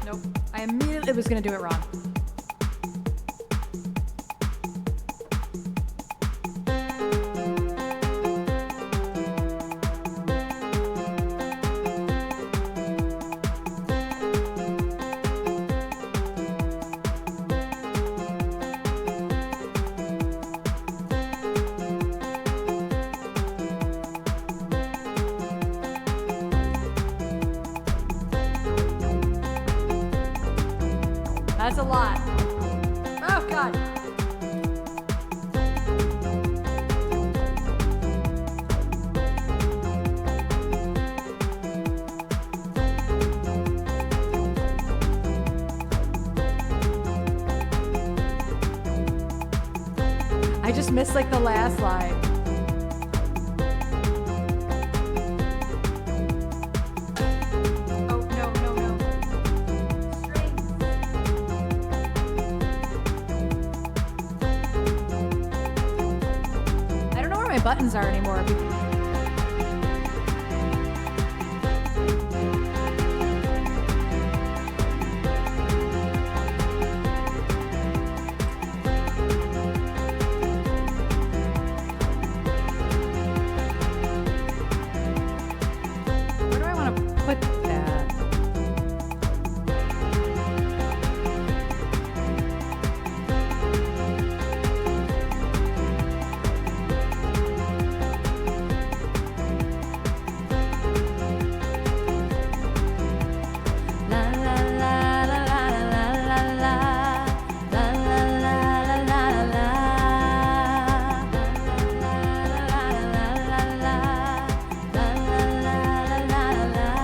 Nope. I immediately was gonna do it wrong. That's a lot. Oh, God. I just missed like the last line. Oh, no, no, no. I don't know where my buttons are anymore. Where do I want to put that? La la la la la la la la. La la la la la la. La la la la la. La la la la la. La la la la la la.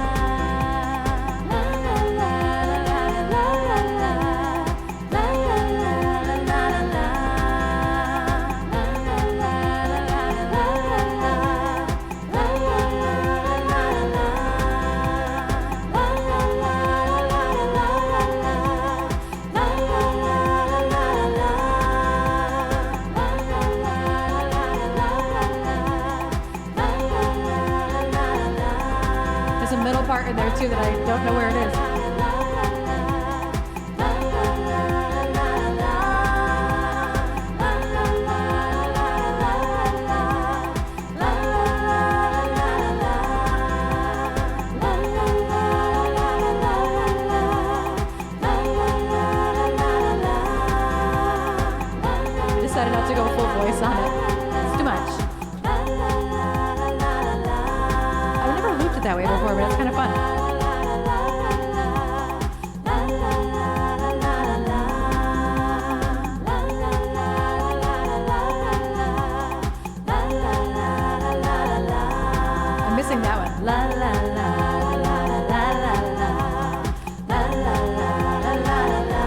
La la la la la. La la la la la. La la la la There's a middle part in there too that I don't know where it is. I decided not to go full voice on it. It's too much. I've never looped it that way before, but it's kind of fun. I'm missing that one. La la la la la la la. La la la la la la.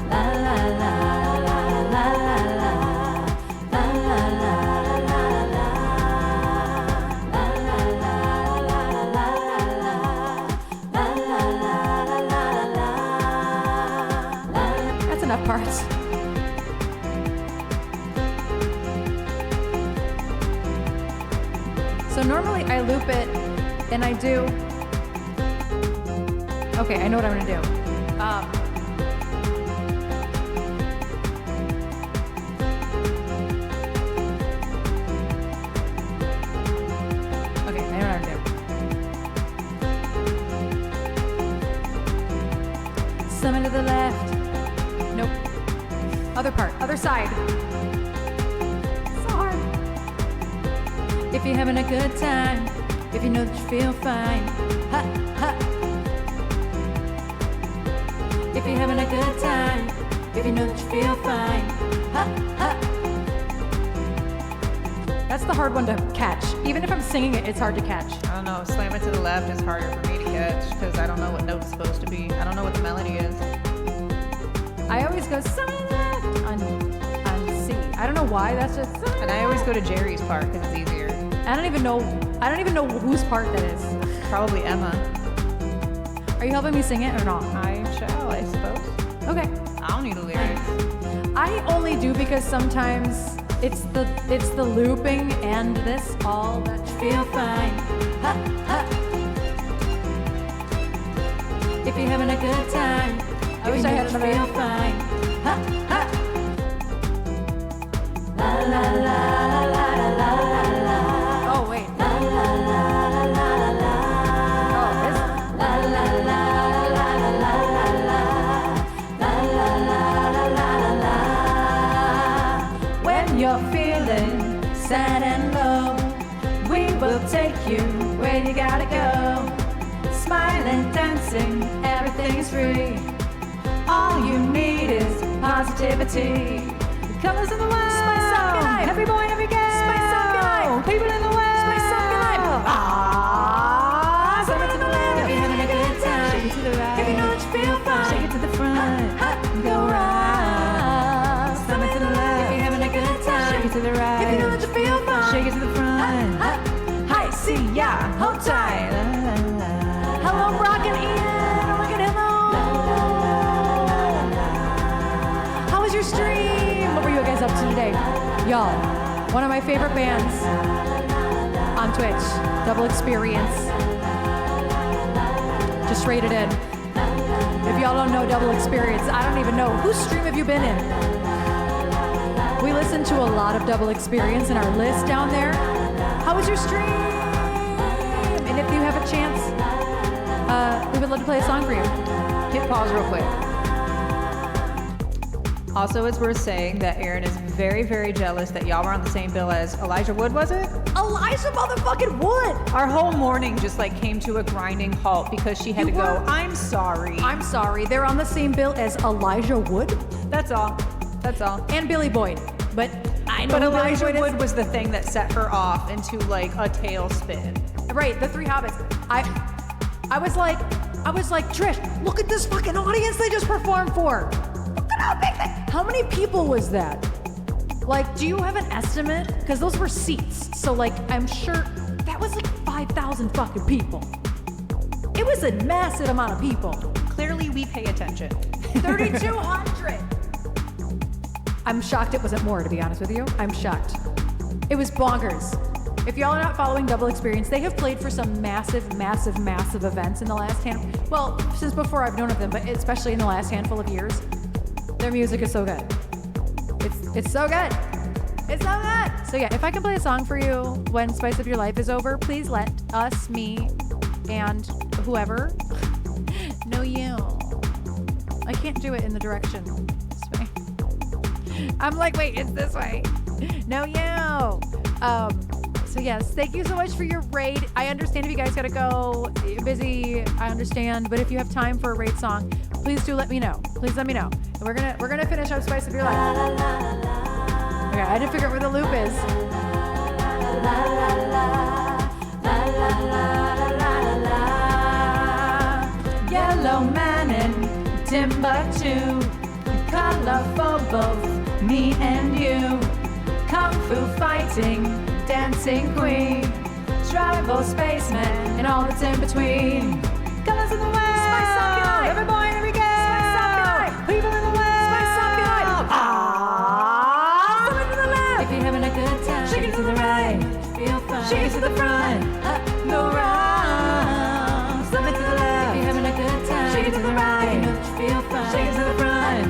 La la la la la la la. La la la la la. La la la la la la. La la la la la. That's enough parts. So normally I loop it and I do. Okay, I know what I'm gonna do. Okay, I know what I'm gonna do. Summon to the left. Nope. Other part, other side. So hard. If you're having a good time, if you know that you feel fine, ha, ha. If you're having a good time, if you know that you feel fine, ha, ha. That's the hard one to catch. Even if I'm singing it, it's hard to catch. I don't know. Slam It to the Left is harder for me to catch because I don't know what note it's supposed to be. I don't know what the melody is. I always go Slam It Left on C. I don't know why. That's just. And I always go to Jerry's part because it's easier. I don't even know whose part that is. Probably Emma. Are you helping me sing it or not? I shall, I suppose. Okay. I don't need the lyrics. I only do because sometimes it's the looping and this all that you feel fine. Ha, ha. If you're having a good time, I wish I had another feel fine. Ha, ha. La la la la la la la la. Oh wait. La la la la la la. Oh, this. La la la la la la la. La la la la la la. When you're feeling sad and low, we will take you where you gotta go. Smiling, dancing, everything's free. All you need is positivity. The colors of the world. Spice up your life. Every boy, every girl. Spice up your life. People in the world. Spice up your life. Ah, something to the left. If you're having a good time, shake it to the right. If you know that you feel fine, shake it to the front. Go right. Something to the left. If you're having a good time, shake it to the right. If you know that you feel fine, shake it to the front. Hi, see ya, hold tight. Hello, Brock and Ian. Look at hello. How was your stream? What were you guys up to today? Y'all, one of my favorite bands on Twitch, Double Experience. Just rated in. If y'all don't know Double Experience, I don't even know. Whose stream have you been in? We listen to a lot of Double Experience in our list down there. How was your stream? And if you have a chance, we would love to play a song for you. Hit pause real quick. Also, it's worth saying that Erin is very, very jealous that y'all were on the same bill as Elijah Wood, was it? Elijah motherfucking Wood! Our whole morning just like came to a grinding halt because she had to go, I'm sorry. I'm sorry. They're on the same bill as Elijah Wood? That's all. That's all. And Billy Boyd. But I know But who Elijah Wood was the thing that set her off into like a tailspin. Right, the Three Hobbits. I was like, Trish, look at this fucking audience they just performed for. Look at how big that. How many people was that? Like, do you have an estimate? Because those were seats. So like, I'm sure that was like 5,000 fucking people. It was a massive amount of people. Clearly we pay attention. 3,200. I'm shocked it wasn't more, to be honest with you. I'm shocked. It was bonkers. If y'all are not following Double Experience, they have played for some massive, massive, massive events in the last since before I've known of them, but especially in the last handful of years. Their music is so good. It's so good. It's so good. So yeah, if I can play a song for you when Spice Up Your Life is over, please let us, me, and whoever know you. I can't do it in the direction. This way. I'm like, wait, it's this way. Know you. So yes, thank you so much for your raid. I understand if you guys gotta go, you're busy, I understand, but if you have time for a raid song, please do let me know. Please let me know. And we're gonna finish up Spice Up Your Life. Okay, I didn't figure out where the loop is. Yellow man in Timbuktu, colorful both me and you. Kung fu fighting, dancing queen, tribal spaceman, and all that's in between. Colors in the world, spice up your life. Every boy and every girl, spice up your life. People in the world, spice up your life. Ah, something to the left. If you're having a good time, shake it to the right. Feel fine. Shake it to the front. Go round. Something to the left. If you're having a good time, shake it to the right. You know that you feel fine. Shake it to the front.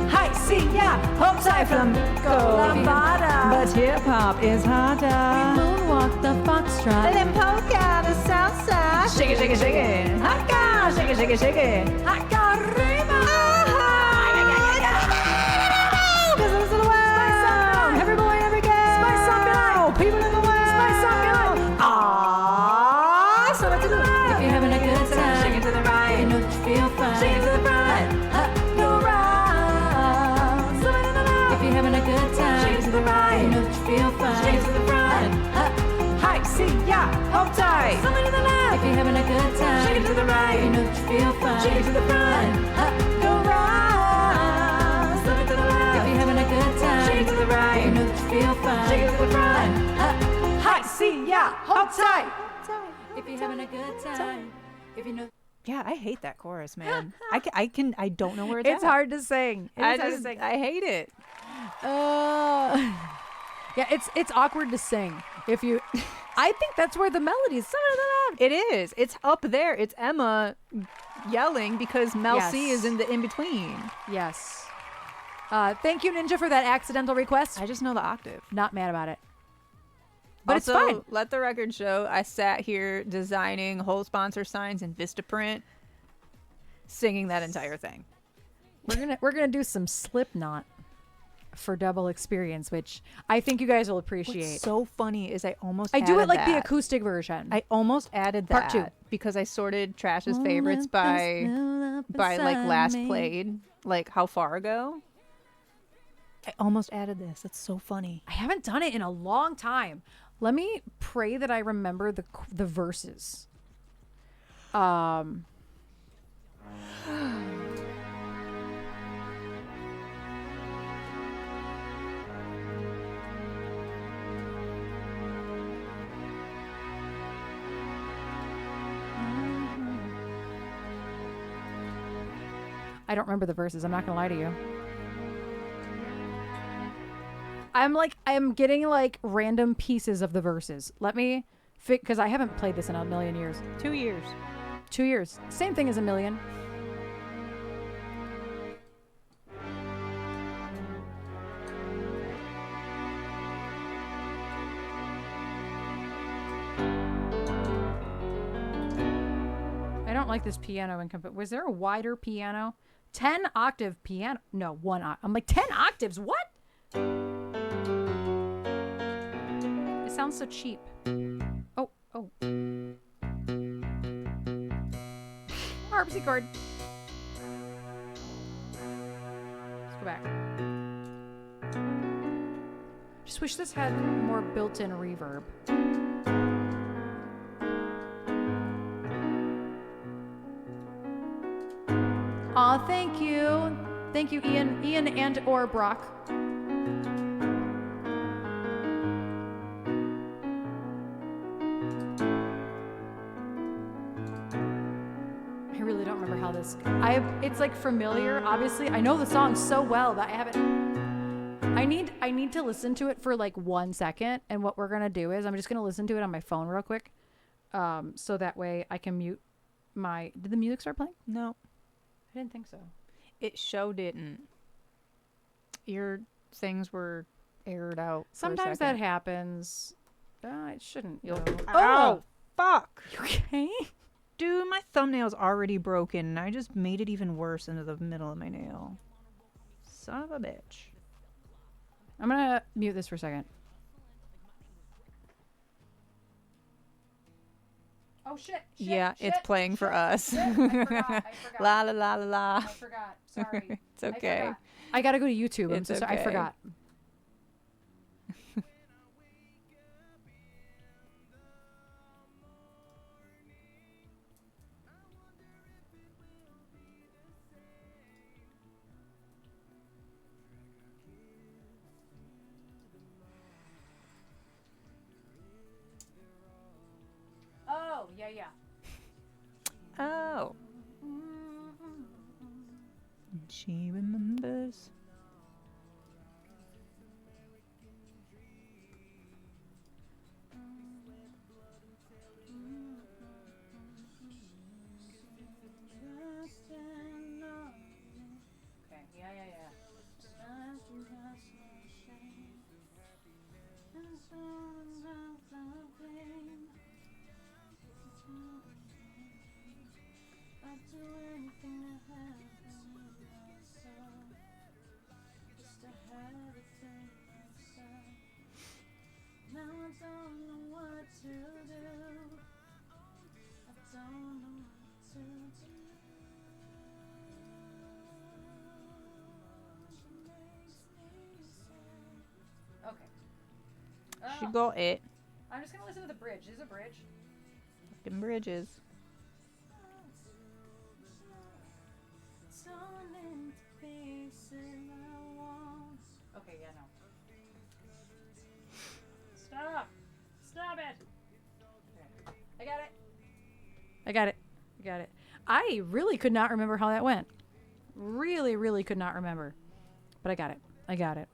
Hi, see ya. Hold tight from Lambada. But hip hop is harder. We moonwalk the foxtrot. Then polka the south side. Shake it, shake it, shake it. Haka, shake it, shake it, shake it. Haka rima. Business in the world. Spice up your life. Every boy, every girl. Spice up your life. People in the world. Spice up your life. Ah, so much to the left. If you're having a good time, shake it to the right. You know that you feel fine. Shake it to the front. Go round. Something to the left. If you're having a good time, shake it to the right. You know that you feel fine. Shake it to the front. see ya, hold tight. Something to the left. If you're having a good time. Shake it to the right. You know that you feel fine. Shake it to the front. Go right. Slip it to the left. If you're having a good time. Shake it to the right. You know that you feel fine. Shake it to the front. Hi, see ya, hold tight. If you're having a good time. If you know. Yeah, I hate that chorus, man. I don't know where it's It's at. hard to sing. I hate it. Yeah, it's awkward to sing. If you, I think that's where the melody is. It is. It's up there. It's Emma yelling because Mel C is in the in between. Yes. Thank you, Ninja, for that accidental request. I just know the octave. Not mad about it. But Also, it's fine. let the record show I sat here designing whole sponsor signs in Vistaprint, singing that entire thing. We're gonna do some Slipknot for double experience, which I think you guys will appreciate. What's so funny is I do it like the that. acoustic version. I almost added that Part 2 because I sorted Trash's favorites by like last played, like how far ago. I almost added this. That's so funny. I haven't done it in a long time. Let me pray that I remember the verses. I don't remember the verses. I'm not gonna lie to you. I'm getting like random pieces of the verses. Let me because I haven't played this in a million years. 2 years. 2 years. Same thing as a million. I don't like this piano was there a wider piano? 10 octave piano? No, 1 octave. I'm like 10 octaves. What? It sounds so cheap. Oh. Harpsichord. Let's go back. Just wish this had more built-in reverb. Aw, thank you. Thank you, Ian. Ian and or Brock. I really don't remember how this... It's like familiar, obviously. I know the song so well that I haven't... I need to listen to it for like 1 second. And what we're going to do is I'm just going to listen to it on my phone real quick. So that way I can mute my... Did the music start playing? No. I didn't think so. It didn't. Your things were aired out. Sometimes that happens. It shouldn't. Oh, fuck. You okay? Dude, my thumbnail's already broken, and I just made it even worse into the middle of my nail. Son of a bitch. I'm gonna mute this for a second. Oh shit! Yeah, it's playing for us. I forgot. La la la la la. I forgot. Sorry. It's okay. I gotta go to YouTube. I'm It's so sorry. I okay. forgot. Oh, yeah. Oh. She remembers. Okay, yeah. She got it. I'm just gonna listen to the bridge. There's a bridge. Fucking bridges. Okay, yeah, no. Stop! Stop it! Okay. I got it. I got it. I got it. I really could not remember how that went. Really, really could not remember. But I got it. I got it.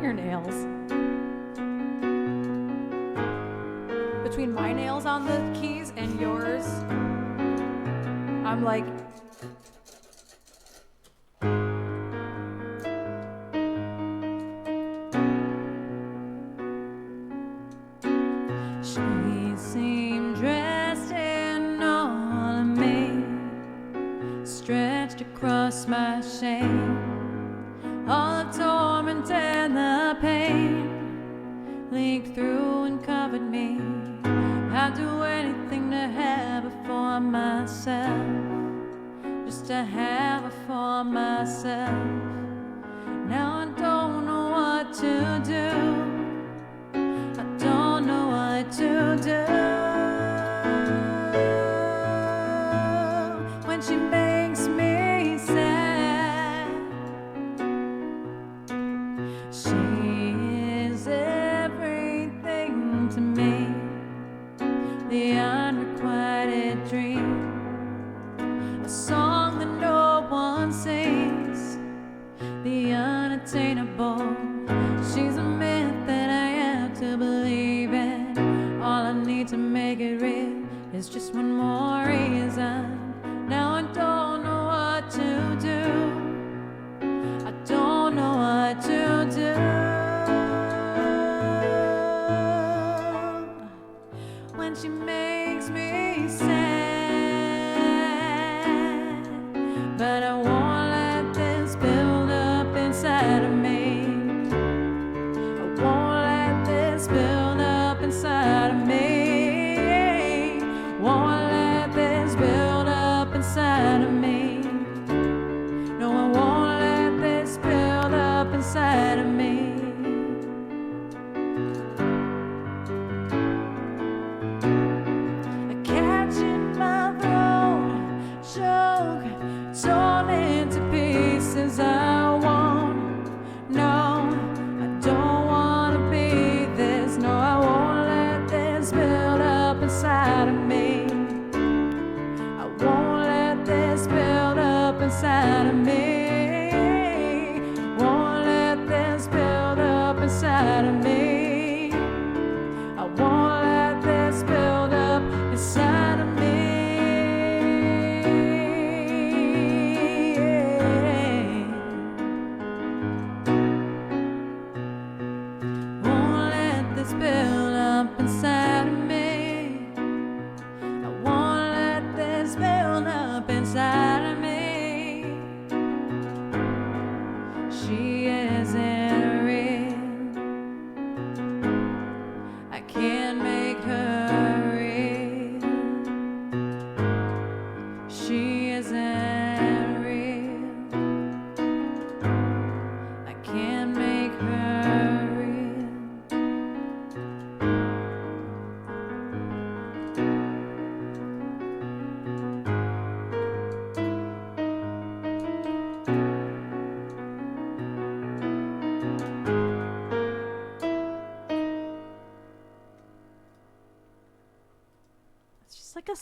Your nails. Between my nails on the keys and yours, I'm like... She seemed dressed in all of me, stretched across my shame. All the torment and the pain leaked through and covered me. I'd do anything to have it for myself, just to have it for myself. Now I don't know what to do. I don't know what to do when she makes me sad. She is everything to me, the unrequited dream, a song that no one sings, the unattainable. She's a myth that I have to believe in. All I need to make it real is just one more reason. Now I don't know what to do. I don't know what to do when she makes me sad. But I won't let this build up inside of me. I won't let this build up inside of me. Won't let this build up inside of me. No, I won't let this build up inside of me. A catch in my throat, choke, torn into pieces. I won't, no, I don't want to be this. No, I won't let this build up inside of me. I won't let this build up inside of me. Won't let this build up inside of me. I won't let this build up inside of me. Won't let this build up inside of me. I won't let this build up inside of me. She isn't real. I can't make her real. She isn't real. I can't make her real. It's just like the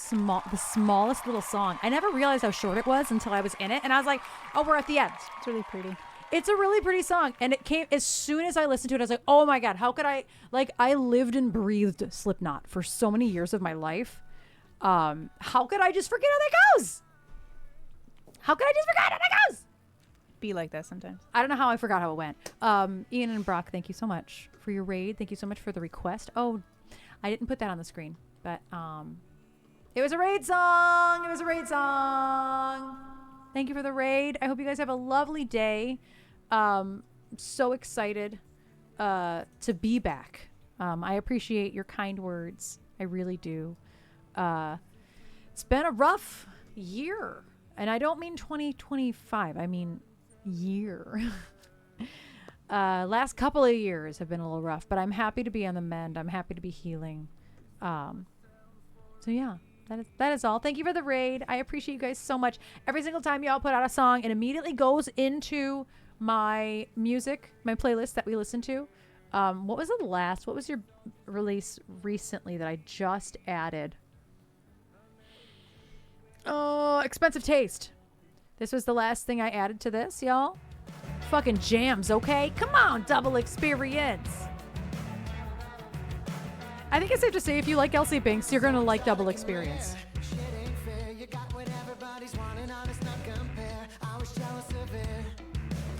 smallest little song. I never realized how short it was until I was in it, and I was like, "Oh, we're at the end." It's really pretty. It's a really pretty song, and it came as soon as I listened to it. I was like, "Oh my god, how could I?" Like, I lived and breathed Slipknot for so many years of my life. How could I just forget how that goes? How could I just forget how that goes? Be like that sometimes. I don't know how I forgot how it went. Ian and Brock, thank you so much for your raid. Thank you so much for the request. Oh, I didn't put that on the screen, but it was a raid song. It was a raid song. Thank you for the raid. I hope you guys have a lovely day. So excited to be back. I appreciate your kind words. I really do. It's been a rough year, and I don't mean 2025. I mean year. Last couple of years have been a little rough, but I'm happy to be on the mend. I'm happy to be healing. So yeah, that is all. Thank you for the raid. I appreciate you guys so much. Every single time y'all put out a song, it immediately goes into my music, my playlist that we listen to. What was what was your release recently that I just added? Oh, Expensive Taste. This was the last thing I added to this, y'all. Fucking jams, okay? Come on, Double Experience. I think it's safe to say if you like Elsie Binks, you're gonna like Double Experience.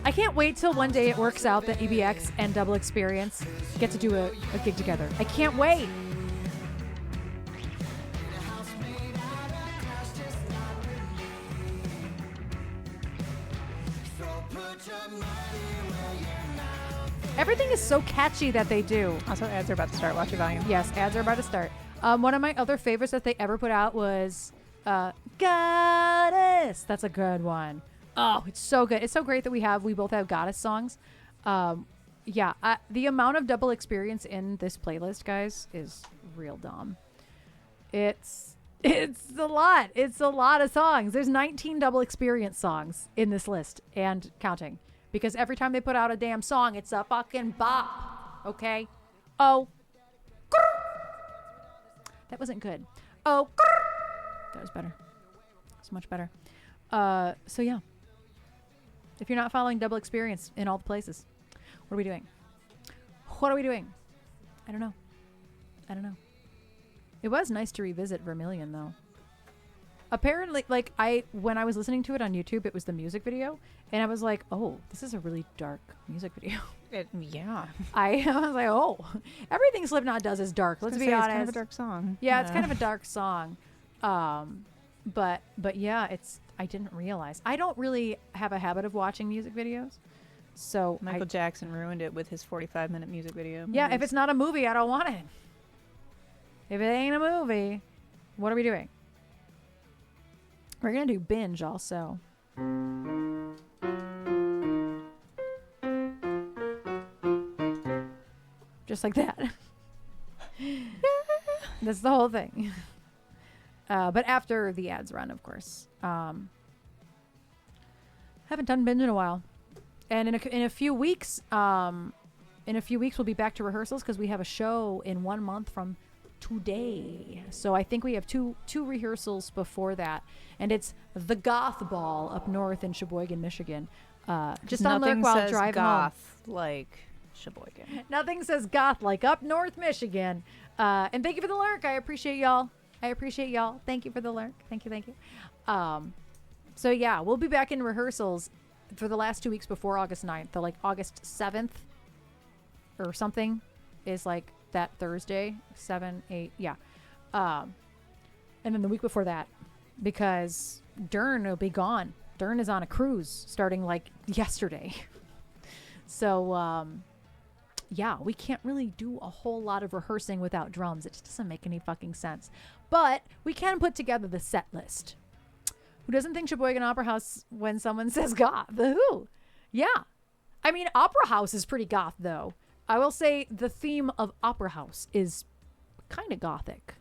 I can't wait till one day it works out that EBX and Double Experience get to do a gig together. I can't wait. Everything is so catchy that they do. Also, ads are about to start. Watch your volume. Yes, ads are about to start. One of my other favorites that they ever put out was Goddess. That's a good one. Oh, it's so good. It's so great that we both have Goddess songs. Yeah, the amount of Double Experience in this playlist, guys, is real dumb. It's a lot. It's a lot of songs. There's 19 Double Experience songs in this list and counting. Because every time they put out a damn song, it's a fucking bop. Okay? Oh. That wasn't good. Oh. That was better. It's much better. So yeah. If you're not following Double Experience in all the places, what are we doing? What are we doing? I don't know. It was nice to revisit Vermilion, though. Apparently, like, when I was listening to it on YouTube, it was the music video, and I was like, oh, this is a really dark music video. Yeah. I was like, oh, everything Slipknot does is dark. Let's be honest. It's kind of a dark song. Yeah, it's kind of a dark song. But yeah, I didn't realize. I don't really have a habit of watching music videos. So Michael Jackson ruined it with his 45-minute music video. Yeah, if it's not a movie, I don't want it. If it ain't a movie, what are we doing? We're going to do binge also. Just like that. That's the whole thing. But after the ads run, of course. Haven't done binge in a while. And in a few weeks, we'll be back to rehearsals because we have a show in 1 month from today. So I think we have two rehearsals before that, and it's the Goth Ball up north in Sheboygan, Michigan. Just on Lurk while driving goth home. Like Sheboygan. Nothing says goth like up north Michigan. And thank you for the lurk. I appreciate y'all. Thank you for the lurk. Thank you. So yeah, we'll be back in rehearsals for the last 2 weeks before August 9th. So like August 7th or something is like that Thursday, 7, 8, yeah. And then the week before that, because Dern will be gone. Dern is on a cruise starting like yesterday. So, yeah, we can't really do a whole lot of rehearsing without drums. It just doesn't make any fucking sense. But we can put together the set list. Who doesn't think Sheboygan Opera House when someone says goth? The who? Yeah. I mean, Opera House is pretty goth, though. I will say the theme of Opera House is kind of gothic.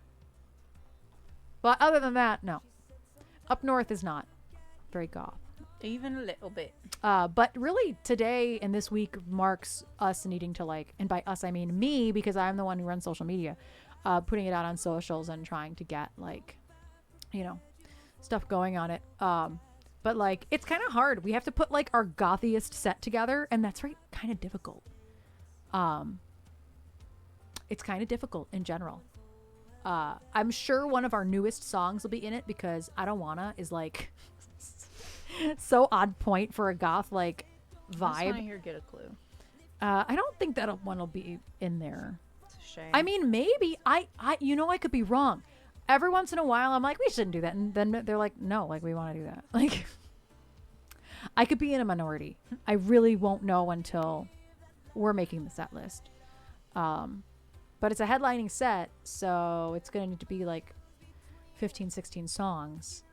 But other than that, no. Up north is not very goth. Even a little bit. But really today and this week marks us needing to like, and by us I mean me because I'm the one who runs social media, putting it out on socials and trying to get like, you know, stuff going on it. But like, it's kind of hard. We have to put like our gothiest set together, and that's right, kind of difficult. It's kind of difficult in general. I'm sure one of our newest songs will be in it because I Don't Wanna is like so odd point for a goth like vibe. I just want to hear Get a Clue. I don't think that one will be in there. It's a shame. I mean, maybe I could be wrong. Every once in a while, I'm like, we shouldn't do that, and then they're like, no, like we want to do that. Like, I could be in a minority. I really won't know until we're making the set list. But it's a headlining set, so it's gonna need to be like 15, 16 songs.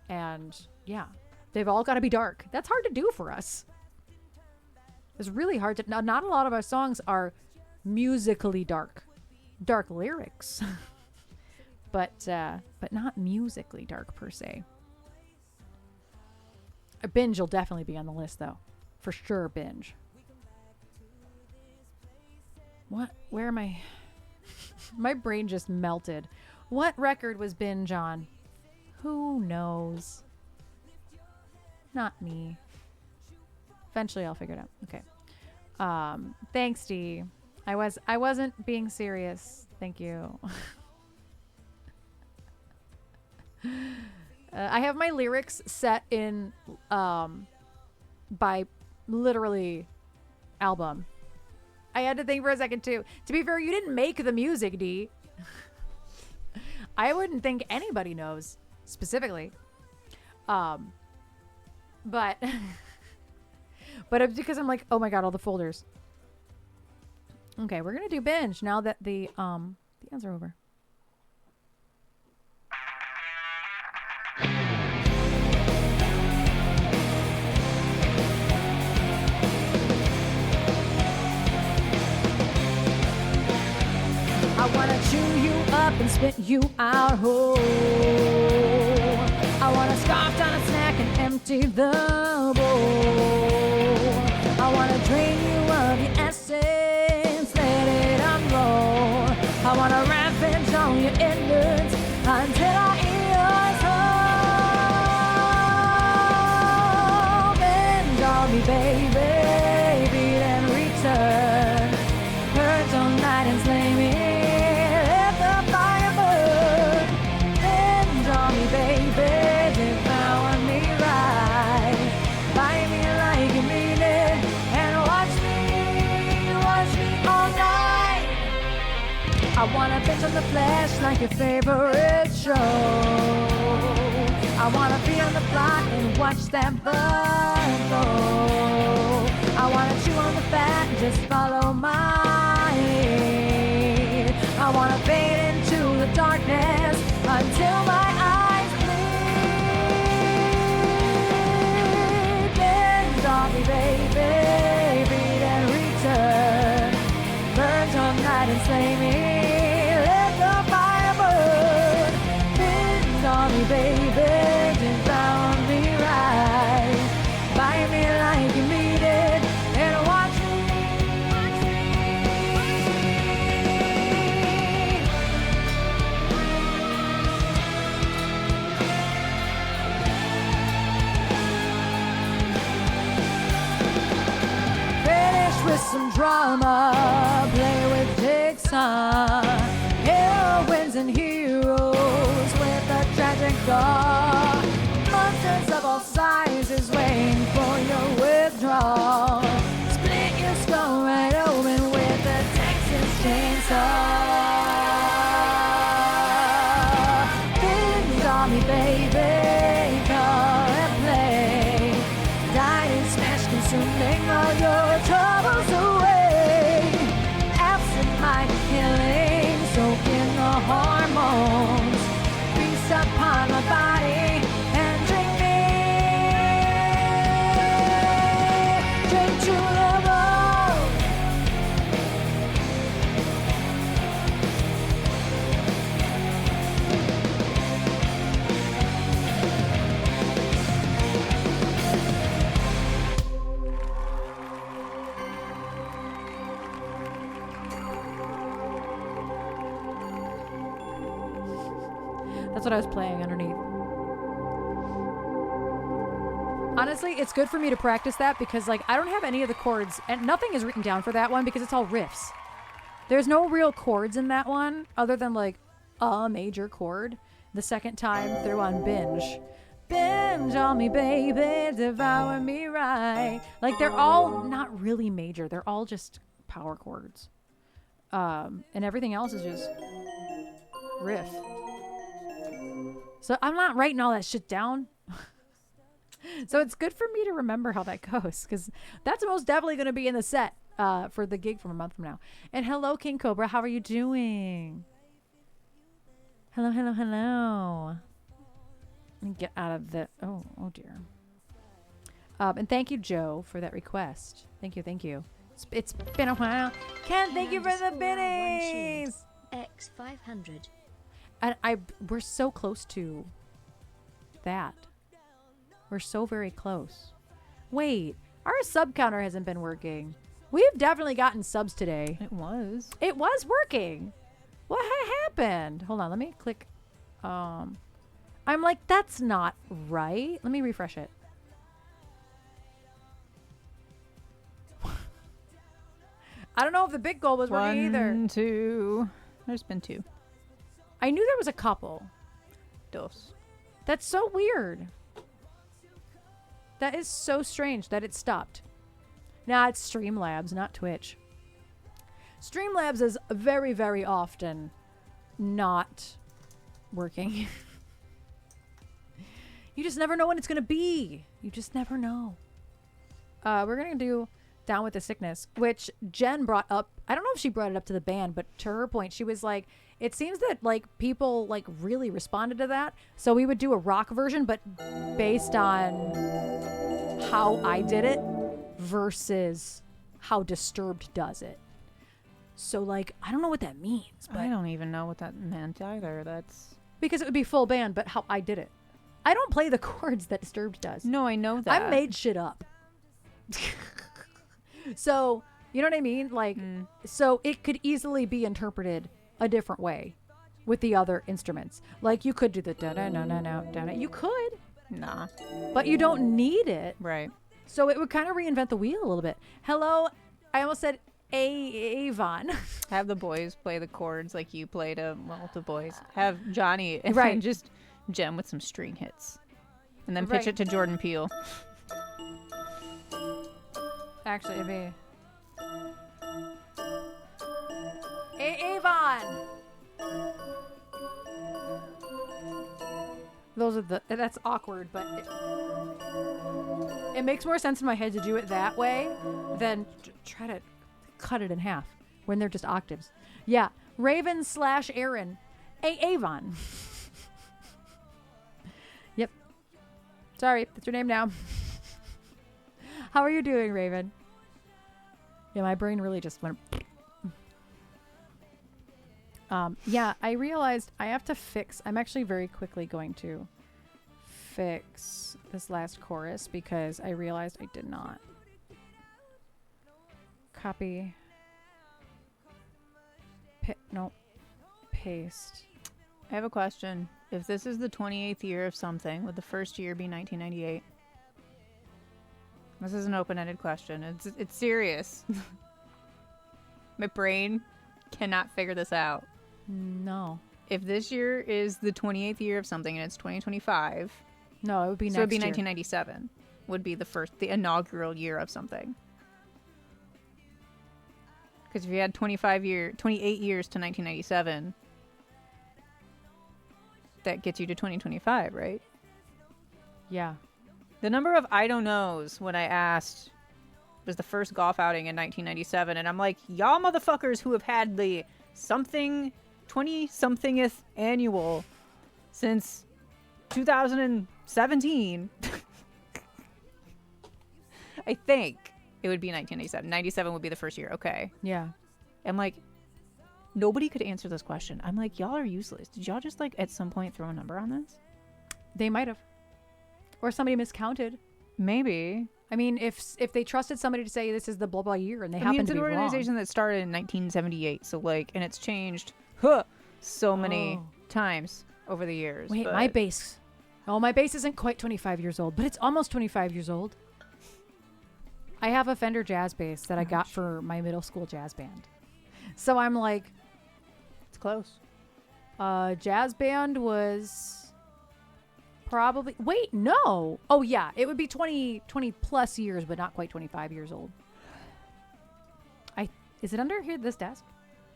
And yeah, they've all got to be dark. That's hard to do for us. It's really hard to. Not a lot of our songs are musically dark lyrics, but not musically dark per se. A binge will definitely be on the list, though, for sure. Binge. What? Where am I? My brain just melted. What record was binge on? Who knows? Not me. Eventually I'll figure it out. Okay. Thanks, Dee. I wasn't being serious. Thank you. I have my lyrics set in by literally album. I had to think for a second too. To be fair, you didn't make the music, Dee. I wouldn't think anybody knows specifically. But it's because I'm like, oh my god, all the folders. Okay, we're gonna do binge now that the ads are over. I wanna chew you up and spit you out whole. I wanna scarf down a snack and empty the bowl. I wanna drain you of your essence, let it unroll. I wanna rampage on your innards until I eat your soul. Bend on me, baby, beat and return. Purge all night and slay me. I wanna bitch on the flesh like your favorite show. I wanna be on the block and watch that blood flow. I wanna chew on the fat and just follow my lead. I wanna fade into the darkness until my eyes bleed. Bend on me, baby, beat and return. Burn all night and slay me. Baby, devour me right. Buy me like you need it, and watch me. Finish with some drama, play with Dixon, heroines and heroes with a tragic door. Monsters of all sizes waiting for your withdrawal. Split your skull right open with a Texas chainsaw. Bend on me, baby, come and play. Die and smash, consuming all your troubles away. Absent-minded killing, soak in the hormones. Upon my body and drink me to the bone. That's what I was playing underneath. Honestly, it's good for me to practice that because, like, I don't have any of the chords, and nothing is written down for that one because it's all riffs. There's no real chords in that one other than, like, a major chord the second time through on binge. Binge on me, baby, devour me right. Like, they're all not really major. They're all just power chords. And everything else is just riff. So I'm not writing all that shit down. So it's good for me to remember how that goes, because that's most definitely going to be in the set for the gig from a month from now. And hello, King Cobra. How are you doing? Hello, hello, hello. Let me get out of the... Oh dear. And thank you, Joe, for that request. Thank you, thank you. It's been a while. Ken, thank you for the binnies. X500. And we're so close to that. We're so very close. Wait, our sub counter hasn't been working. We've definitely gotten subs today. It was. It was working. What happened? Hold on, let me click. I'm like, that's not right. Let me refresh it. I don't know if the big goal was working either. 1, 2. There's been 2. I knew there was a couple. Dos. That's so weird. That is so strange that it stopped. Nah, it's Streamlabs, not Twitch. Streamlabs is very, very often not working. You just never know when it's going to be. You just never know. We're going to do Down with the Sickness, which Jen brought up. I don't know if she brought it up to the band, but to her point, she was like, it seems that like people like really responded to that. So we would do a rock version, but based on how I did it versus how Disturbed does it. So like, I don't know what that means, but I don't even know what that meant either. That's because it would be full band, but how I did it. I don't play the chords that Disturbed does. No, I know that. I made shit up. So, you know what I mean? Like, so it could easily be interpreted a different way with the other instruments. Like, you could do the da-da-na-na-na-da-na. You could. Nah. But you don't need it. Right. So it would kind of reinvent the wheel a little bit. Hello, I almost said Avon. Have the boys play the chords like you played the boys. Have Johnny and Right. just gem with some string hits. And then pitch it to Jordan Peele. Actually, it'd be Avon. Those are that's awkward, but it makes more sense in my head to do it that way than try to cut it in half when they're just octaves. Yeah, Raven/Erin, Avon. Yep. Sorry, that's your name now. How are you doing, Raven? Yeah, my brain really just went. Yeah, I realized I have to fix. I'm actually very quickly going to fix this last chorus because I realized I did not copy. Paste. I have a question. If this is the 28th year of something, would the first year be 1998? This is an open-ended question. It's serious. My brain cannot figure this out. No. If this year is the 28th year of something and it's 2025, No, it would be so next it'd be year. 1997 would be the inaugural year of something. Because if you had 28 years to 1997, that gets you to 2025, right? Yeah. The number of I don't knows when I asked was the first golf outing in 1997, and I'm like, y'all motherfuckers who have had the 20-somethingth annual since 2017. I think it would be 1997. 97 would be the first year. Okay. Yeah. I'm like, nobody could answer this question. I'm like, y'all are useless. Did y'all just like at some point throw a number on this? They might have. Or somebody miscounted. Maybe. I mean, if they trusted somebody to say this is the blah blah year and they I mean, happen it's to an be organization that started in 1978, so like, and it's changed so many times over the years. wrong. Wait, but my bass. Oh, my bass isn't quite 25 years old, but it's almost 25 years old. I have a Fender jazz bass that I got for my middle school jazz band. So I'm like, it's close. jazz band was Probably. Wait, no. Oh, yeah. It would be 20 plus years, but not quite 25 years old. Is it under here, this desk?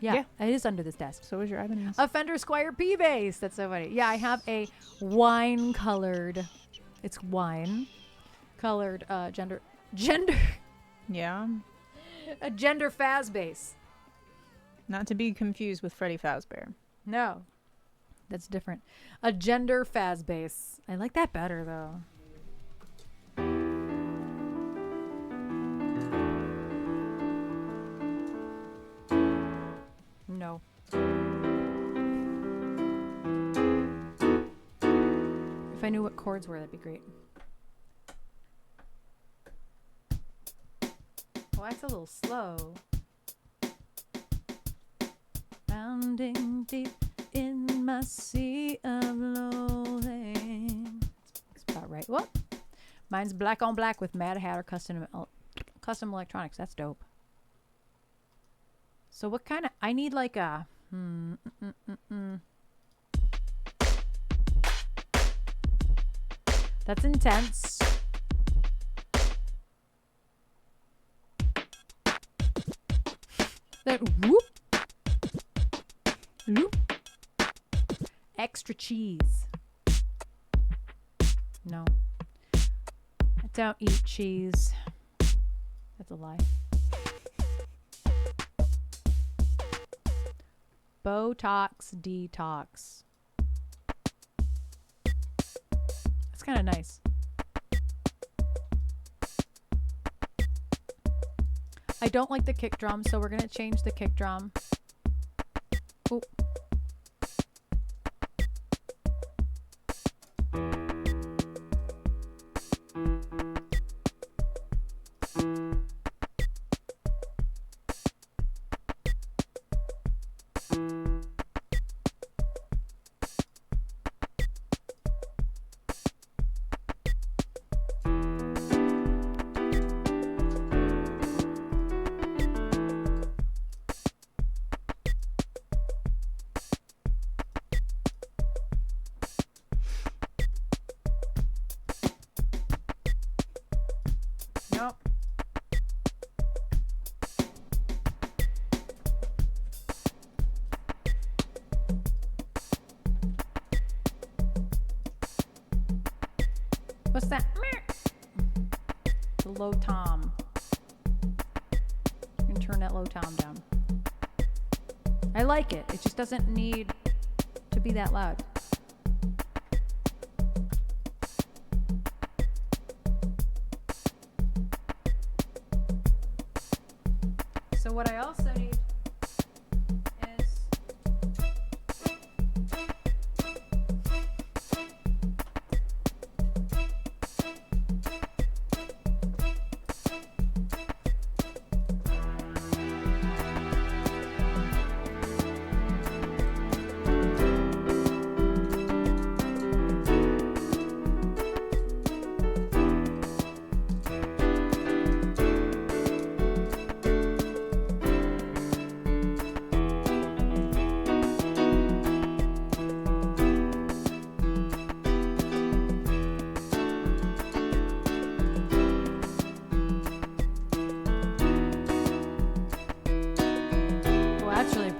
Yeah, it is under this desk. So is your Ibanez. A Fender Squier P bass. That's so funny. Yeah, I have a wine-colored. It's wine-colored gender. Yeah. A gender Faz bass. Not to be confused with Freddie Fazbear. No, that's different. A gender Faz bass. I like that better though. No. If I knew what chords were, that'd be great. Well, that's a little slow. Rounding deep in my sea of loathing. That's about right. What? Mine's black on black with Mad Hatter custom electronics. That's dope. So what kind of... I need like a... That's intense. That whoop. Loop. Extra cheese. No. I don't eat cheese. That's a lie. Botox detox. That's kind of nice. I don't like the kick drum, so we're going to change the kick drum. Ooh. Nope. What's that? The low tom. You can turn that low tom down. I like it. It just doesn't need to be that loud. So what I also need is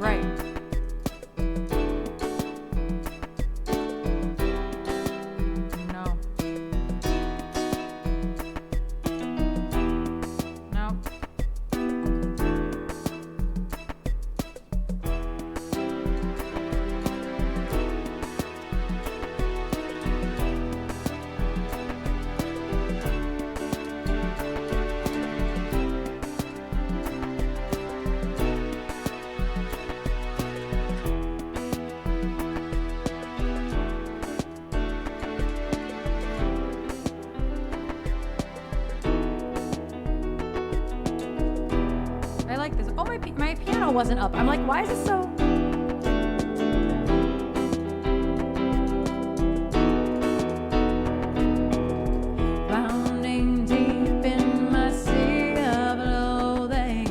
right. No. No. I like this. Oh, my piano wasn't up. I'm like, why is it so... Rounding deep in my sea of loathing,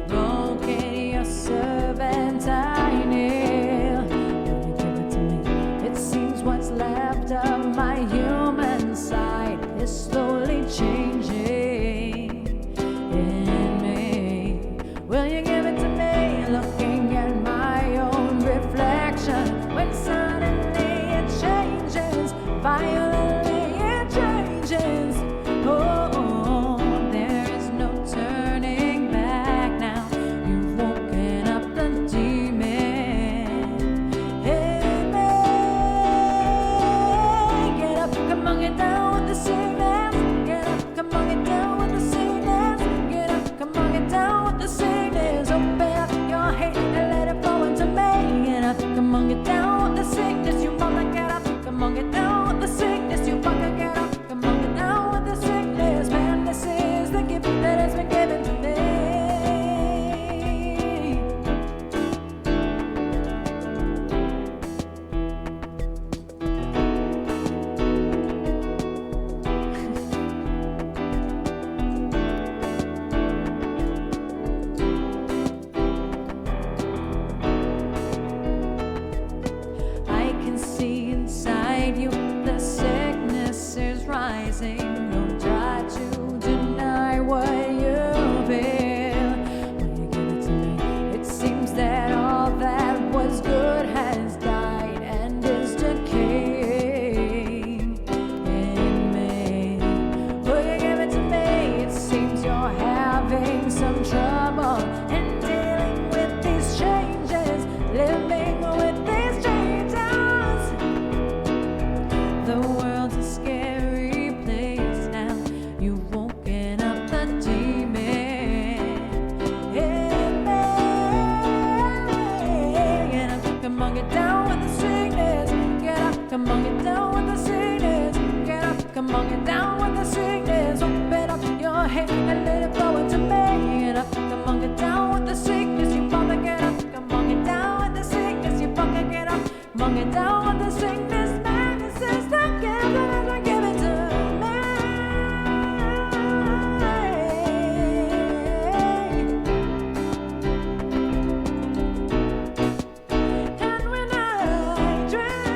broken your servant I kneel. Will you give it to me? It seems what's left of my youth come on, get down with the sickness. Open up your head and let it flow into me. Get up, come on, get down with the sickness. You wanna get up, come on, get down with the sickness. You wanna get up, come on, get down with the sickness. Man, this is the gift that I give it to me. And when I drink,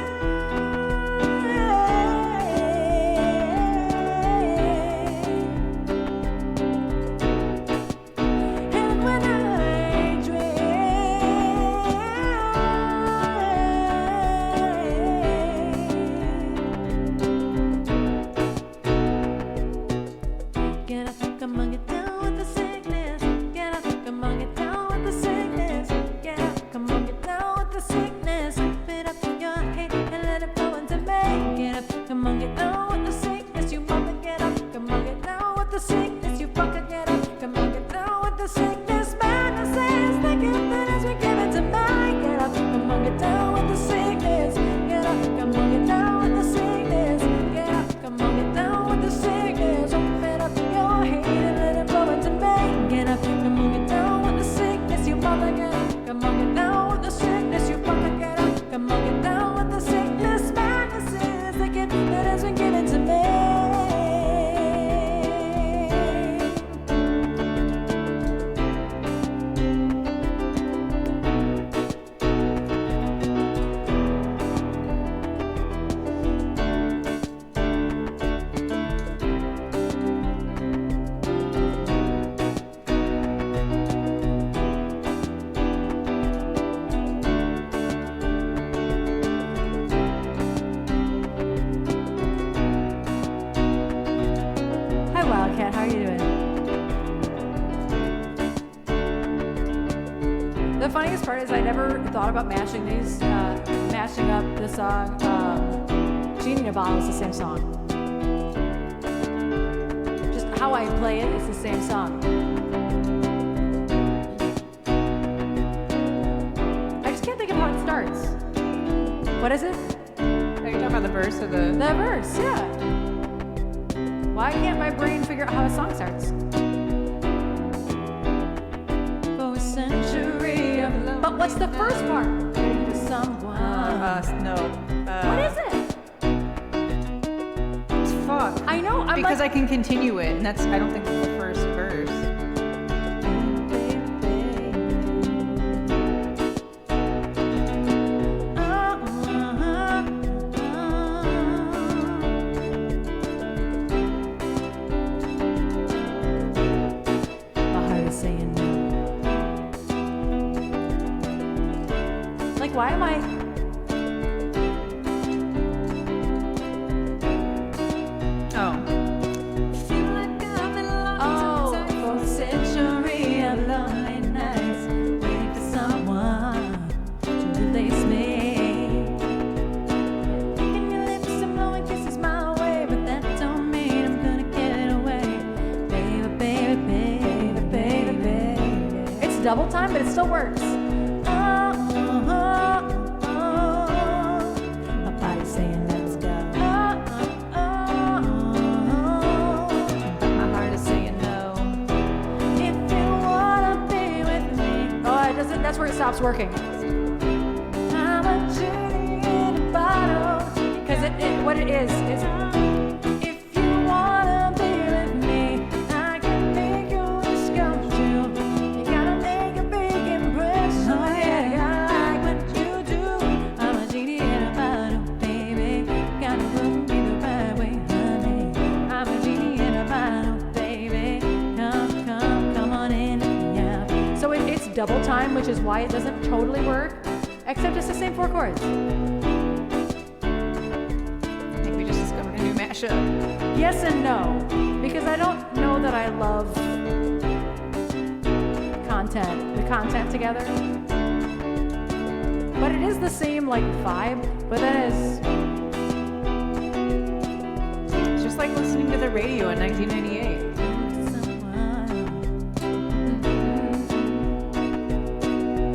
and when I drink, get up, come on, get down with the sickness. Get up, come on, get down with the sickness. Get up, come on, get down with the sickness. Open up your head and let it flow into me. Get up, come on, get down with the sickness. You wanna get up, come on, get down with the sickness. You fucking get up, come on, get down with the sickness. Man, I say it's the gift that is we give it to me. Get up, come on, get down with the sickness. Get up, come on, get down with the sickness. Get up, come on, get down with the sickness. Open up your head and let it flow into me. Get up, come on, get down with the sickness. You wanna get up, come on, get down with the sickness. You fucking get up, come on, get down with the sickness. Man, this is the gift that has been given to me. Hi, Wildcat. How are you doing? The funniest part is I never thought about mashing up the song. Genie in a Bottle is the same song. Just how I play it is the same song. I just can't think of how it starts. What is it? Are you talking about the verse or the? The verse, yeah. Why can't my brain figure out how a song starts? For a century of love. But what's the first part? Waiting for someone. No. What is it? It's fuck. I know. I'm Because like, I can continue it, and that's I don't think it's the first verse. my heart is saying no. Like, why am I? Oh. Oh, for a century of lonely nights, waiting for someone to release me. Licking your lips and blowing kisses my way, but that don't mean I'm gonna get away. Baby, baby, baby, baby, baby. It's double time, but it still works. My body's saying let's go. But my heart is saying no. If you wanna be with me. Oh, it doesn't. That's where it stops working. I'm a genie in a bottle. Because what it is if you wanna be with me, I can make your wish come true. You gotta make a big impression. Oh yeah, I like what you do. I'm a genie in a bottle, baby. Gotta look me the right way, honey. I'm a genie in a bottle, baby. Come on in, yeah. So it's double time, which is why it doesn't totally work, except it's the same 4 chords. I think we just discovered a new mashup. Yes and no, because I don't know that I love the content together. But it is the same like vibe, but then It's just like listening to the radio in 1998.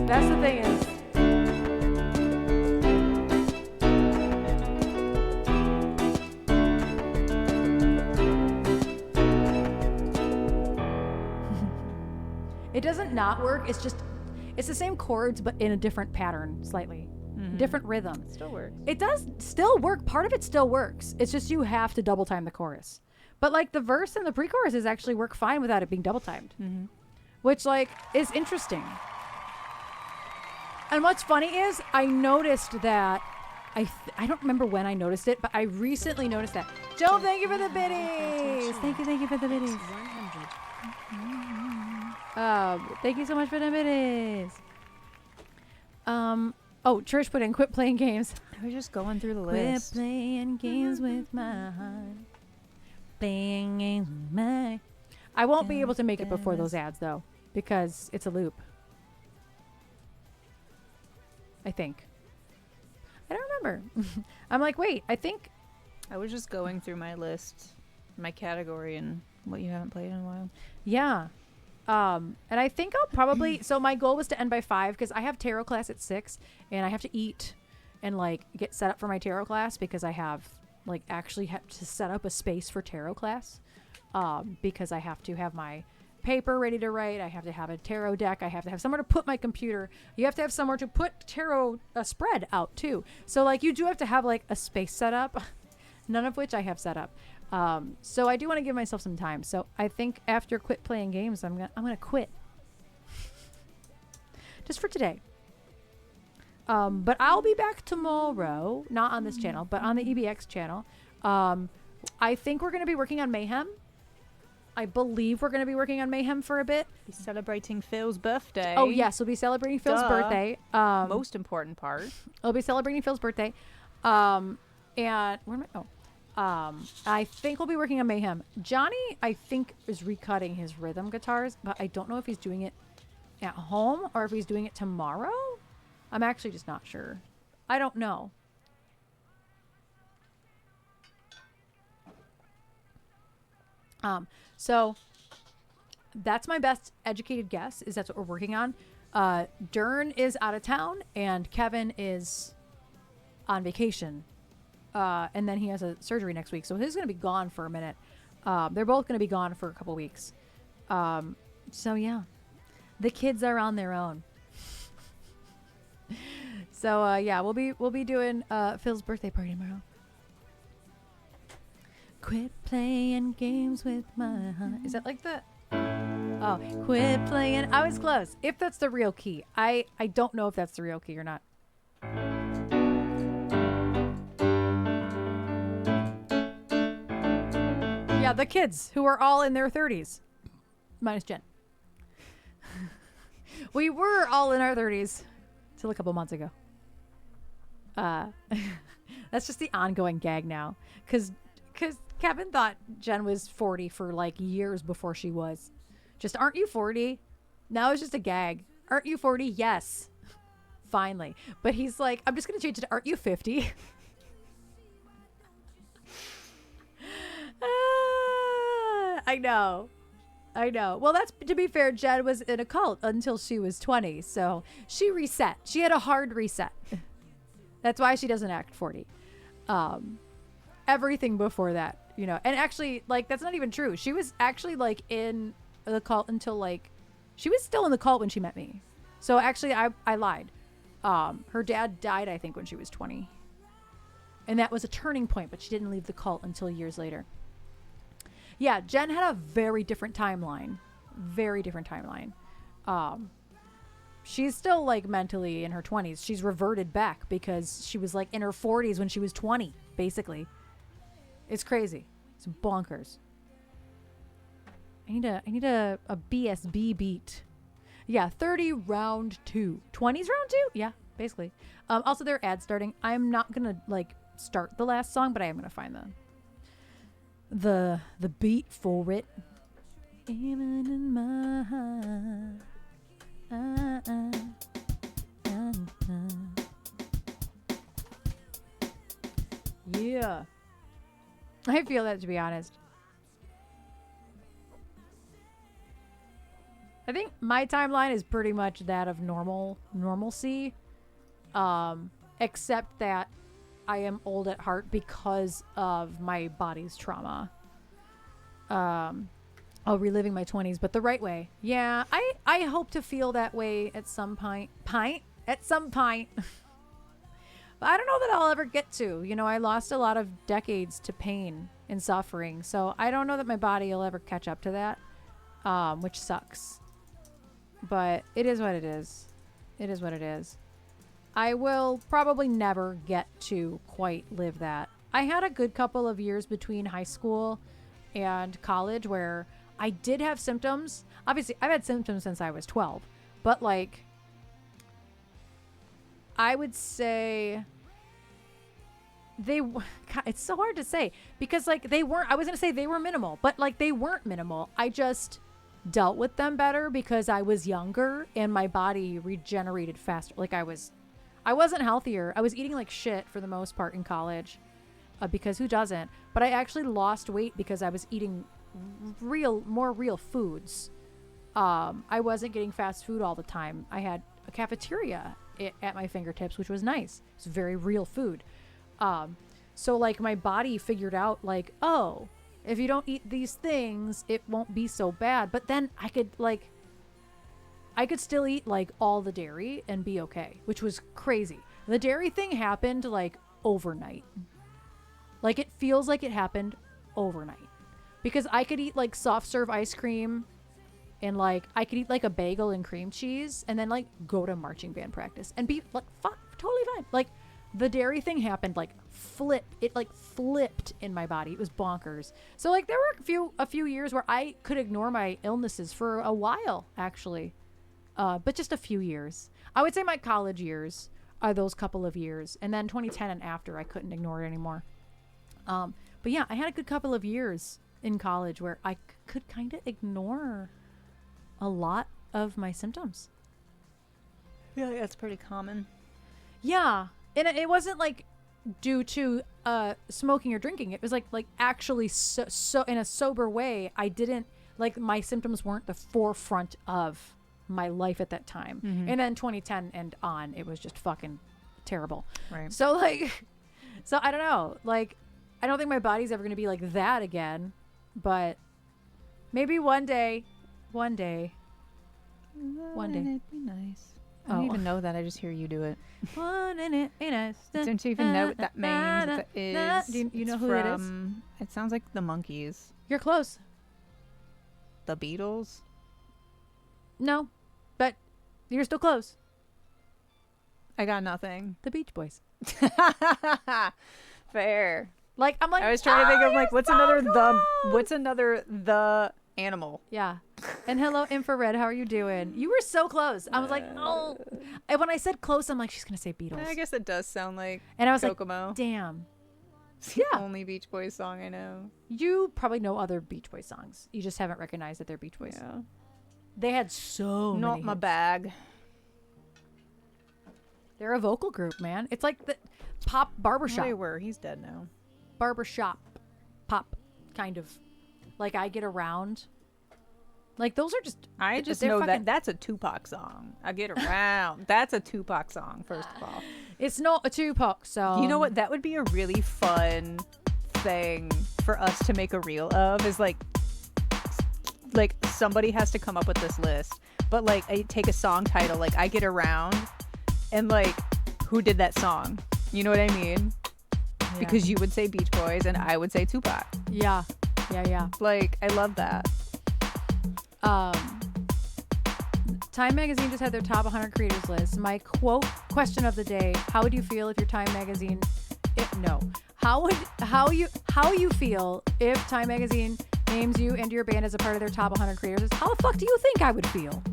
that's the thing is, doesn't not work. It's just, it's the same chords, but in a different pattern, slightly. Different rhythm. Still works. It does still work. Part of it still works. It's just you have to double time the chorus. But like the verse and the pre-choruses actually work fine without it being double timed, which like is interesting. And what's funny is I noticed that I don't remember when I noticed it, but I recently noticed that. Joe, thank you for the biddies. Thank you for the biddies. 100. Thank you so much for the biddies. Oh, Trish put in quit playing games. I was just going through the Quit list. playing games with my heart. Playing games with my... I won't be able to make it before those ads, though, because it's a loop. I think. I don't remember. I'm like, wait, I think... I was just going through my list, my category, and what you haven't played in a while. Yeah. And I think I'll probably... So my goal was to end by 5, because I have tarot class at 6, and I have to eat and, like, get set up for my tarot class, because I have... like actually have to set up a space for tarot class because I have to have my paper ready to write. I have to have a tarot deck. I have to have somewhere to put my computer. You have to have somewhere to put tarot spread out too. So like you do have to have like a space set up, none of which I have set up. So I do want to give myself some time. So I think after quit playing games, I'm gonna quit just for today. But I'll be back tomorrow, not on this channel, but on the EBX channel. I think we're going to be working on Mayhem. I believe we're going to be working on Mayhem for a bit. Be celebrating Phil's birthday. Oh, yes. We'll be celebrating Phil's birthday. Most important part. I'll be celebrating Phil's birthday. And where am I? Oh. I think we'll be working on Mayhem. Johnny, I think, is recutting his rhythm guitars, but I don't know if he's doing it at home or if he's doing it tomorrow. I'm actually just not sure. I don't know. So that's my best educated guess, is that's what we're working on. Dern is out of town and Kevin is on vacation. And then he has a surgery next week. So he's going to be gone for a minute. They're both going to be gone for a couple weeks. So yeah, the kids are on their own. So yeah, we'll be doing Phil's birthday party tomorrow. Quit playing games with my heart. Is that like the... Oh, quit playing... I was close. If that's the real key. I don't know if that's the real key or not. Yeah, the kids who are all in their 30s. Minus Jen. We were all in our 30s till a couple months ago. That's just the ongoing gag now. Because Kevin thought Jen was 40 for like years before she was. Just, aren't you 40? Now it's just a gag. Aren't you 40? Yes. Finally. But he's like, I'm just going to change it to, aren't you 50? I know. Well, that's, to be fair, Jen was in a cult until she was 20. So she reset. She had a hard reset. That's why she doesn't act 40. Everything before that, you know, and actually, like, that's not even true. She was actually like in the cult until like, she was still in the cult when she met me. So actually I lied. Her dad died, I think, when she was 20. And that was a turning point, but she didn't leave the cult until years later. Yeah, Jen had a very different timeline. Very different timeline. She's still like mentally in her 20s. She's reverted back because she was like in her 40s when she was 20, basically. It's crazy. It's bonkers. I need a BSB beat. Yeah, 30 round 2. 20s round 2? Yeah, basically. Also, there are ads starting. I'm not going to like start the last song, but I am going to find the beat for it. Even in my heart. Yeah. I feel that, to be honest. I think my timeline is pretty much that of normalcy. Except that I am old at heart because of my body's trauma. Oh, reliving my 20s, but the right way. Yeah, I hope to feel that way at some point. At some point. But I don't know that I'll ever get to. You know, I lost a lot of decades to pain and suffering. So I don't know that my body will ever catch up to that, which sucks. But it is what it is. It is what it is. I will probably never get to quite live that. I had a good couple of years between high school and college where I did have symptoms. Obviously, I've had symptoms since I was 12. But, like, I would say it's so hard to say because, like, I was going to say they were minimal, but, like, they weren't minimal. I just dealt with them better because I was younger and my body regenerated faster. Like, I wasn't healthier. I was eating like shit for the most part in college because who doesn't? But I actually lost weight because I was eating more real foods. I wasn't getting fast food all the time. I had a cafeteria at my fingertips, which was nice. It's very real food. So like my body figured out like, oh, if you don't eat these things, it won't be so bad. But then I could still eat like all the dairy and be okay, which was crazy. The dairy thing happened like overnight. Like it feels like it happened overnight because I could eat like soft serve ice cream and like I could eat like a bagel and cream cheese and then like go to marching band practice and be like totally fine. Like the dairy thing happened like flipped in my body. It was bonkers. So like there were a few years where I could ignore my illnesses for a while actually. But just a few years. I would say my college years are those couple of years. And then 2010 and after, I couldn't ignore it anymore. But yeah, I had a good couple of years in college where I could kind of ignore a lot of my symptoms. Yeah, that's pretty common. Yeah. And it wasn't like due to smoking or drinking. It was like actually so in a sober way, I didn't, like my symptoms weren't the forefront of my life at that time. Mm-hmm. And then 2010 and on, it was just fucking terrible. Right. So like, so I don't know, like, I don't think my body's ever going to be like that again, but maybe one day. Wouldn't it be nice? I don't even know that. I just hear you do it. Wouldn't it be nice? Don't you even know what that means? What that is? Do you know who it is? It sounds like the Monkees. You're close. The Beatles? No, but you're still close. I got nothing. The Beach Boys. Fair. Like I'm like I was trying to think of like what's another the animal. Yeah. And hello Infrared, how are you doing? You were so close. I was like, oh. And when I said close, I'm like, she's gonna say Beatles. I guess it does sound like. And I was Kokomo. like, damn. It's the only Beach Boys song I know. You probably know other Beach Boys songs. You just haven't recognized that they're Beach Boys. Yeah. They had so many Not my hits. bag. They're a vocal group, man. It's like the pop barbershop. They were. He's dead now. Barbershop pop, kind of. Like I Get Around. Like those are just. I just know that that's a Tupac song. I Get Around. That's a Tupac song, first of all. It's not a Tupac song. You know what? That would be a really fun thing for us to make a reel of. Is like somebody has to come up with this list, but like I take a song title like I Get Around, and like who did that song? You know what I mean? Yeah. Because you would say Beach Boys and I would say Tupac. Yeah. Like I love that. Time Magazine just had their top 100 creators list. My question of the day: how would you feel if your Time Magazine? How you feel if Time Magazine names you and your band as a part of their top 100 creators list? How the fuck do you think I would feel?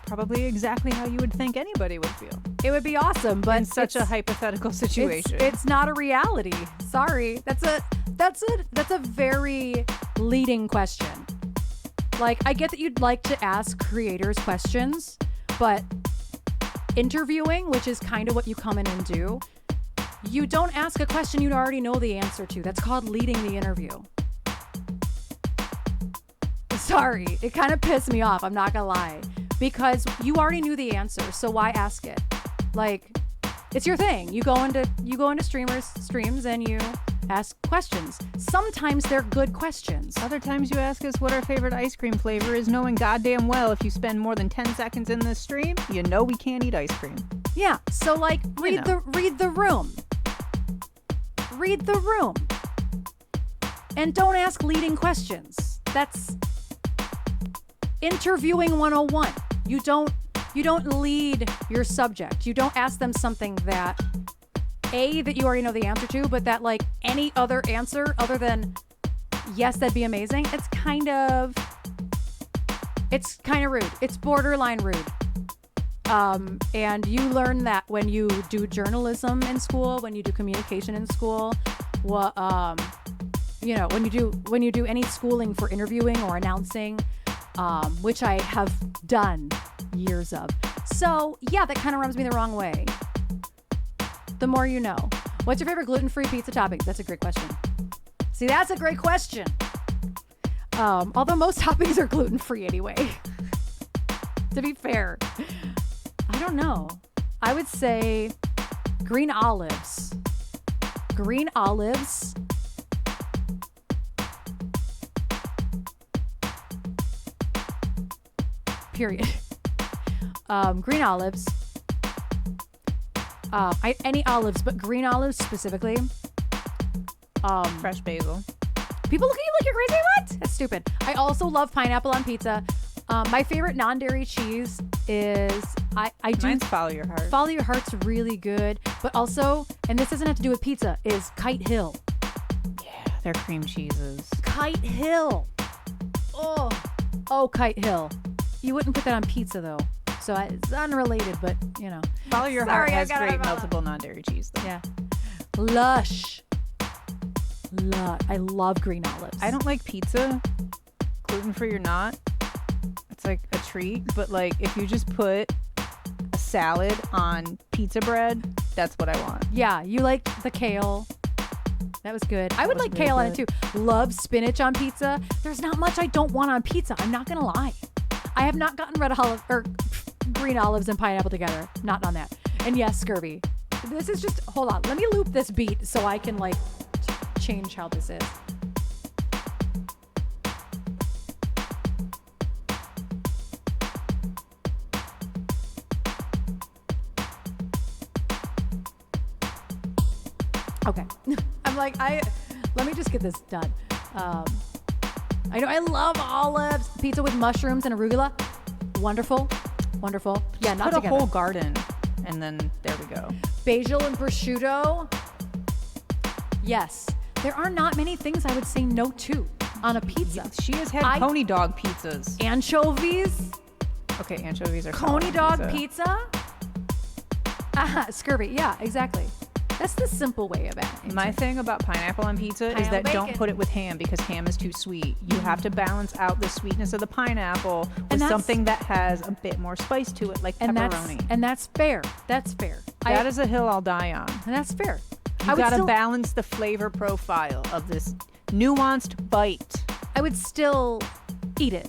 Probably exactly how you would think anybody would feel. It would be awesome, but in such a hypothetical situation. It's not a reality. Sorry, that's a very leading question. Like, I get that you'd like to ask creators questions, but interviewing, which is kind of what you come in and do, you don't ask a question you already know the answer to. That's called leading the interview. Sorry, it kind of pissed me off, I'm not gonna lie. Because you already knew the answer, so why ask it? Like, it's your thing. You go into streams and you ask questions. Sometimes they're good questions. Other times you ask us what our favorite ice cream flavor is, knowing goddamn well if you spend more than 10 seconds in this stream, you know we can't eat ice cream. Yeah, so like read the room. Read the room. And don't ask leading questions. That's interviewing 101. You don't lead your subject. You don't ask them something that you already know the answer to, but that like any other answer other than yes, that'd be amazing. It's kind of rude. It's borderline rude. And you learn that when you do journalism in school, when you do communication in school, when you do any schooling for interviewing or announcing, which I have done years of. So yeah, that kind of rubs me the wrong way. The more you know. What's your favorite gluten-free pizza topping? That's a great question. See, that's a great question. Although most toppings are gluten-free anyway. To be fair. I don't know. I would say green olives. Green olives. Period. Green olives. Any olives, but green olives specifically. Fresh basil. People look at you like you're crazy. What? That's stupid. I also love pineapple on pizza. My favorite non-dairy cheese is Mine's Follow Your Heart. Follow Your Heart's really good, but also, and this doesn't have to do with pizza, is Kite Hill. Yeah, they're cream cheeses. Kite Hill. Oh, Kite Hill. You wouldn't put that on pizza though. So it's unrelated, but you know. Follow Your Heart has great meltable non-dairy cheese though. Yeah. Lush. I love green olives. I don't like pizza, gluten-free or not. It's like a treat, but like if you just put a salad on pizza bread, that's what I want. Yeah, you like the kale. That was good. I would like kale on it too. Love spinach on pizza. There's not much I don't want on pizza. I'm not gonna lie. I have not gotten green olives and pineapple together. Not on that. And yes, scurvy. This is just, hold on. Let me loop this beat so I can like change how this is. Okay. I'm like, let me just get this done. I know I love olives. Pizza with mushrooms and arugula. Wonderful. Yeah, not put together. a whole garden, and then there we go. Basil and prosciutto. Yes. There are not many things I would say no to on a pizza. She has had coney dog pizzas. Anchovies. Okay, anchovies are Coney dog pizza. Scurvy. Yeah, exactly. That's the simple way of it. My thing about pineapple on pizza is that don't put it with ham because ham is too sweet. You have to balance out the sweetness of the pineapple with something that has a bit more spice to it, like pepperoni. And that's fair. That's fair. That is a hill I'll die on. And that's fair. You gotta balance the flavor profile of this nuanced bite. I would still eat it.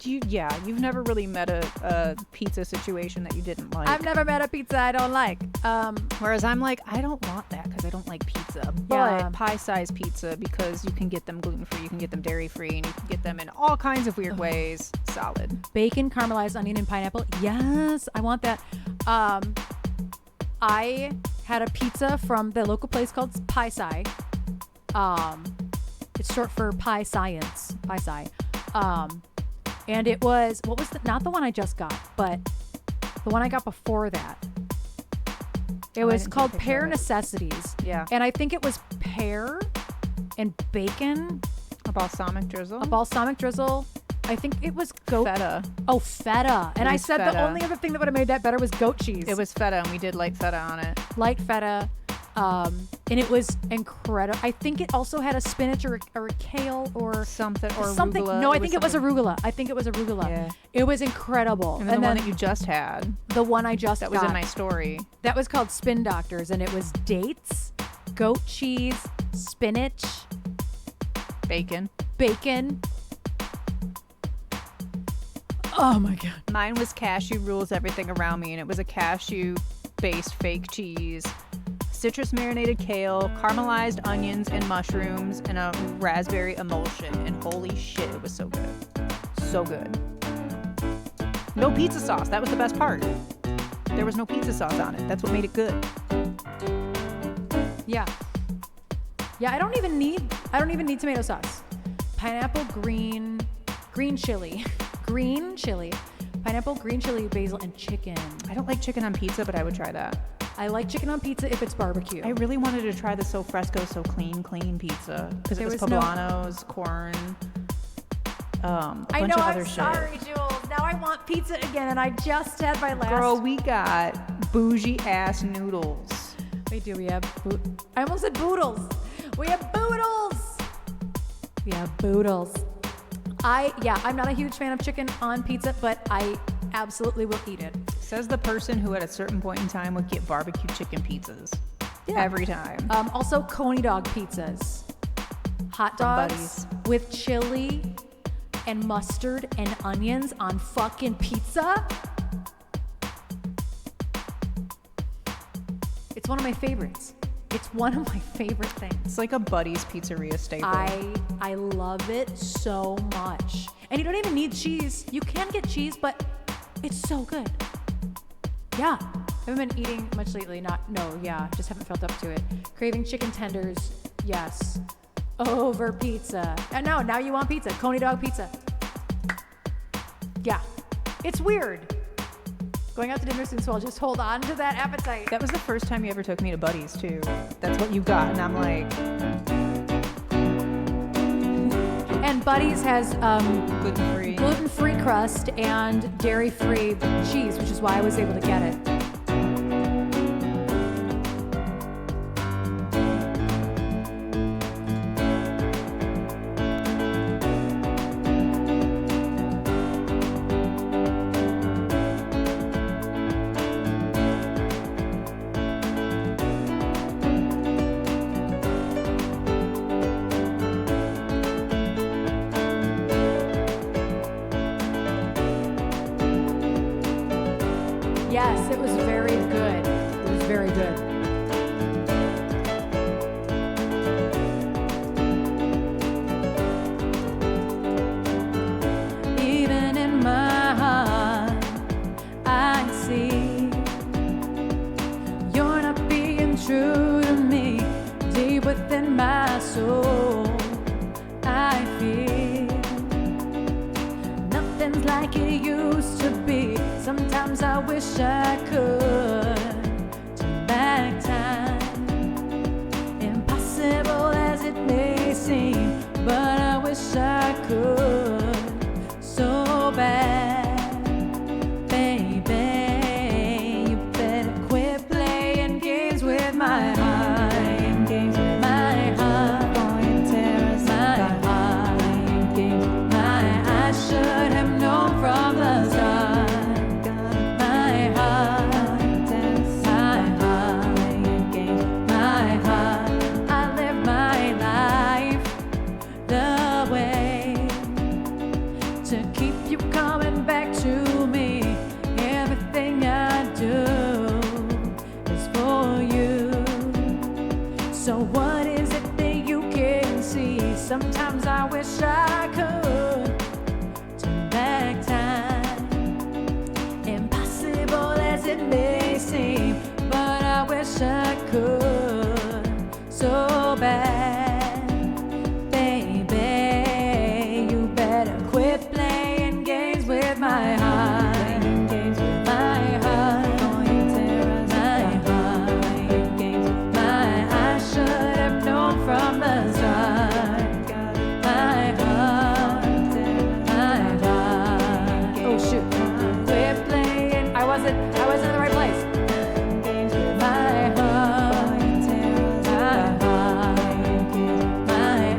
You've never really met a pizza situation that you didn't like. I've never met a pizza I don't like. Whereas I'm like, I don't want that because I don't like pizza. But pie-sized pizza, because you can get them gluten-free, you can get them dairy-free, and you can get them in all kinds of weird ways. Solid. Bacon, caramelized onion, and pineapple. Yes, I want that. I had a pizza from the local place called Pie Sci. It's short for Pie Science. Pie Sci. And it was, not the one I just got, but the one I got before that. It was called Pear Necessities. Yeah. And I think it was pear and bacon. A balsamic drizzle. I think it was goat. Feta. Oh, feta. And I said the only other thing that would have made that better was goat cheese. It was feta, and we did light feta on it. Light feta. And it was incredible. I think it also had a spinach or a kale or something. Arugula. No, I think it was arugula. Yeah. It was incredible. And then the one that you just had. The one I just got. That was in my story. That was called Spin Doctors, and it was dates, goat cheese, spinach, bacon. Oh my God. Mine was cashew rules everything around me, and it was a cashew-based fake cheese. citrus marinated kale, caramelized onions and mushrooms, and a raspberry emulsion. And holy shit, it was so good. So good. No pizza sauce. That was the best part. There was no pizza sauce on it. That's what made it good. Yeah. Yeah, I don't even need tomato sauce. Pineapple, green chili. Green chili. Pineapple, green chili, basil, and chicken. I don't like chicken on pizza, but I would try that. I like chicken on pizza if it's barbecue. I really wanted to try the So Fresco, So Clean pizza. Because it was poblanos, corn, a bunch of other shit. Sorry, Jules. Now I want pizza again, and I just had my last. Girl, we got bougie ass noodles. Wait, do we have? I almost said boodles. We have boodles. We have boodles. I'm not a huge fan of chicken on pizza, but I absolutely will eat it. Says the person who at a certain point in time would get barbecue chicken pizzas. Yeah. Every time. Also, Coney dog pizzas. Hot dogs with chili and mustard and onions on fucking pizza. It's one of my favorites. It's one of my favorite things. It's like a Buddy's Pizzeria staple. I love it so much. And you don't even need cheese. You can get cheese, but it's so good. Yeah. I haven't been eating much lately. Just haven't felt up to it. Craving chicken tenders. Yes. Over pizza. And now you want pizza. Coney dog pizza. Yeah. It's weird. Going out to dinner soon, so I'll just hold on to that appetite. That was the first time you ever took me to Buddy's, too. That's what you got, and I'm like... And Buddy's has gluten-free crust and dairy-free cheese, which is why I was able to get it. Yes, it was very good. It was very good. Even in my heart, I see you're not being true to me. Deep within my soul, I feel nothing's like it used to be. Sometimes I wish I could turn back time, impossible as it may seem, but I wish I could so bad. Baby, you better quit playing games with my heart. My heart, I should have known from the start. Sometimes I wish I could turn back time, impossible as it may seem, but I wish I could so bad. Baby, you better quit playing games with my heart. I should have known from the start. I wasn't in the right place.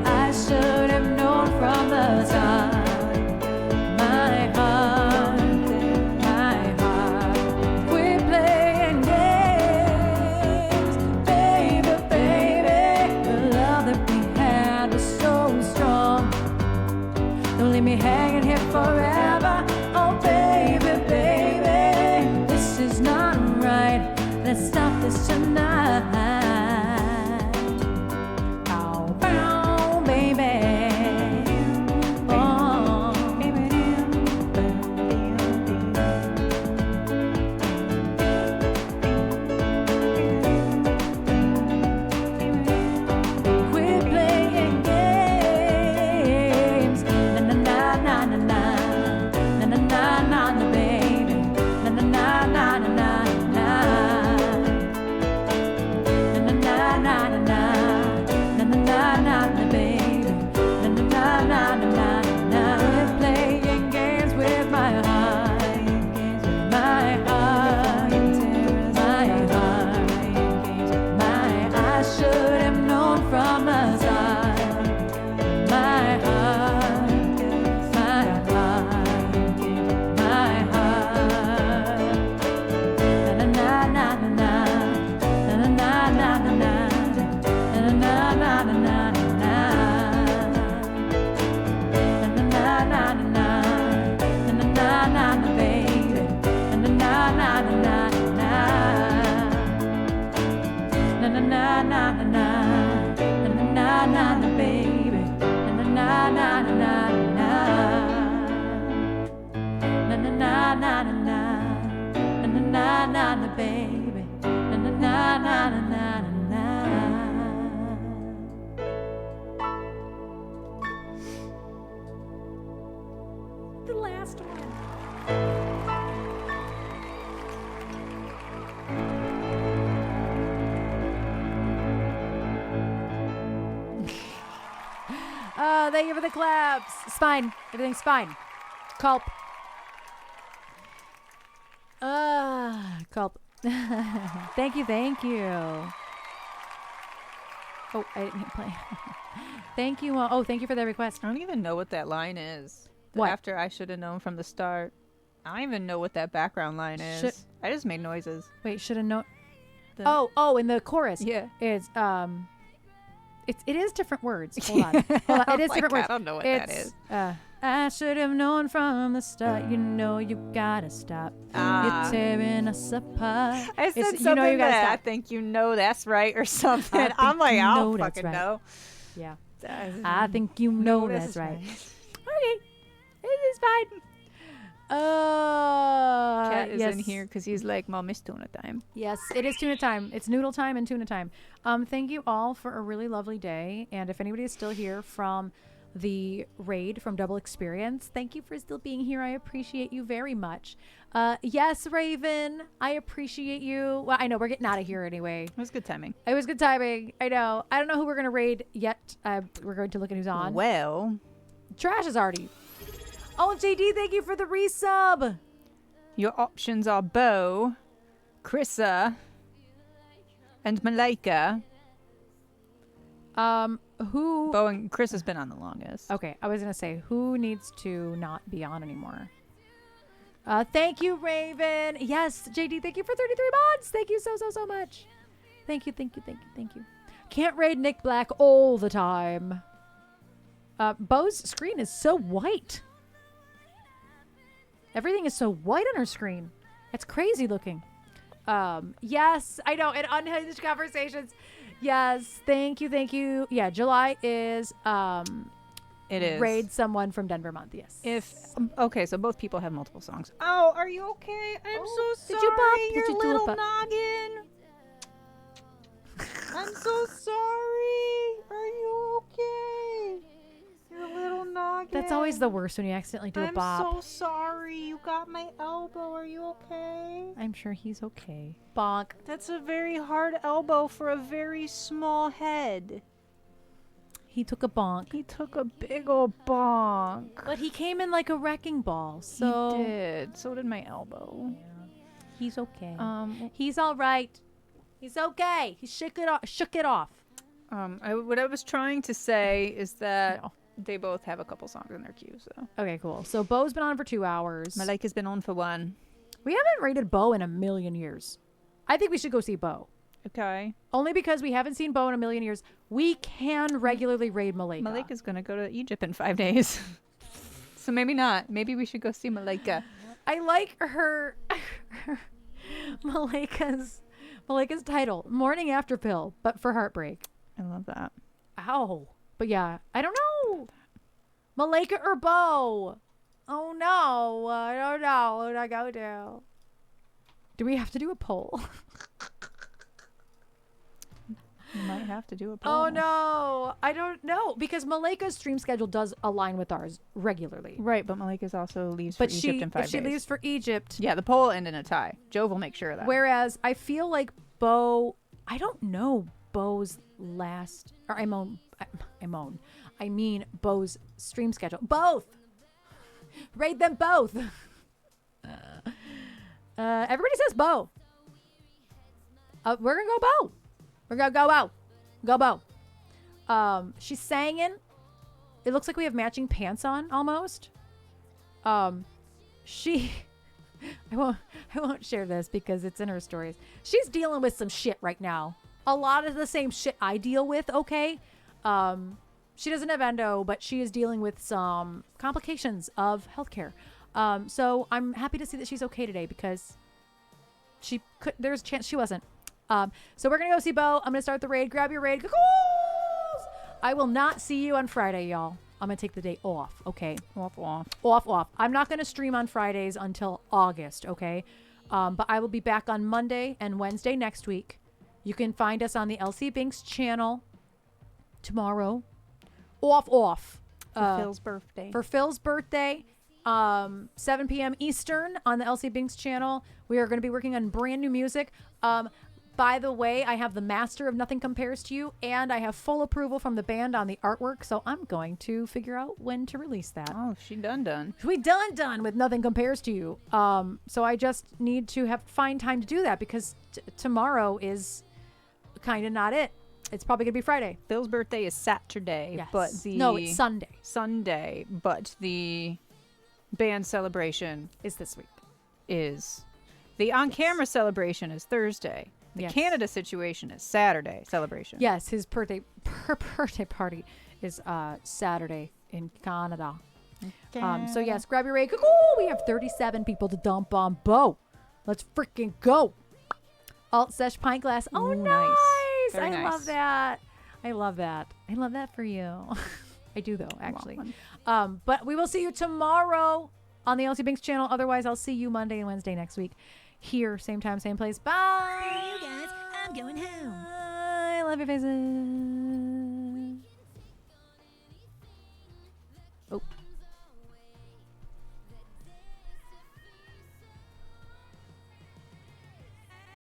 I should have known from the start. My heart, quit playing games, baby. The love that we had was so strong. Don't leave me hanging here forever. Oh, baby. This is not right. na na na na. Na na na na na na. Na na na na na baby. Na na na na na na. Na na na na na na. Na na na na na baby. Na na na na na na na. The last one. Thank you for the claps. It's fine. Everything's fine. Culp. Culp. Thank you. Oh, I didn't hit play. Thank you. Thank you for the request. I don't even know what that line is. What? After I should have known from the start. I don't even know what that background line is. I just made noises. Wait, should have known. The- In the chorus. Yeah. It's it is different words. Hold on. It is different words. I don't know what that is. I should have known from the start. You know you gotta stop. You're tearing us apart. I said something you know you gotta that I stop. think you know that's right or something. think I'm like, you I know don't that's fucking right. know. Yeah. I think you know that's right. Okay. It is fine. Cat is yes. in here because he's like, Mom, it's tuna time. Yes, it is tuna time. It's noodle time and tuna time. Thank you all for a really lovely day. And if anybody is still here from the raid from Double Experience, thank you for still being here. I appreciate you very much. Yes, Raven, I appreciate you. Well, I know we're getting out of here anyway. It was good timing. It was good timing. I know. I don't know who we're going to raid yet. We're going to look at who's on. Well, Trash is already. Oh, JD, thank you for the resub. your options are Bo, Krissa, and Malika. Who? Bo and Chris has been on the longest. Okay, I was gonna say who needs to not be on anymore. Thank you, Raven. Yes, JD, thank you for 33 mods. Thank you so much. Thank you. Can't raid Nick Black all the time. Bo's screen is so white. Everything is so white on her screen. It's crazy looking. Yes, I know. And unhinged conversations. Yes, thank you. Yeah, July is It is. raid someone from Denver month. Yes. Okay, so both people have multiple songs. Oh, are you okay? I'm so sorry. did you bop? Your Did you do a little bop? noggin. I'm so sorry. Are you okay? Your little noggin. That's always the worst when you accidentally do a I'm bop. so sorry. You got my elbow. Are you okay? I'm sure he's okay. Bonk. That's a very hard elbow for a very small head. He took a bonk. He took a big old bonk. But he came in like a wrecking ball, so He did. So did my elbow. he's okay. He's He's all right. He's okay. He shook it off. what I was trying to say is that No. they both have a couple songs in their queue. So Okay, cool. So Bo's been on for 2 hours. Malika's been on for 1. We haven't rated Bo in a million years. I think we should go see Bo. Okay. Only because we haven't seen Bo in a million years. We can regularly raid Malika. Malika's gonna go to Egypt in 5 days. So maybe not. Maybe we should go see Malika. I like her Malika's title, Morning After Pill, but for heartbreak. I love that. Ow. But yeah, I don't know. Malika or Bo? Oh no. I don't know what I go to. Do we have to do a poll? You might have to do a poll. Oh no. I don't know. Because Malika's stream schedule does align with ours regularly. Right, but Malika's also leaves But for Egypt in 5 if she days. leaves for Egypt, Yeah, the poll will end in a tie. Jove will make sure of that. whereas I feel like Bo, I don't know Bo's last, or I mean Bo's stream schedule. Both! Raid them both! Everybody says Bo. We're gonna go Bo. We're gonna go Bo. Go Bo. She's singing. It looks like we have matching pants on almost. She I won't share this because it's in her stories. She's dealing with some shit right now. A lot of the same shit I deal with, okay? She doesn't have endo, but she is dealing with some complications of healthcare. So I'm happy to see that she's okay today because There's a chance she wasn't. So we're gonna go see Bo. I'm gonna start the raid. Grab your raid. Googles! I will not see you on Friday, y'all. I'm gonna take the day off. Okay. Off. I'm not gonna stream on Fridays until August. Okay. But I will be back on Monday and Wednesday next week. You can find us on the LC Binks channel tomorrow. Off. For Phil's birthday. For Phil's birthday, 7 p.m. Eastern on the LC Binks channel. We are going to be working on brand new music. By the way, I have the master of Nothing Compares to You, and I have full approval from the band on the artwork, so I'm going to figure out when to release that. Oh, she done. We done with Nothing Compares to You. So I just need to find time to do that because tomorrow is kind of not it. It's probably going to be Friday. Phil's birthday is Saturday, Yes. but No, it's Sunday. Sunday, but the band celebration Is this week. is the on-camera celebration is Thursday. The Yes. Canada situation is Saturday celebration. Yes, his birthday party is Saturday in Canada. So yes, grab your raid. We have 37 people to dump on Bo. Let's freaking go. Alt sesh pint glass. Oh, Ooh, nice. Very I nice. love that. I love that for you. I do though, actually. But we will see you tomorrow on the LC Binks channel. Otherwise, I'll see you Monday and Wednesday next week. Here, same time, same place. Bye. You guys, I'm going home. I love your faces.